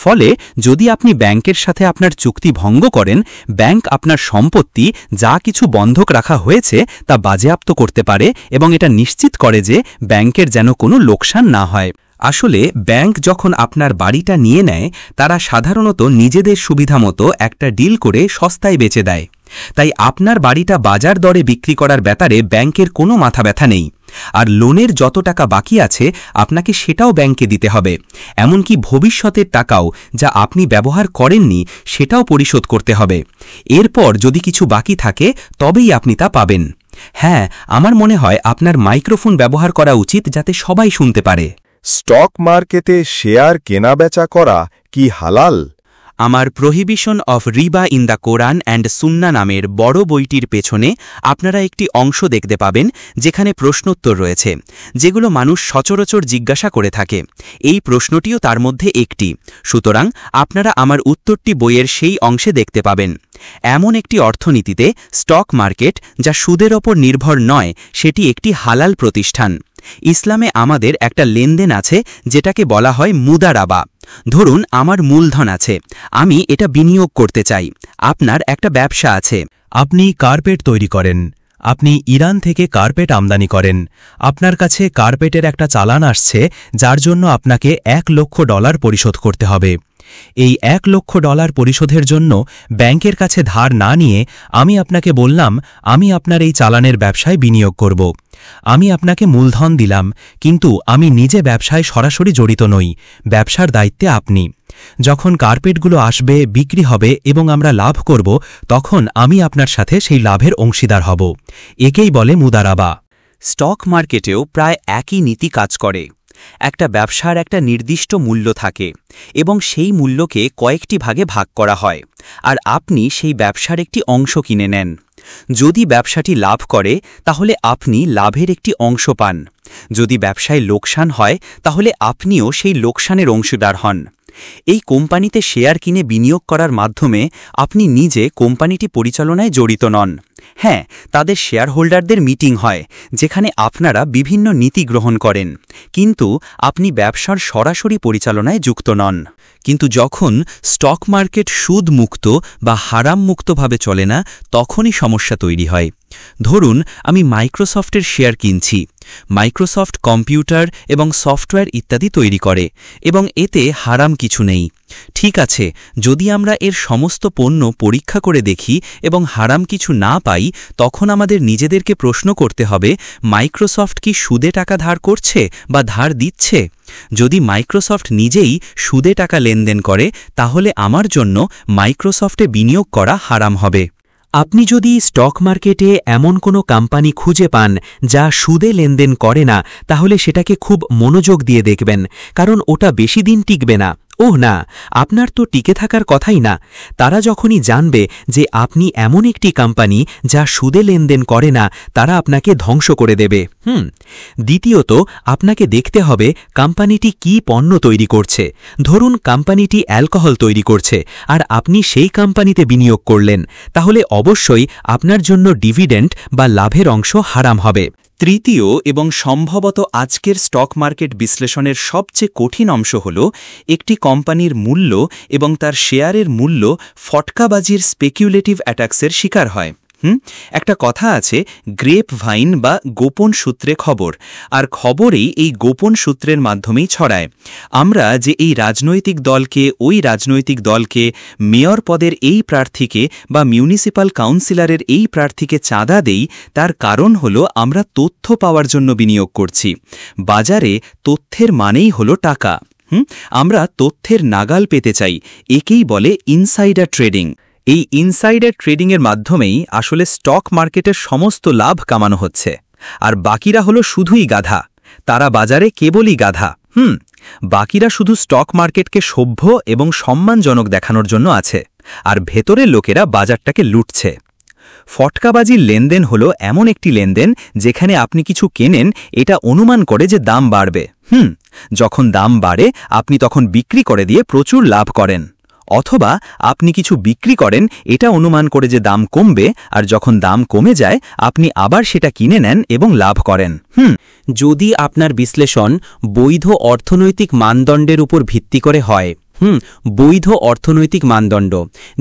ফলে যদি আপনি ব্যাংকের সাথে আপনার চুক্তি ভঙ্গ করেন, ব্যাংক আপনার সম্পত্তি যা কিছু বন্ধক রাখা হয়েছে তা বাজেয়াপ্ত করতে পারে এবং এটা নিশ্চিত করে যে ব্যাংকের যেন কোনো লোকসান না হয়। আসলে ব্যাংক যখন আপনার বাড়িটা নিয়ে নেয়, তারা সাধারণত নিজেদের সুবিধামতো একটা ডিল করে সস্তায় বেচে দেয়। তাই আপনার বাড়িটা বাজার দরে বিক্রি করার ব্যাপারে ব্যাংকের কোনো মাথা ব্যথা নেই। আর লোনের যত টাকা বাকি আছে আপনাকে সেটাও ব্যাংকে দিতে হবে, এমনকি ভবিষ্যতের টাকাও যা আপনি ব্যবহার করেননি সেটাও পরিশোধ করতে হবে। এরপর যদি কিছু বাকি থাকে তবেই আপনি তা পাবেন। হ্যাঁ, আমার মনে হয় আপনার মাইক্রোফোন ব্যবহার করা উচিত যাতে সবাই শুনতে পারে। স্টক মার্কেটে শেয়ার কেনাবেচা করা কি হালাল? আমার prohibition of Rewa in the Quran and সুন্না নামের বড় বইটির পেছনে আপনারা একটি অংশ দেখতে পাবেন যেখানে প্রশ্নোত্তর রয়েছে, যেগুলো মানুষ সচরাচর জিজ্ঞাসা করে থাকে। এই প্রশ্নটিও তার মধ্যে একটি, সুতরাং আপনারা আমার উত্তরটি বইয়ের সেই অংশে দেখতে পাবেন। এমন একটি অর্থনীতিতে স্টক মার্কেট যা সুদের ওপর নির্ভর নয়, সেটি একটি হালাল প্রতিষ্ঠান। ইসলামে আমাদের একটা লেনদেন আছে যেটাকে বলা হয় মুদারাবা। ধরুন আমার মূলধন আছে, আমি এটা বিনিয়োগ করতে চাই। আপনার একটা ব্যবসা আছে, আপনি কার্পেট তৈরি করেন, আপনি ইরান থেকে কার্পেট আমদানি করেন, আপনার কাছে কার্পেটের একটা চালান আসছে যার জন্য আপনাকে $1,00,000 পরিশোধ করতে হবে। এই $1,00,000 পরিশোধের জন্য ব্যাংকের কাছে ধার না নিয়ে আমি আপনাকে বললাম আমি আপনার এই চালানের ব্যবসায় বিনিয়োগ করব। আমি আপনাকে মূলধন দিলাম, কিন্তু আমি নিজে ব্যবসায় সরাসরি জড়িত নই, ব্যবসার দায়িত্বে আপনি। যখন কার্পেটগুলো আসবে, বিক্রি হবে এবং আমরা লাভ করব, তখন আমি আপনার সাথে সেই লাভের অংশীদার হব। একেই বলে মুদারাবা। স্টক মার্কেটেও প্রায় একই নীতি কাজ করে। একটা ব্যবসার একটা নির্দিষ্ট মূল্য থাকে এবং সেই মূল্যকে কয়েকটি ভাগে ভাগ করা হয়, আর আপনি সেই ব্যবসার একটি অংশ কিনে নেন। যদি ব্যবসাটি লাভ করে তাহলে আপনি লাভের একটি অংশ পান, যদি ব্যবসায় লোকসান হয় তাহলে আপনিও সেই লোকসানের অংশীদার হন। এই কোম্পানিতে শেয়ার কিনে বিনিয়োগ করার মাধ্যমে আপনি নিজে কোম্পানিটি পরিচালনায় জড়িত নন। হ্যাঁ, তাদের শেয়ার হোল্ডারদের মিটিং হয় যেখানে আপনারা বিভিন্ন নীতি গ্রহণ করেন, কিন্তু আপনি ব্যবসার সরাসরি পরিচালনায় যুক্ত নন। কিন্তু যখন স্টক মার্কেট সুদ মুক্ত বা হারাম মুক্তভাবে চলে না, তখনই সমস্যা তৈরি হয়। ধরুন আমি মাইক্রোসফটের শেয়ার কিনছি। মাইক্রোসফট কম্পিউটার এবং সফটওয়্যার ইত্যাদি তৈরি করে এবং এতে হারাম কিছু নেই। ঠিক আছে, যদি আমরা এর সমস্ত পণ্য পরীক্ষা করে দেখি এবং হারাম কিছু না পাই, তখন আমাদের নিজেদেরকে প্রশ্ন করতে হবে, মাইক্রোসফট কি সুদে টাকা ধার করছে বা ধার দিচ্ছে? যদি মাইক্রোসফট নিজেই সুদে টাকা লেনদেন করে, তাহলে আমার জন্য মাইক্রোসফটে বিনিয়োগ করা হারাম হবে। আপনি যদি স্টক মার্কেটে এমন কোনো কোম্পানি খুঁজে পান যা সুদে লেনদেন করে না, তাহলে সেটাকে খুব মনোযোগ দিয়ে দেখবেন, কারণ ওটা বেশি দিন টিকবে না। ওহ না, আপনার তো টিকে থাকার কথাই না। তারা যখনই জানবে যে আপনি এমন একটি কোম্পানি যা সুদে লেনদেন করে না, তারা আপনাকে ধ্বংস করে দেবে। দ্বিতীয়ত, আপনাকে দেখতে হবে কোম্পানিটি কি পণ্য তৈরি করছে। ধরুন কোম্পানিটি অ্যালকোহল তৈরি করছে আর আপনি সেই কোম্পানিতে বিনিয়োগ করলেন, তাহলে অবশ্যই আপনার জন্য ডিভিডেন্ড বা লাভের অংশ হারাম হবে। তৃতীয় এবং সম্ভবত আজকের স্টক মার্কেট বিশ্লেষণের সবচেয়ে কঠিন অংশ হল একটি কোম্পানির মূল্য এবং তার শেয়ারের মূল্য ফটকাবাজির স্পেকুলেটিভ অ্যাটাকসের শিকার হয়। একটা কথা আছে, গ্রেপ ভাইন বা গোপন সূত্রে খবর, আর খবরেই এই গোপন সূত্রের মাধ্যমেই ছড়ায়। আমরা যে এই রাজনৈতিক দলকে, ওই রাজনৈতিক দলকে, মেয়র পদের এই প্রার্থীকে বা মিউনিসিপ্যাল কাউন্সিলরের এই প্রার্থীকে চাঁদা দেই, তার কারণ হল আমরা তথ্য পাওয়ার জন্য বিনিয়োগ করছি। বাজারে তথ্যের মানেই হল টাকা। আমরা তথ্যের নাগাল পেতে চাই, একেই বলে ইনসাইডার ট্রেডিং। এই ইনসাইডার ট্রেডিংয়ের মাধ্যমেই আসলে স্টক মার্কেটের সমস্ত লাভ কামানো হচ্ছে, আর বাকিরা হলো শুধুই গাধা। তারা বাজারে কেবলই গাধা। বাকিরা শুধু স্টক মার্কেটকে সভ্য এবং সম্মানজনক দেখানোর জন্য আছে, আর ভেতরের লোকেরা বাজারটাকে লুটছে। ফটকাবাজির লেনদেন হলো এমন একটি লেনদেন যেখানে আপনি কিছু কেনেন এটা অনুমান করে যে দাম বাড়বে। যখন দাম বাড়ে আপনি তখন বিক্রি করে দিয়ে প্রচুর লাভ করেন, অথবা আপনি কিছু বিক্রি করেন এটা অনুমান করে যে দাম কমবে, আর যখন দাম কমে যায় আপনি আবার সেটা কিনে নেন এবং লাভ করেন। যদি আপনার বিশ্লেষণ বৈধ অর্থনৈতিক মানদণ্ডের উপর ভিত্তি করে হয়, বৈধ অর্থনৈতিক মানদণ্ড,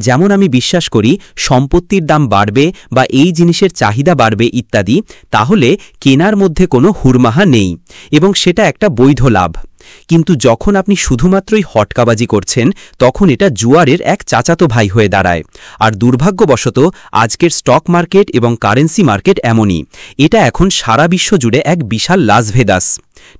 যেমন আমি বিশ্বাস করি সম্পত্তির দাম বাড়বে বা এই জিনিসের চাহিদা বাড়বে ইত্যাদি, তাহলে কেনার মধ্যে কোনো হুড়মাহা নেই এবং সেটা একটা বৈধ লাভ। কিন্তু যখন আপনি শুধুমাত্রই হটকাবাজি করছেন, তখন এটা জুয়ারের এক চাচাতো ভাই হয়ে দাঁড়ায়। আর দুর্ভাগ্যবশত আজকের স্টক মার্কেট এবং কারেন্সি মার্কেট এমনই। এটা এখন সারা বিশ্ব জুড়ে এক বিশাল লাস ভেগাস।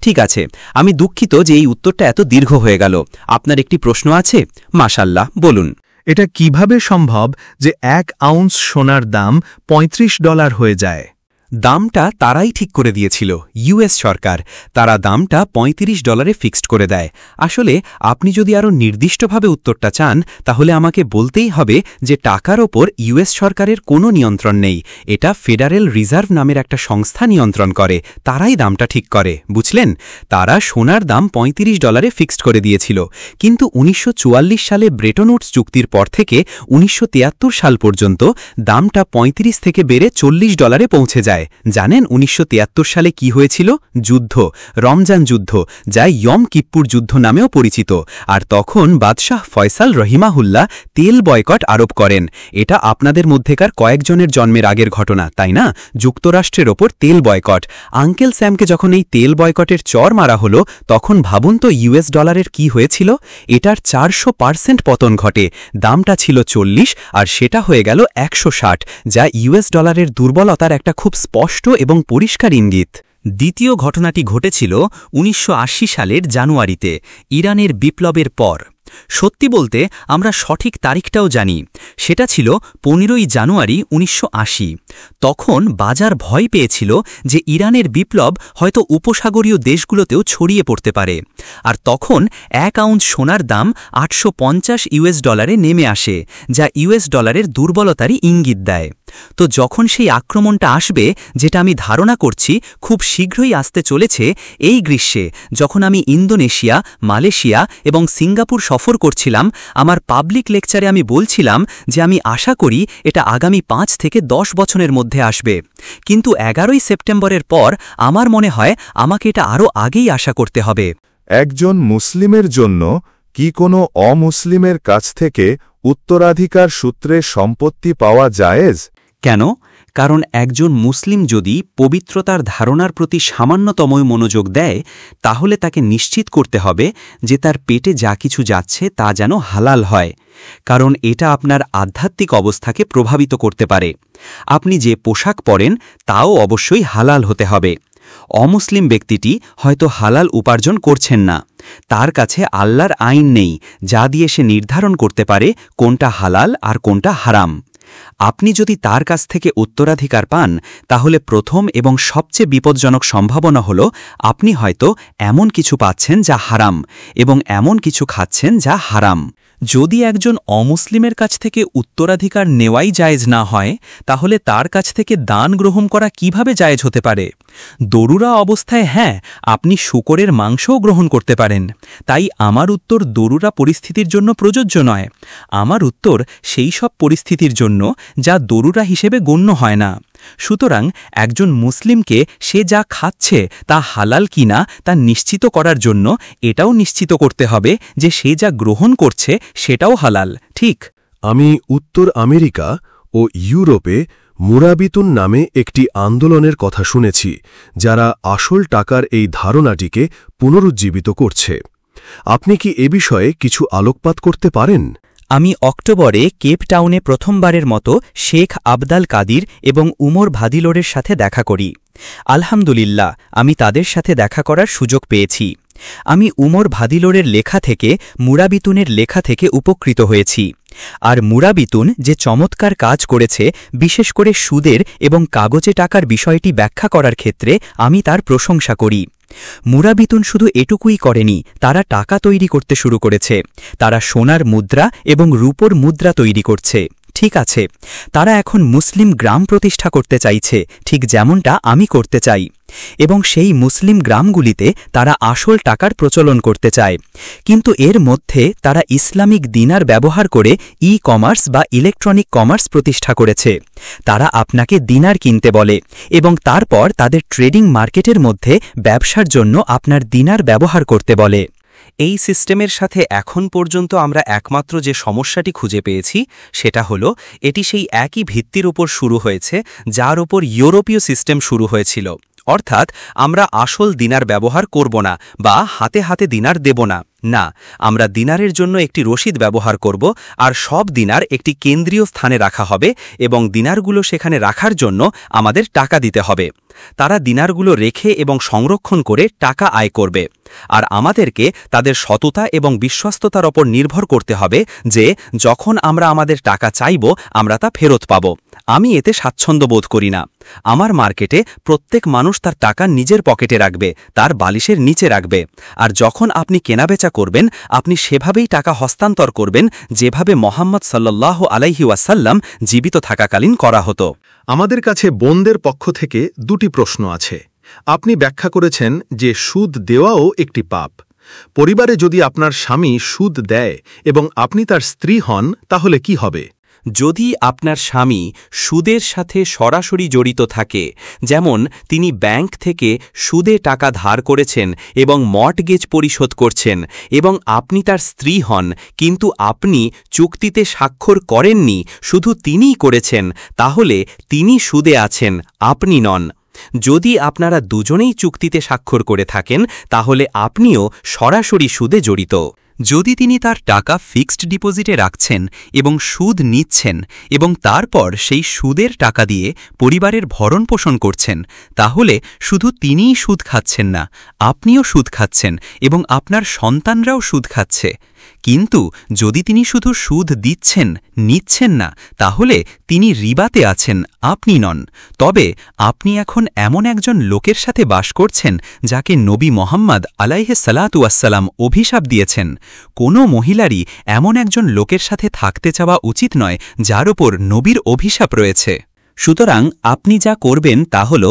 ঠিক আছে, আমি দুঃখিত যে এই উত্তরটা এত দীর্ঘ হয়ে গেল। আপনার একটি প্রশ্ন আছে? মাশাল্লাহ, বলুন। এটা কিভাবে সম্ভব যে 1 আউন্স সোনার দাম $35 হয়ে যায়? দামটা তারাই ঠিক করে দিয়েছিল, ইউএস সরকার। তারা দামটা $35 ফিক্সড করে দেয়। আসলে আপনি যদি আরও নির্দিষ্টভাবে উত্তরটা চান, তাহলে আমাকে বলতেই হবে যে টাকার ওপর ইউএস সরকারের কোনো নিয়ন্ত্রণ নেই। এটা ফেডারেল রিজার্ভ নামের একটা সংস্থা নিয়ন্ত্রণ করে, তারাই দামটা ঠিক করে, বুঝলেন? তারা সোনার দাম $35 ফিক্সড করে দিয়েছিল, কিন্তু 1944 সালে ব্রেটন উডস চুক্তির পর থেকে 1973 সাল পর্যন্ত দামটা 35 থেকে বেড়ে $40 পৌঁছে যায়। জানেন 1973 সালে কি হয়েছিল? যুদ্ধ, রমজান যুদ্ধ, যা ইয়ম কিপ্পুর যুদ্ধ নামেও পরিচিত। আর তখন বাদশাহ ফয়সাল রহিমাহুল্লাহ তেল বয়কট আরোপ করেন। এটা আপনাদের মধ্যেকার কয়েকজনের জন্মের আগের ঘটনা, তাই না? যুক্তরাষ্ট্রের ওপর তেল বয়কট। আঙ্কেল স্যামকে যখন এই তেল বয়কটের চর মারা হলো, তখন ভাবুন তো ইউএস ডলারের কি হয়েছিল? এটার 400% পতন ঘটে। দামটা ছিল 40 আর সেটা হয়ে গেল 160, যা ইউএস ডলারের দুর্বলতার একটা খুব স্পষ্ট এবং পরিষ্কার ইঙ্গিত। দ্বিতীয় ঘটনাটি ঘটেছিল 1980 সালের জানুয়ারিতে, ইরানের বিপ্লবের পর। সত্যি বলতে আমরা সঠিক তারিখটাও জানি। সেটা ছিল 15ই জানুয়ারি 1980। তখন বাজার ভয় পেয়েছিল যে ইরানের বিপ্লব হয়তো উপসাগরীয় দেশগুলোতেও ছড়িয়ে পড়তে পারে। আর তখন 1 আউন্স সোনার দাম $850 নেমে আসে, যা ইউএস ডলারের দুর্বলতারই ইঙ্গিত দেয়। তো যখন সেই আক্রমণটা আসবে, যেটা আমি ধারণা করছি খুব শীঘ্রই আসতে চলেছে, এই গ্রীষ্মে যখন আমি ইন্দোনেশিয়া, মালয়েশিয়া এবং সিঙ্গাপুর সফর করছিলাম, আমার পাবলিক লেকচারে আমি বলছিলাম যে আমি আশা করি এটা আগামী 5 থেকে 10 বছরের মধ্যে আসবে। কিন্তু 11ই সেপ্টেম্বরের পর আমার মনে হয় আমাকে এটা আরও আগেই আশা করতে হবে। একজন মুসলিমের জন্য কি কোনো অমুসলিমের কাছ থেকে উত্তরাধিকার সূত্রে সম্পত্তি পাওয়া জায়েজ? কেন? কারণ একজন মুসলিম যদি পবিত্রতার ধারণার প্রতি সামান্যতম মনোযোগ দেয়, তাহলে তাকে নিশ্চিত করতে হবে যে তার পেটে যা কিছু যাচ্ছে তা যেন হালাল হয়, কারণ এটা আপনার আধ্যাত্মিক অবস্থাকে প্রভাবিত করতে পারে। আপনি যে পোশাক পরেন তাও অবশ্যই হালাল হতে হবে। অমুসলিম ব্যক্তিটি হয়তো হালাল উপার্জন করছেন না, তার কাছে আল্লাহর আইন নেই যা দিয়ে সে নির্ধারণ করতে পারে কোনটা হালাল আর কোনটা হারাম। আপনি যদি তার কাছ থেকে উত্তরাধিকার পান, তাহলে প্রথম এবং সবচেয়ে বিপজ্জনক সম্ভাবনা হল আপনি হয়তো এমন কিছু পাচ্ছেন যা হারাম এবং এমন কিছু খাচ্ছেন যা হারাম। যদি একজন অমুসলিমের কাছ থেকে উত্তরাধিকার নেওয়াই জায়েজ না হয়, তাহলে তার কাছ থেকে দান গ্রহণ করা কিভাবে জায়েজ হতে পারে? দরুরা অবস্থায় হ্যাঁ, আপনি শূকরের মাংসও গ্রহণ করতে পারেন। তাই আমার উত্তর দরুরা পরিস্থিতির জন্য প্রযোজ্য নয়। আমার উত্তর সেই সব পরিস্থিতির জন্য যা দরুরা হিসেবে গণ্য হয় না। সুতরাং একজন মুসলিমকে সে যা খাচ্ছে তা হালাল কিনা তা নিশ্চিত করার জন্য এটাও নিশ্চিত করতে হবে যে সে যা গ্রহণ করছে সেটাও হালাল, ঠিক? আমি উত্তর আমেরিকা ও ইউরোপে মুরাবিতুন নামে একটি আন্দোলনের কথা শুনেছি, যারা আসল টাকার এই ধারণাটিকে পুনরুজ্জীবিত করছে। আপনি কি এ বিষয়ে কিছু আলোকপাত করতে পারেন? আমি অক্টোবরে কেপ টাউনে প্রথমবারের মতো শেখ আবদাল কাদির এবং উমর ভাদিলোরের সাথে দেখা করি। আলহামদুলিল্লাহ, আমি তাদের সাথে দেখা করার সুযোগ পেয়েছি। আমি উমর ভাদিলোরের লেখা থেকে, মুরাবিতুনের লেখা থেকে উপকৃত হয়েছি। আর মুরাবিতুন যে চমৎকার কাজ করেছে, বিশেষ করে সুদের এবং কাগজে টাকার বিষয়টি ব্যাখ্যা করার ক্ষেত্রে আমি তার প্রশংসা করি। মুরাবিতুন শুধু এটুকুই করেনি, তারা টাকা তৈরি করতে শুরু করেছে। তারা সোনার মুদ্রা এবং রূপোর মুদ্রা তৈরি করছে। ঠিক আছে, তারা এখন মুসলিম গ্রাম প্রতিষ্ঠা করতে চাইছে, ঠিক যেমনটা আমি করতে চাই। এবং সেই মুসলিম গ্রামগুলিতে তারা আসল টাকার প্রচলন করতে চায়। কিন্তু এর মধ্যে তারা ইসলামিক দিনার ব্যবহার করে ই-কমার্স বা ইলেকট্রনিক কমার্স প্রতিষ্ঠা করেছে। তারা আপনাকে দিনার কিনতে বলে এবং তারপর তাদের ট্রেডিং মার্কেটের মধ্যে ব্যবসার জন্য আপনার দিনার ব্যবহার করতে বলে। এই সিস্টেমের সাথে এখন পর্যন্ত আমরা একমাত্র যে সমস্যাটি খুঁজে পেয়েছি সেটা হলো এটি সেই একই ভিত্তির উপর শুরু হয়েছে যার উপর ইউরোপীয় সিস্টেম শুরু হয়েছিল। অর্থাৎ আমরা আসল দিনার ব্যবহার করব না বা হাতে হাতে দিনার দেব না। না, আমরা দিনারের জন্য একটি রসিদ ব্যবহার করব আর সব দিনার একটি কেন্দ্রীয় স্থানে রাখা হবে এবং দিনারগুলো সেখানে রাখার জন্য আমাদের টাকা দিতে হবে। তারা দিনারগুলো রেখে এবং সংরক্ষণ করে টাকা আয় করবে। আর আমাদেরকে তাদের সততা এবং বিশ্বস্ততার ওপর নির্ভর করতে হবে যে যখন আমরা আমাদের টাকা চাইব আমরা তা ফেরত পাব। আমি এতে স্বাচ্ছন্দ্য বোধ করি না। আমার মার্কেটে প্রত্যেক মানুষ তার টাকা নিজের পকেটে রাখবে, তার বালিশের নিচে রাখবে। আর যখন আপনি কেনাবেচা করবেন, আপনি সেভাবেই টাকা হস্তান্তর করবেন যেভাবে মুহাম্মদ সাল্লাল্লাহু আলাইহি ওয়াসাল্লাম জীবিত থাকাকালীন করা হতো। আমাদের কাছে বোনদের পক্ষ থেকে দুটি প্রশ্ন আছে। আপনি ব্যাখ্যা করেছেন যে সুদ দেওয়াও একটি পাপ। পরিবারে যদি আপনার স্বামী সুদ দেয় এবং আপনি তার স্ত্রী হন, তাহলে কি হবে? যদি আপনার স্বামী সুদের সাথে সরাসরি জড়িত থাকে, যেমন তিনি ব্যাংক থেকে সুদে টাকা ধার করেছেন এবং মর্টগেজ পরিশোধ করছেন এবং আপনি তার স্ত্রী হন, কিন্তু আপনি চুক্তিতে স্বাক্ষর করেননি, শুধু তিনিই করেছেন, তাহলে তিনি সুদে আছেন, আপনি নন। যদি আপনারা দুজনেই চুক্তিতে স্বাক্ষর করে থাকেন, তাহলে আপনিও সরাসরি সুদে জড়িত। যদি তিনি তার টাকা ফিক্সড ডিপোজিটে রাখছেন এবং সুদ নিচ্ছেন এবং তারপর সেই সুদের টাকা দিয়ে পরিবারের ভরণপোষণ করছেন, তাহলে শুধু তিনিই সুদ খাচ্ছেন না, আপনিও সুদ খাচ্ছেন এবং আপনার সন্তানরাও সুদ খাচ্ছে। কিন্তু যদি তিনি শুধু সুদ দিচ্ছেন, নিচ্ছেন না, তাহলে তিনি রিবাতে আছেন, আপনি নন। তবে আপনি এখন এমন একজন লোকের সাথে বাস করছেন যাকে নবী মোহাম্মদ আলাইহিস সালাতু ওয়াসসালাম অভিশাপ দিয়েছেন। কোনো মহিলারই এমন একজন লোকের সাথে থাকতে চাওয়া উচিত নয় যার ওপর নবীর অভিশাপ রয়েছে। সুতরাং আপনি যা করবেন তা হল,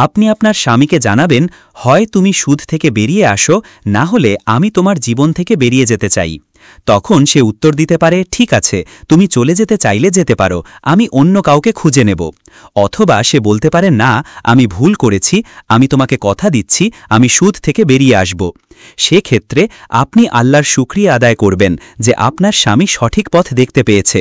আপনি আপনার স্বামীকে জানাবেন, হয় তুমি সুদ থেকে বেরিয়ে আসো, না হলে আমি তোমার জীবন থেকে বেরিয়ে যেতে চাই। তখন সে উত্তর দিতে পারে, ঠিক আছে, তুমি চলে যেতে চাইলে যেতে পারো, আমি অন্য কাউকে খুঁজে নেব। অথবা সে বলতে পারে, না, আমি ভুল করেছি, আমি তোমাকে কথা দিচ্ছি, আমি সুদ থেকে বেরিয়ে আসব। সেক্ষেত্রে আপনি আল্লাহর শুকরিয়া আদায় করবেন যে আপনার স্বামী সঠিক পথ দেখতে পেয়েছে,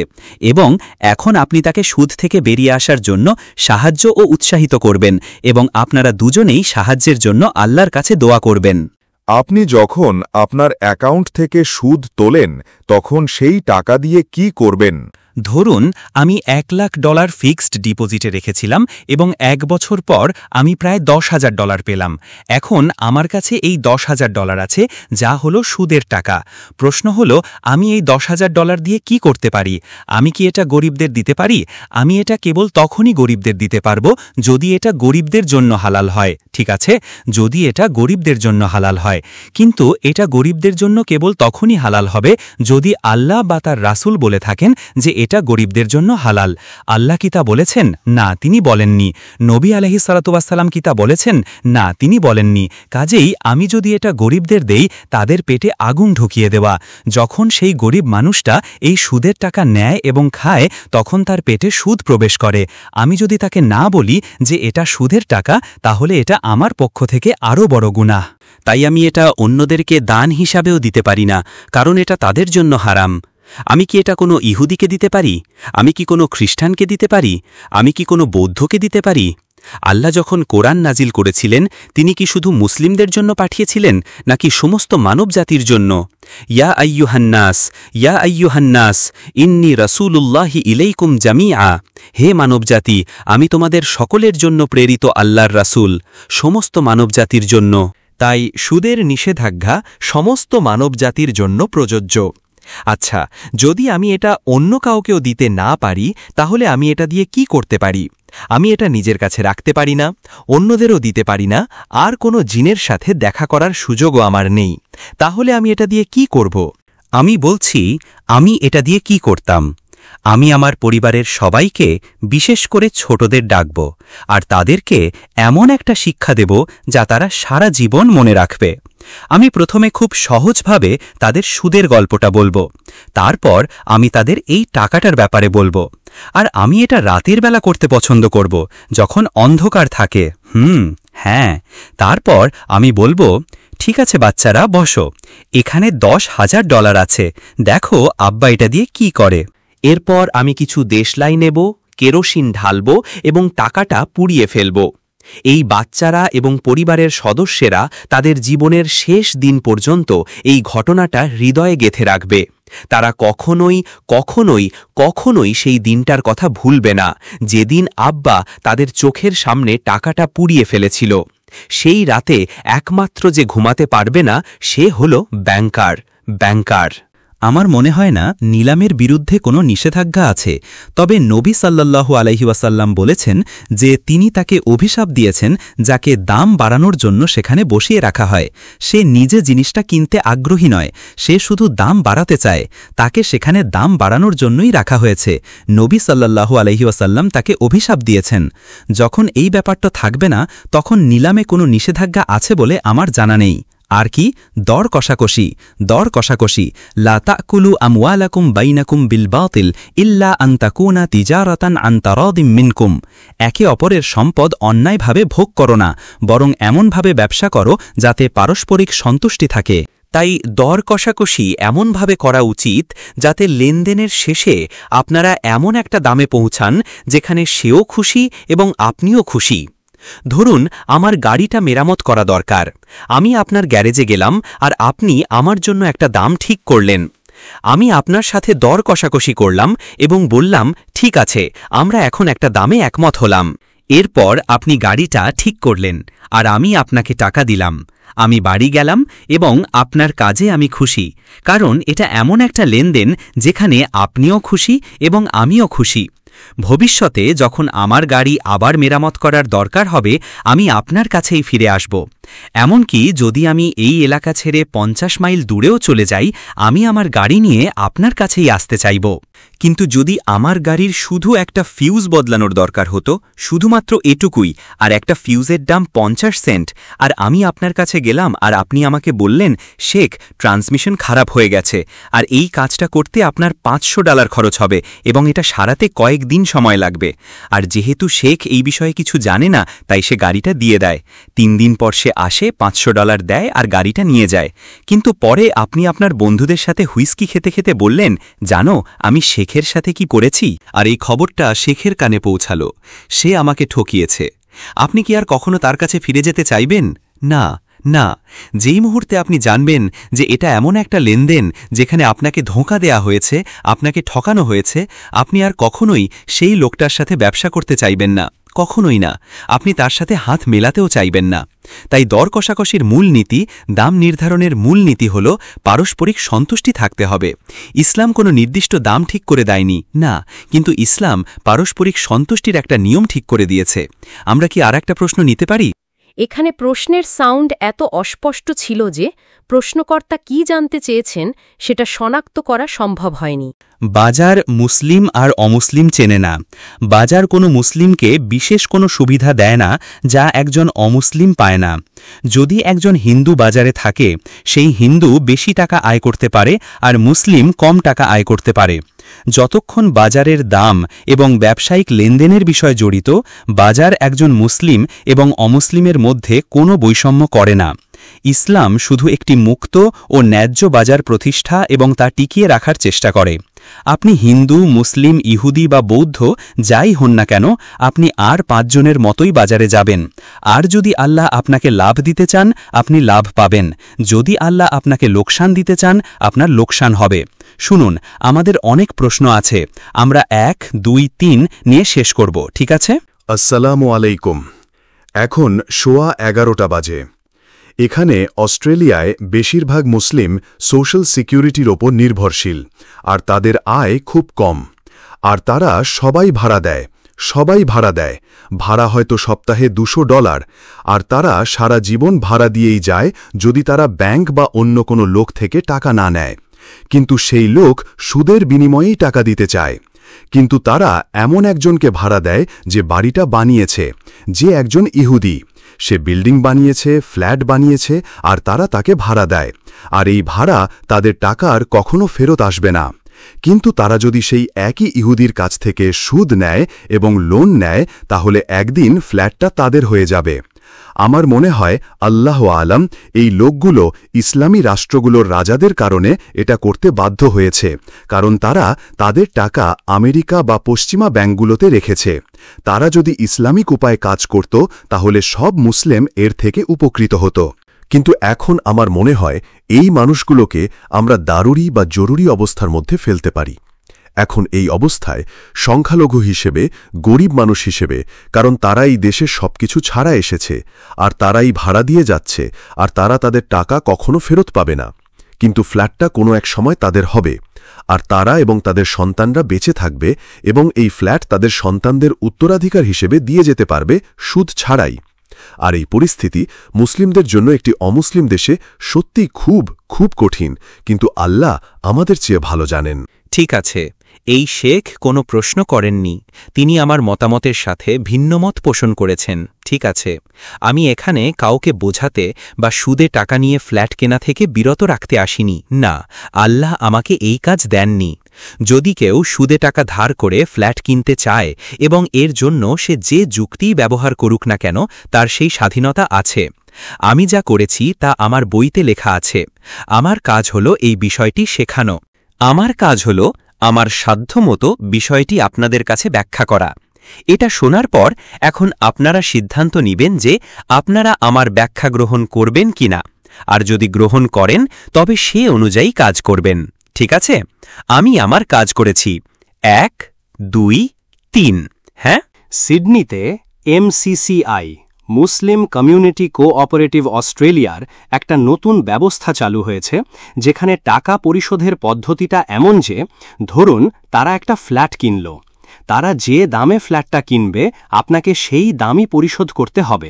এবং এখন আপনি তাকে সুদ থেকে বেরিয়ে আসার জন্য সাহায্য ও উৎসাহিত করবেন, এবং আপনারা দুজনেই সাহায্যের জন্য আল্লাহর কাছে দোয়া করবেন। আপনি যখন আপনার অ্যাকাউন্ট থেকে সুদ তোলেন তখন সেই টাকা দিয়ে কি করবেন? ধরুন আমি $1,00,000 ফিক্সড ডিপোজিটে রেখেছিলাম এবং 1 বছর পর আমি প্রায় $10,000 পেলাম। এখন আমার কাছে এই $10,000 আছে, যা হলো সুদের টাকা। প্রশ্ন হলো, আমি এই $10,000 দিয়ে কি করতে পারি? আমি কি এটা গরিবদের দিতে পারি? আমি এটা কেবল তখনই গরিবদের দিতে পারবো যদি এটা গরিবদের জন্য হালাল হয়, ঠিক আছে? যদি এটা গরিবদের জন্য হালাল হয়। কিন্তু এটা গরিবদের জন্য কেবল তখনই হালাল হবে যদি আল্লাহ বা তার রাসূল বলে থাকেন যে এটা গরিবদের জন্য হালাল। আল্লাহ কি তা বলেছেন? না, তিনি বলেননি। নবী আলাইহিস সালাতু ওয়াসসালাম কি তা বলেছেন? না, তিনি বলেননি। কাজেই আমি যদি এটা গরিবদের দেই, তাদের পেটে আগুন ঢুকিয়ে দেওয়া। যখন সেই গরিব মানুষটা এই সুদের টাকা নেয় এবং খায়, তখন তার পেটে সুদ প্রবেশ করে। আমি যদি তাকে না বলি যে এটা সুদের টাকা, তাহলে এটা আমার পক্ষ থেকে আরও বড় গুনাহ। তাই আমি এটা অন্যদেরকে দান হিসাবেও দিতে পারি না, কারণ এটা তাদের জন্য হারাম। আমি কি এটা কোনো ইহুদিকে দিতে পারি? আমি কি কোনো খ্রিস্টানকে দিতে পারি? আমি কি কোনো বৌদ্ধকে দিতে পারি? আল্লাহ যখন কোরআন নাজিল করেছিলেন, তিনি কি শুধু মুসলিমদের জন্য পাঠিয়েছিলেন, নাকি সমস্ত মানবজাতির জন্য? ইয়া আইয়ুহান্নাস ইন্নী রাসূলুল্লাহি ইলাইকুম জামিআ। হে মানবজাতি, আমি তোমাদের সকলের জন্য প্রেরিত আল্লাহর রাসূল, সমস্ত মানবজাতির জন্য। তাই সুদের নিষেধাজ্ঞা সমস্ত মানবজাতির জন্য প্রযোজ্য। আচ্ছা, যদি আমি এটা অন্য কাউকেও দিতে না পারি, তাহলে আমি এটা দিয়ে কি করতে পারি? আমি এটা নিজের কাছে রাখতে পারি না, অন্যদেরও দিতে পারি না, আর কোনো জিনের সাথে দেখা করার সুযোগও আমার নেই। তাহলে আমি এটা দিয়ে কি করব? আমি বলছি, আমি এটা দিয়ে কি করতাম। আমি আমার পরিবারের সবাইকে, বিশেষ করে ছোটদের ডাকব, আর তাদেরকে এমন একটা শিক্ষা দেব যা তারা সারা জীবন মনে রাখবে। আমি প্রথমে খুব সহজভাবে তাদের সুদের গল্পটা বলবো, তারপর আমি তাদের এই টাকাটার ব্যাপারে বলবো। আর আমি এটা রাতের বেলা করতে পছন্দ করব, যখন অন্ধকার থাকে। হ্যাঁ, তারপর আমি বলবো, ঠিক আছে বাচ্চারা, বসো, এখানে $10,000 আছে, দেখো আব্বা এটা দিয়ে কি করে। এরপর আমি কিছু দেশলাই নেব, কেরোসিন ঢালব এবং টাকাটা পুড়িয়ে ফেলব। এই বাচ্চারা এবং পরিবারের সদস্যেরা তাদের জীবনের শেষ দিন পর্যন্ত এই ঘটনাটা হৃদয়ে গেঁথে রাখবে। তারা কখনোই কখনোই কখনোই সেই দিনটার কথা ভুলবে না, যেদিন আব্বা তাদের চোখের সামনে টাকাটা পুড়িয়ে ফেলেছিল। সেই রাতে একমাত্র যে ঘুমাতে পারবে না, সে হল ব্যাংকার। আমার মনে হয় না নিলামের বিরুদ্ধে কোনো নিষেধাজ্ঞা আছে, তবে নবী সাল্লাল্লাহু আলাইহি ওয়াসাল্লাম বলেছেন যে তিনি তাকে অভিশাপ দিয়েছেন যাকে দাম বাড়ানোর জন্য সেখানে বসিয়ে রাখা হয়। সে নিজে জিনিসটা কিনতে আগ্রহী নয়, সে শুধু দাম বাড়াতে চায়, তাকে সেখানে দাম বাড়ানোর জন্যই রাখা হয়েছে। নবী সাল্লাল্লাহু আলাইহি ওয়াসাল্লাম তাকে অভিশাপ দিয়েছেন। যখন এই ব্যাপারটা থাকবে না, তখন নিলামে কোনো নিষেধাজ্ঞা আছে বলে আমার জানা নেই। আর কি দর কষাকষি, লা তাকুলু আমওয়ালাকুম বাইনাকুম বিল বাতিল ইল্লা আন তাকুনা তিজারাতান আন তারাদিম মিনকুম। একে অপরের সম্পদ অন্যায়ভাবে ভোগ করো না, বরং এমনভাবে ব্যবসা করো যাতে পারস্পরিক সন্তুষ্টি থাকে। তাই দর কষাকষি এমনভাবে করা উচিত যাতে লেনদেনের শেষে আপনারা এমন একটা দামে পৌঁছান যেখানে সেও খুশি এবং আপনিও খুশি। ধরুন আমার গাড়িটা মেরামত করা দরকার, আমি আপনার গ্যারেজে গেলাম আর আপনি আমার জন্য একটা দাম ঠিক করলেন। আমি আপনার সাথে দর কষাকষি করলাম এবং বললাম, ঠিক আছে, আমরা এখন একটা দামে একমত হলাম। এরপর আপনি গাড়িটা ঠিক করলেন। আর আমি আপনাকে টাকা দিলাম, আমি বাড়ি গেলাম এবং আপনার কাজে আমি খুশি, কারণ এটা এমন একটা লেনদেন যেখানে আপনিও খুশি এবং আমিও খুশি। ভবিষ্যতে যখন আমার গাড়ি আবার মেরামত করার দরকার হবে, আমি আপনার কাছেই ফিরে আসব। এমনকি যদি আমি এই এলাকা ছেড়ে 50 মাইল দূরেও চলে যাই, আমি আমার গাড়ি নিয়ে আপনার কাছেই আসতে চাইব। কিন্তু যদি আমার গাড়ির শুধু একটা ফিউজ বদলানোর দরকার হতো, শুধুমাত্র এটুকুই, আর একটা ফিউজের দাম 50 সেন্ট, আর আমি আপনার কাছে গেলাম আর আপনি আমাকে বললেন, শেখ, ট্রান্সমিশন খারাপ হয়ে গেছে, আর এই কাজটা করতে আপনার $500 খরচ হবে এবং এটা সারাতে কয়েকদিন সময় লাগবে। আর যেহেতু শেখ এই বিষয়ে কিছু জানে না, তাই সে গাড়িটা দিয়ে দেয়। 3 দিন পর সে আসে, $500 দেয় আর গাড়িটা নিয়ে যায়। কিন্তু পরে আপনি আপনার বন্ধুদের সাথে হুইস্কি খেতে খেতে বললেন, জানো আমি শেখের সাথে কি করেছি? আর এই খবরটা শেখের কানে পৌঁছালো। সে আমাকে ঠকিয়েছে। আপনি কি আর কখনো তার কাছে ফিরে যেতে চাইবেন? না, না। যেই মুহূর্তে আপনি জানবেন যে এটা এমন একটা লেনদেন যেখানে আপনাকে ধোঁকা দেয়া হয়েছে, আপনাকে ঠকানো হয়েছে, আপনি আর কখনোই সেই লোকটার সাথে ব্যবসা করতে চাইবেন না, কখনোই না। আপনি তার সাথে হাত মেলাতেও চাইবেন না। তাই দর কষাকষির মূল নীতি, দাম নির্ধারণের মূল নীতি হল পারস্পরিক সন্তুষ্টি থাকতে হবে। ইসলাম কোনো নির্দিষ্ট দাম ঠিক করে দেয়নি, না, কিন্তু ইসলাম পারস্পরিক সন্তুষ্টির একটা নিয়ম ঠিক করে দিয়েছে। আমরা কি আর একটা প্রশ্ন নিতে পারি? এখানে প্রশ্নের সাউন্ড এত অস্পষ্ট ছিল যে প্রশ্নকর্তা কি জানতে চেয়েছেন সেটা শনাক্ত করা সম্ভব হয়নি। বাজার মুসলিম আর অমুসলিম চেনে না। বাজার কোনো মুসলিমকে বিশেষ কোনো সুবিধা দেয় না যা একজন অমুসলিম পায় না। যদি একজন হিন্দু বাজারে থাকে, সেই হিন্দু বেশি টাকা আয় করতে পারে আর মুসলিম কম টাকা আয় করতে পারে। যতক্ষণ বাজারের দাম এবং ব্যবসায়িক লেনদেনের বিষয় জড়িত, বাজার একজন মুসলিম এবং অমুসলিমের মধ্যে কোনো বৈষম্য করে না। ইসলাম শুধু একটি মুক্ত ও ন্যায্য বাজার প্রতিষ্ঠা এবং তা টিকিয়ে রাখার চেষ্টা করে। আপনি হিন্দু, মুসলিম, ইহুদি বা বৌদ্ধ যাই হন না কেন, আপনি আর 5 জনের মতোই বাজারে যাবেন। আর যদি আল্লাহ আপনাকে লাভ দিতে চান, আপনি লাভ পাবেন। যদি আল্লাহ আপনাকে লোকসান দিতে চান, আপনার লোকসান হবে। শুনুন, আমাদের অনেক প্রশ্ন আছে, আমরা 1, 2, 3 নিয়ে শেষ করব, ঠিক আছে? আসসালামু আলাইকুম। এখন 11:15 বাজে। এখানে অস্ট্রেলিয়ায় বেশিরভাগ মুসলিম সোশ্যাল সিকিউরিটির ওপর নির্ভরশীল, আর তাদের আয় খুব কম। আর তারা সবাই ভাড়া দেয়। ভাড়া হয়তো সপ্তাহে $200, আর তারা সারা জীবন ভাড়া দিয়েই যায় যদি তারা ব্যাংক বা অন্য কোনো লোক থেকে টাকা না নেয়। কিন্তু সেই লোক সুদের বিনিময়েই টাকা দিতে চায়। কিন্তু তারা এমন একজনকে ভাড়া দেয় যে বাড়িটা বানিয়েছে, যে একজন ইহুদি। সে বিল্ডিং বানিয়েছে, ফ্ল্যাট বানিয়েছে, আর তারা তাকে ভাড়া দেয়। আর এই ভাড়া তাদের টাকার কখনো ফেরত আসবে না। কিন্তু তারা যদি সেই একই ইহুদির কাছ থেকে সুদ নেয় এবং লোন নেয়, তাহলে একদিন ফ্ল্যাটটা তাদের হয়ে যাবে। আমার মনে হয় আল্লাহ আলাম, এই লোকগুলো ইসলামী রাষ্ট্রগুলোর রাজাদের কারণে এটা করতে বাধ্য হয়েছে, কারণ তারা তাদের টাকা আমেরিকা বা পশ্চিমা ব্যাংকগুলোতে রেখেছে। তারা যদি ইসলামিক উপায়ে কাজ করত, তাহলে সব মুসলিম এর থেকে উপকৃত হতো। কিন্তু এখন আমার মনে হয় এই মানুষগুলোকে আমরা দারুরি বা জরুরি অবস্থার মধ্যে ফেলতে পারি। এখন এই অবস্থায় সংখ্যালঘু হিসেবে, গরিব মানুষ হিসেবে, কারণ তারা এই দেশে সবকিছু ছাড়া এসেছে, আর তারাই ভাড়া দিয়ে যাচ্ছে, আর তারা তাদের টাকা কখনো ফেরত পাবে না। কিন্তু ফ্ল্যাটটা কোনো এক সময় তাদের হবে, আর তারা এবং তাদের সন্তানরা বেঁচে থাকবে, এবং এই ফ্ল্যাট তাদের সন্তানদের উত্তরাধিকার হিসেবে দিয়ে যেতে পারবে সুদ ছাড়াই। আর এই পরিস্থিতি মুসলিমদের জন্য একটি অমুসলিম দেশে সত্যিই খুব খুব কঠিন, কিন্তু আল্লাহ আমাদের চেয়ে ভালো জানেন। ঠিক আছে, এই শেখ কোনো প্রশ্ন করেননি। তিনি আমার মতামতের সাথে ভিন্নমত পোষণ করেছেন। ঠিক আছে, আমি এখানে কাউকে বোঝাতে বা সুদে টাকা নিয়ে ফ্ল্যাট কেনা থেকে বিরত রাখতে আসিনি। না, আল্লাহ আমাকে এই কাজ দেননি। যদি কেউ সুদে টাকা ধার করে ফ্ল্যাট কিনতে চায় এবং এর জন্য সে যে যুক্তিই ব্যবহার করুক না কেন, তার সেই স্বাধীনতা আছে। আমি যা করেছি তা আমার বইতে লেখা আছে। আমার কাজ হলো এই বিষয়টি শেখানো। আমার কাজ হল আমার সাধ্যমতো বিষয়টি আপনাদের কাছে ব্যাখ্যা করা। এটা শোনার পর এখন আপনারা সিদ্ধান্ত নিবেন যে আপনারা আমার ব্যাখ্যা গ্রহণ করবেন কিনা, আর যদি গ্রহণ করেন তবে সে অনুযায়ী কাজ করবেন। ঠিক আছে, আমি আমার কাজ করেছি। 1, 2, 3। হ্যাঁ, সিডনিতে MCCI মুসলিম কমিউনিটি কোঅপারেটিভ অস্ট্রেলিয়ার একটা নতুন ব্যবস্থা চালু হয়েছে, যেখানে টাকা পরিশোধের পদ্ধতিটা এমন যে, ধরুন তারা একটা ফ্ল্যাট কিনল, তারা যে দামে ফ্ল্যাটটা কিনবে আপনাকে সেই দামই পরিশোধ করতে হবে।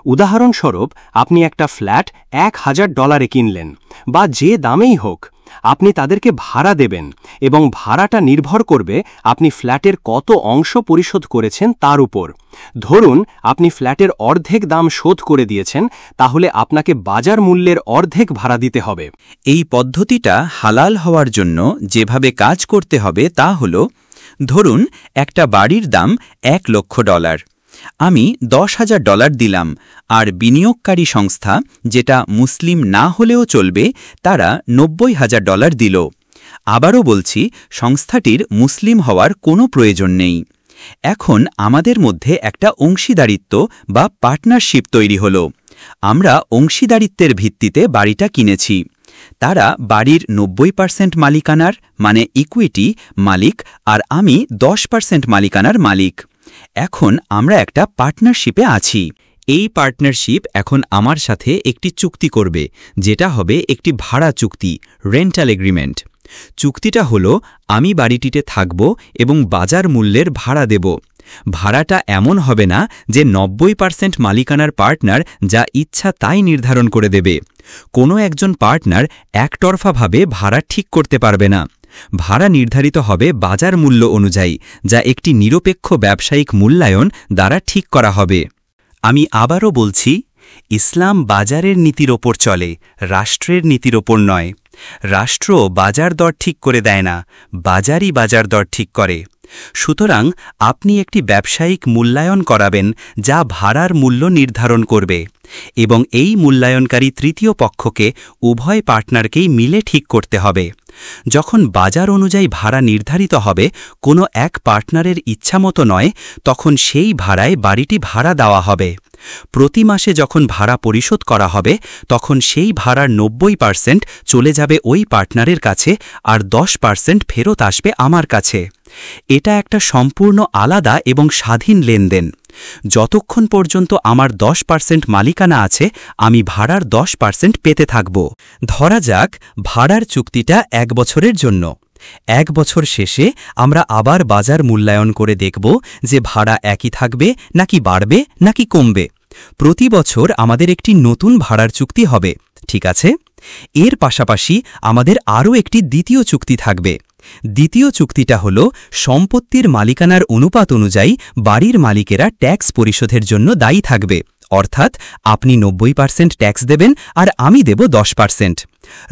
উদাহরণস্বরূপ, আপনি একটা ফ্ল্যাট $1000 কিনলেন, বা যে দামেই হোক, আপনি তাদেরকে ভাড়া দেবেন এবং ভাড়াটা নির্ভর করবে আপনি ফ্ল্যাটের কত অংশ পরিশোধ করেছেন তার উপর। ধরুন আপনি ফ্ল্যাটের অর্ধেক দাম শোধ করে দিয়েছেন, তাহলে আপনাকে বাজার মূল্যের অর্ধেক ভাড়া দিতে হবে। এই পদ্ধতিটা হালাল হওয়ার জন্য যেভাবে কাজ করতে হবে তা হল, ধরুন একটা বাড়ির দাম $1,00,000, আমি $10,000 দিলাম, আর বিনিয়োগকারী সংস্থা, যেটা মুসলিম না হলেও চলবে, তারা $90,000 দিল। আবারও বলছি, সংস্থাটির মুসলিম হওয়ার কোনো প্রয়োজন নেই। এখন আমাদের মধ্যে একটা অংশীদারিত্ব বা পার্টনারশিপ তৈরি হল। আমরা অংশীদারিত্বের ভিত্তিতে বাড়িটা কিনেছি। তারা বাড়ির 90% মালিকানার মানে ইকুইটি মালিক, আর আমি 10% মালিকানার মালিক। এখন আমরা একটা পার্টনারশিপে আছি। এই পার্টনারশিপ এখন আমার সাথে একটি চুক্তি করবে, যেটা হবে একটি ভাড়া চুক্তি, রেন্টাল এগ্রিমেন্ট। চুক্তিটা হলো, আমি বাড়িটিতে থাকব এবং বাজার মূল্যের ভাড়া দেব। ভাড়াটা এমন হবে না যে 90% মালিকানার পার্টনার যা ইচ্ছা তাই নির্ধারণ করে দেবে। কোনো একজন পার্টনার একতরফাভাবে ভাড়া ঠিক করতে পারবে না। ভাড়া নির্ধারিত হবে বাজার মূল্য অনুযায়ী, যা একটি নিরপেক্ষ ব্যবসায়িক মূল্যায়ন দ্বারা ঠিক করা হবে। আমি আবারও বলছি, ইসলাম বাজারের নীতির ওপর চলে, রাষ্ট্রের নীতির ওপর নয়। রাষ্ট্র বাজার দর ঠিক করে দেয় না, বাজারই বাজার দর ঠিক করে। সুতরাং আপনি একটি ব্যবসায়িক মূল্যায়ন করাবেন যা ভাড়ার মূল্য নির্ধারণ করবে, এবং এই মূল্যায়নকারী তৃতীয় পক্ষকে উভয় পার্টনারকেই মিলে ঠিক করতে হবে। যখন বাজার অনুযায়ী ভাড়া নির্ধারিত হবে, কোনো এক পার্টনারের ইচ্ছামতো নয়, তখন সেই ভাড়ায় বাড়িটি ভাড়া দেওয়া হবে। প্রতি মাসে যখন ভাড়া পরিশোধ করা হবে, তখন সেই ভাড়ার 90% চলে যাবে ওই পার্টনারের কাছে, আর 10% ফেরত আসবে আমার কাছে। এটা একটা সম্পূর্ণ আলাদা এবং স্বাধীন লেনদেন। যতক্ষণ পর্যন্ত আমার 10% মালিকানা আছে, আমি ভাড়ার 10% পেতে থাকব। ধরা যাক ভাড়ার চুক্তিটা 1 বছরের জন্য। 1 বছর শেষে আমরা আবার বাজার মূল্যায়ন করে দেখব যে ভাড়া একই থাকবে নাকি বাড়বে নাকি কমবে। প্রতি বছর আমাদের একটি নতুন ভাড়ার চুক্তি হবে, ঠিক আছে? এর পাশাপাশি আমাদের আরও একটি দ্বিতীয় চুক্তি থাকবে। দ্বিতীয় চুক্তিটা হল, সম্পত্তির মালিকানার অনুপাত অনুযায়ী বাড়ির মালিকেরা ট্যাক্স পরিশোধের জন্য দায়ী থাকবে। অর্থাৎ আপনি 90% ট্যাক্স দেবেন আর আমি দেব 10%।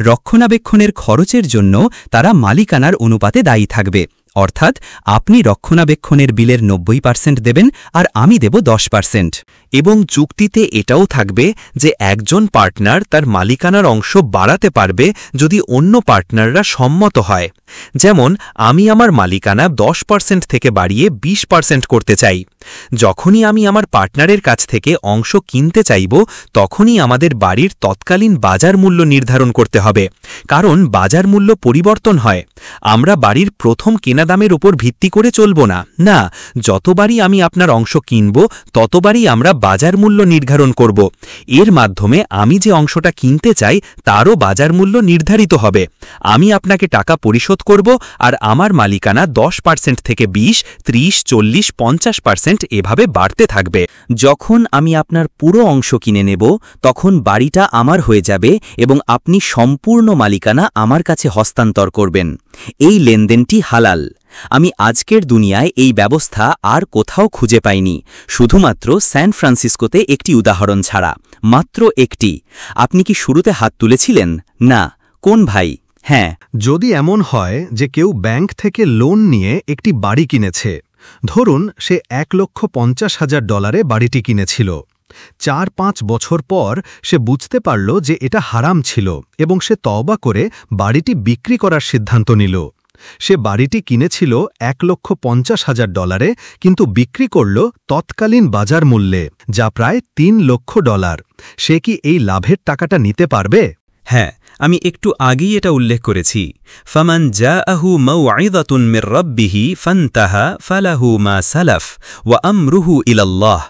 রক্ষণাবেক্ষণের খরচের জন্য তারা মালিকানার অনুপাতে দায়ী থাকবে। অর্থাৎ আপনি রক্ষণাবেক্ষণের বিলের 90% দেবেন আর আমি দেব 10%। এবং চুক্তিতে এটাও থাকবে যে একজন পার্টনার তার মালিকানার অংশ বাড়াতে পারবে যদি অন্য পার্টনাররা সম্মত হয়। যেমন আমি আমার মালিকানা 10% থেকে বাড়িয়ে 20% করতে চাই। যখনই আমি আমার পার্টনারের কাছ থেকে অংশ কিনতে চাইব, তখনই আমাদের বাড়ির তৎকালীন বাজার মূল্য নির্ধারণ করতে হবে, কারণ বাজার মূল্য পরিবর্তন হয়। আমরা বাড়ির প্রথম কেনা দামের উপর ভিত্তি করে চলব না। না, যতবারই আমি আপনার অংশ কিনব, ততবারই আমরা বাজার মূল্য নির্ধারণ করব। এর মাধ্যমে আমি যে অংশটা কিনতে চাই তারও বাজার মূল্য নির্ধারিত হবে। আমি আপনাকে টাকা পরিশোধ করব, আর আমার মালিকানা 10% থেকে 20, 30, 40, 50% এভাবে বাড়তে থাকবে। যখন আমি আপনার পুরো অংশ কিনে নেব, তখন বাড়িটা আমার হয়ে যাবে এবং আপনি সম্পূর্ণ মালিকানা আমার কাছে হস্তান্তর করবেন। এই লেনদেনটি হালাল। আমি আজকের দুনিয়ায় এই ব্যবস্থা আর কোথাও খুঁজে পাইনি, শুধুমাত্র স্যান ফ্রান্সিসকোতে একটি উদাহরণ ছাড়া, মাত্র একটি। আপনি কি শুরুতে হাত তুলেছিলেন? না। কোন ভাই? হ্যাঁ। যদি এমন হয় যে কেউ ব্যাংক থেকে লোন নিয়ে একটি বাড়ি কিনেছে, ধরুন সে $1,50,000 বাড়িটি কিনেছিল। 4-5 বছর পর সে বুঝতে পারল যে এটা হারাম ছিল এবং সে তওবা করে বাড়িটি বিক্রি করার সিদ্ধান্ত নিল। সে বাড়িটি কিনেছিল $1,50,000, কিন্তু বিক্রি করল তৎকালীন বাজার মূল্যে, যা প্রায় $3,00,000। সে কি এই লাভের টাকাটা নিতে পারবে? হ্যাঁ, আমি একটু আগেই এটা উল্লেখ করেছি। ফামান জাআহু মাউইযাতুন মির রাব্বিহি ফান্তাহা ফালাহু মা সালাফ ওয়া আমরুহু ইলাল্লাহ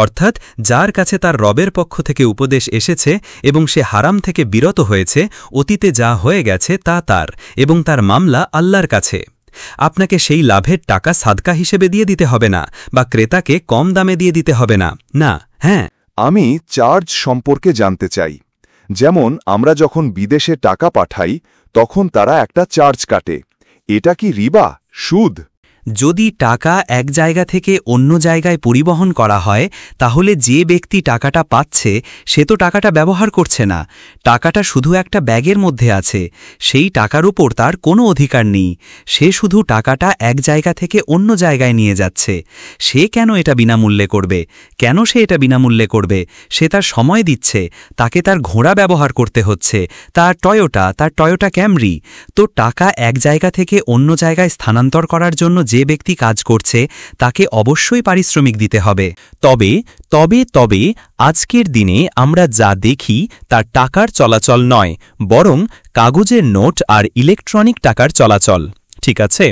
অর্থাৎ যার কাছে তার রবের পক্ষ থেকে উপদেশ এসেছে এবং সে হারাম থেকে বিরত হয়েছে, অতীতে যা হয়ে গেছে তা তার এবং তার মামলা আল্লাহর কাছে। আপনাকে সেই লাভের টাকা সাদকা হিসেবে দিয়ে দিতে হবে না, বা ক্রেতাকে কম দামে দিয়ে দিতে হবে না। না, হ্যাঁ, আমি চার্জ সম্পর্কে জানতে চাই। যেমন আমরা যখন বিদেশে টাকা পাঠাই তখন তারা একটা চার্জ কাটে। এটা কি রিবা, সুদ? যদি টাকা এক জায়গা থেকে অন্য জায়গায় পরিবহন করা হয়, তাহলে যে ব্যক্তি টাকাটা পাচ্ছে সে তো টাকাটা ব্যবহার করছে না, টাকাটা শুধু একটা ব্যাগের মধ্যে আছে, সেই টাকার উপর তার কোনো অধিকার নেই। সে শুধু টাকাটা এক জায়গা থেকে অন্য জায়গায় নিয়ে যাচ্ছে। সে কেন এটা বিনামূল্যে করবে? কেন সে এটা বিনামূল্যে করবে? সে তার সময় দিচ্ছে, তাকে তার ঘোড়া ব্যবহার করতে হচ্ছে, তার টয়োটা ক্যামরি। তো টাকা এক জায়গা থেকে অন্য জায়গায় স্থানান্তর করার জন্য যে ব্যক্তি কাজ করছে তাকে অবশ্যই পারিশ্রমিক দিতে হবে। তবে আজকের দিনে আমরা যা দেখি তা টাকার চলাচল নয়, বরং কাগজের নোট আর ইলেকট্রনিক টাকার চলাচল। ঠিক আছে,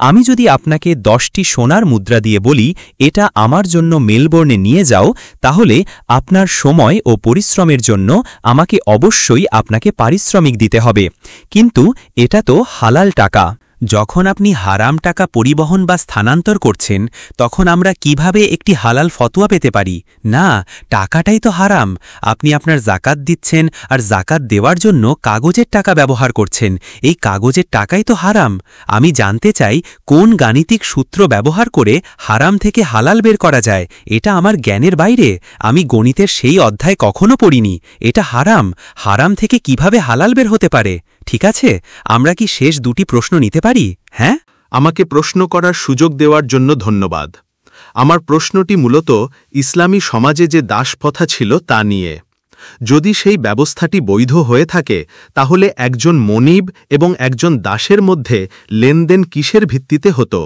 আমি যদি আপনাকে 10টি সোনার মুদ্রা দিয়ে বলি এটা আমার জন্য মেলবোর্নে নিয়ে যাও, তাহলে আপনার সময় ও পরিশ্রমের জন্য আমাকে অবশ্যই আপনাকে পারিশ্রমিক দিতে হবে। কিন্তু এটা তো হালাল টাকা। যখন আপনি হারাম টাকা পরিবহন বা স্থানান্তর করছেন, তখন আমরা কিভাবে একটি হালাল ফতোয়া পেতে পারি? না, টাকাটাই তো হারাম। আপনি আপনার জাকাত দিচ্ছেন আর জাকাত দেওয়ার জন্য কাগজের টাকা ব্যবহার করছেন, এই কাগজের টাকাই তো হারাম। আমি জানতে চাই কোন গাণিতিক সূত্র ব্যবহার করে হারাম থেকে হালাল বের করা যায়। এটা আমার জ্ঞানের বাইরে, আমি গণিতের সেই অধ্যায় কখনো পড়িনি। এটা হারাম, হারাম থেকে কিভাবে হালাল বের হতে পারে? ঠিক আছে, আমরা কি শেষ দুটি প্রশ্ন নিতে পারি? হ্যাঁ, আমাকে প্রশ্ন করার সুযোগ দেওয়ার জন্য ধন্যবাদ। আমার প্রশ্নটি মূলত ইসলামী সমাজে যে দাসপ্রথা ছিল তা নিয়ে। যদি সেই ব্যবস্থাটি বৈধ হয়ে থাকে, তাহলে একজন মনিব এবং একজন দাসের মধ্যে লেনদেন কিসের ভিত্তিতে হতো?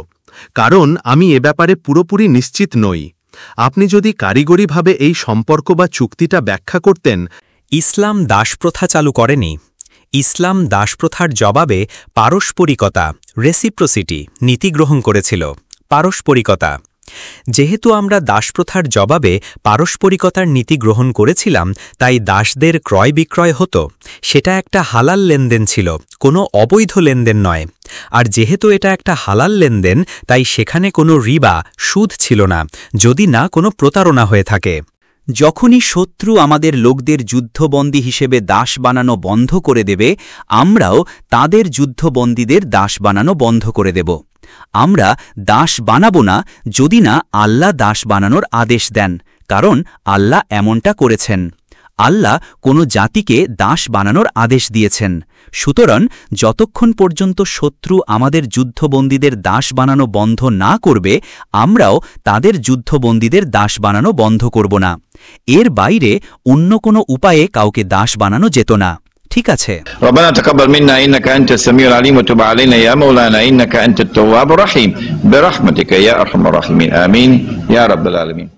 কারণ আমি এ ব্যাপারে পুরোপুরি নিশ্চিত নই। আপনি যদি কারিগরিভাবে এই সম্পর্ক বা চুক্তিটা ব্যাখ্যা করতেন। ইসলাম দাসপ্রথা চালু করেনি। ইসলাম দাসপ্রথার জবাবে পারস্পরিকতা, রেসিপ্রোসিটি নীতি গ্রহণ করেছিল। পারস্পরিকতা। যেহেতু আমরা দাসপ্রথার জবাবে পারস্পরিকতার নীতি গ্রহণ করেছিলাম, তাই দাসদের ক্রয় বিক্রয় হতো। সেটা একটা হালাল লেনদেন ছিল, কোনো অবৈধ লেনদেন নয়। আর যেহেতু এটা একটা হালাল লেনদেন, তাই সেখানে কোনো রিবা, সুদ ছিল না, যদি না কোনো প্রতারণা হয়ে থাকে। যখনই শত্রু আমাদের লোকদের যুদ্ধবন্দী হিসেবে দাস বানানো বন্ধ করে দেবে, আমরাও তাদের যুদ্ধবন্দীদের দাস বানানো বন্ধ করে দেব। আমরা দাস বানাবো না যদি না আল্লাহ দাস বানানোর আদেশ দেন, কারণ আল্লাহ এমনটা করেছেন। আল্লাহ কোনো জাতিকে দাস বানানোর আদেশ দিয়েছেন। সুতরাং যতক্ষণ পর্যন্ত শত্রু আমাদের যুদ্ধবন্দীদের দাস বানানো বন্ধ না করবে, আমরাও তাদের যুদ্ধবন্দীদের দাস বানানো বন্ধ করব না। এর বাইরে অন্য কোনো উপায়ে কাউকে দাস বানানো যেত না। ঠিক আছে। ربنا تقبل منا إنك أنت السميع العليم وتب علينا يا مولانا إنك أنت التواب الرحيم برحمتك يا أرحم الراحمين آمين يا رب العالمين.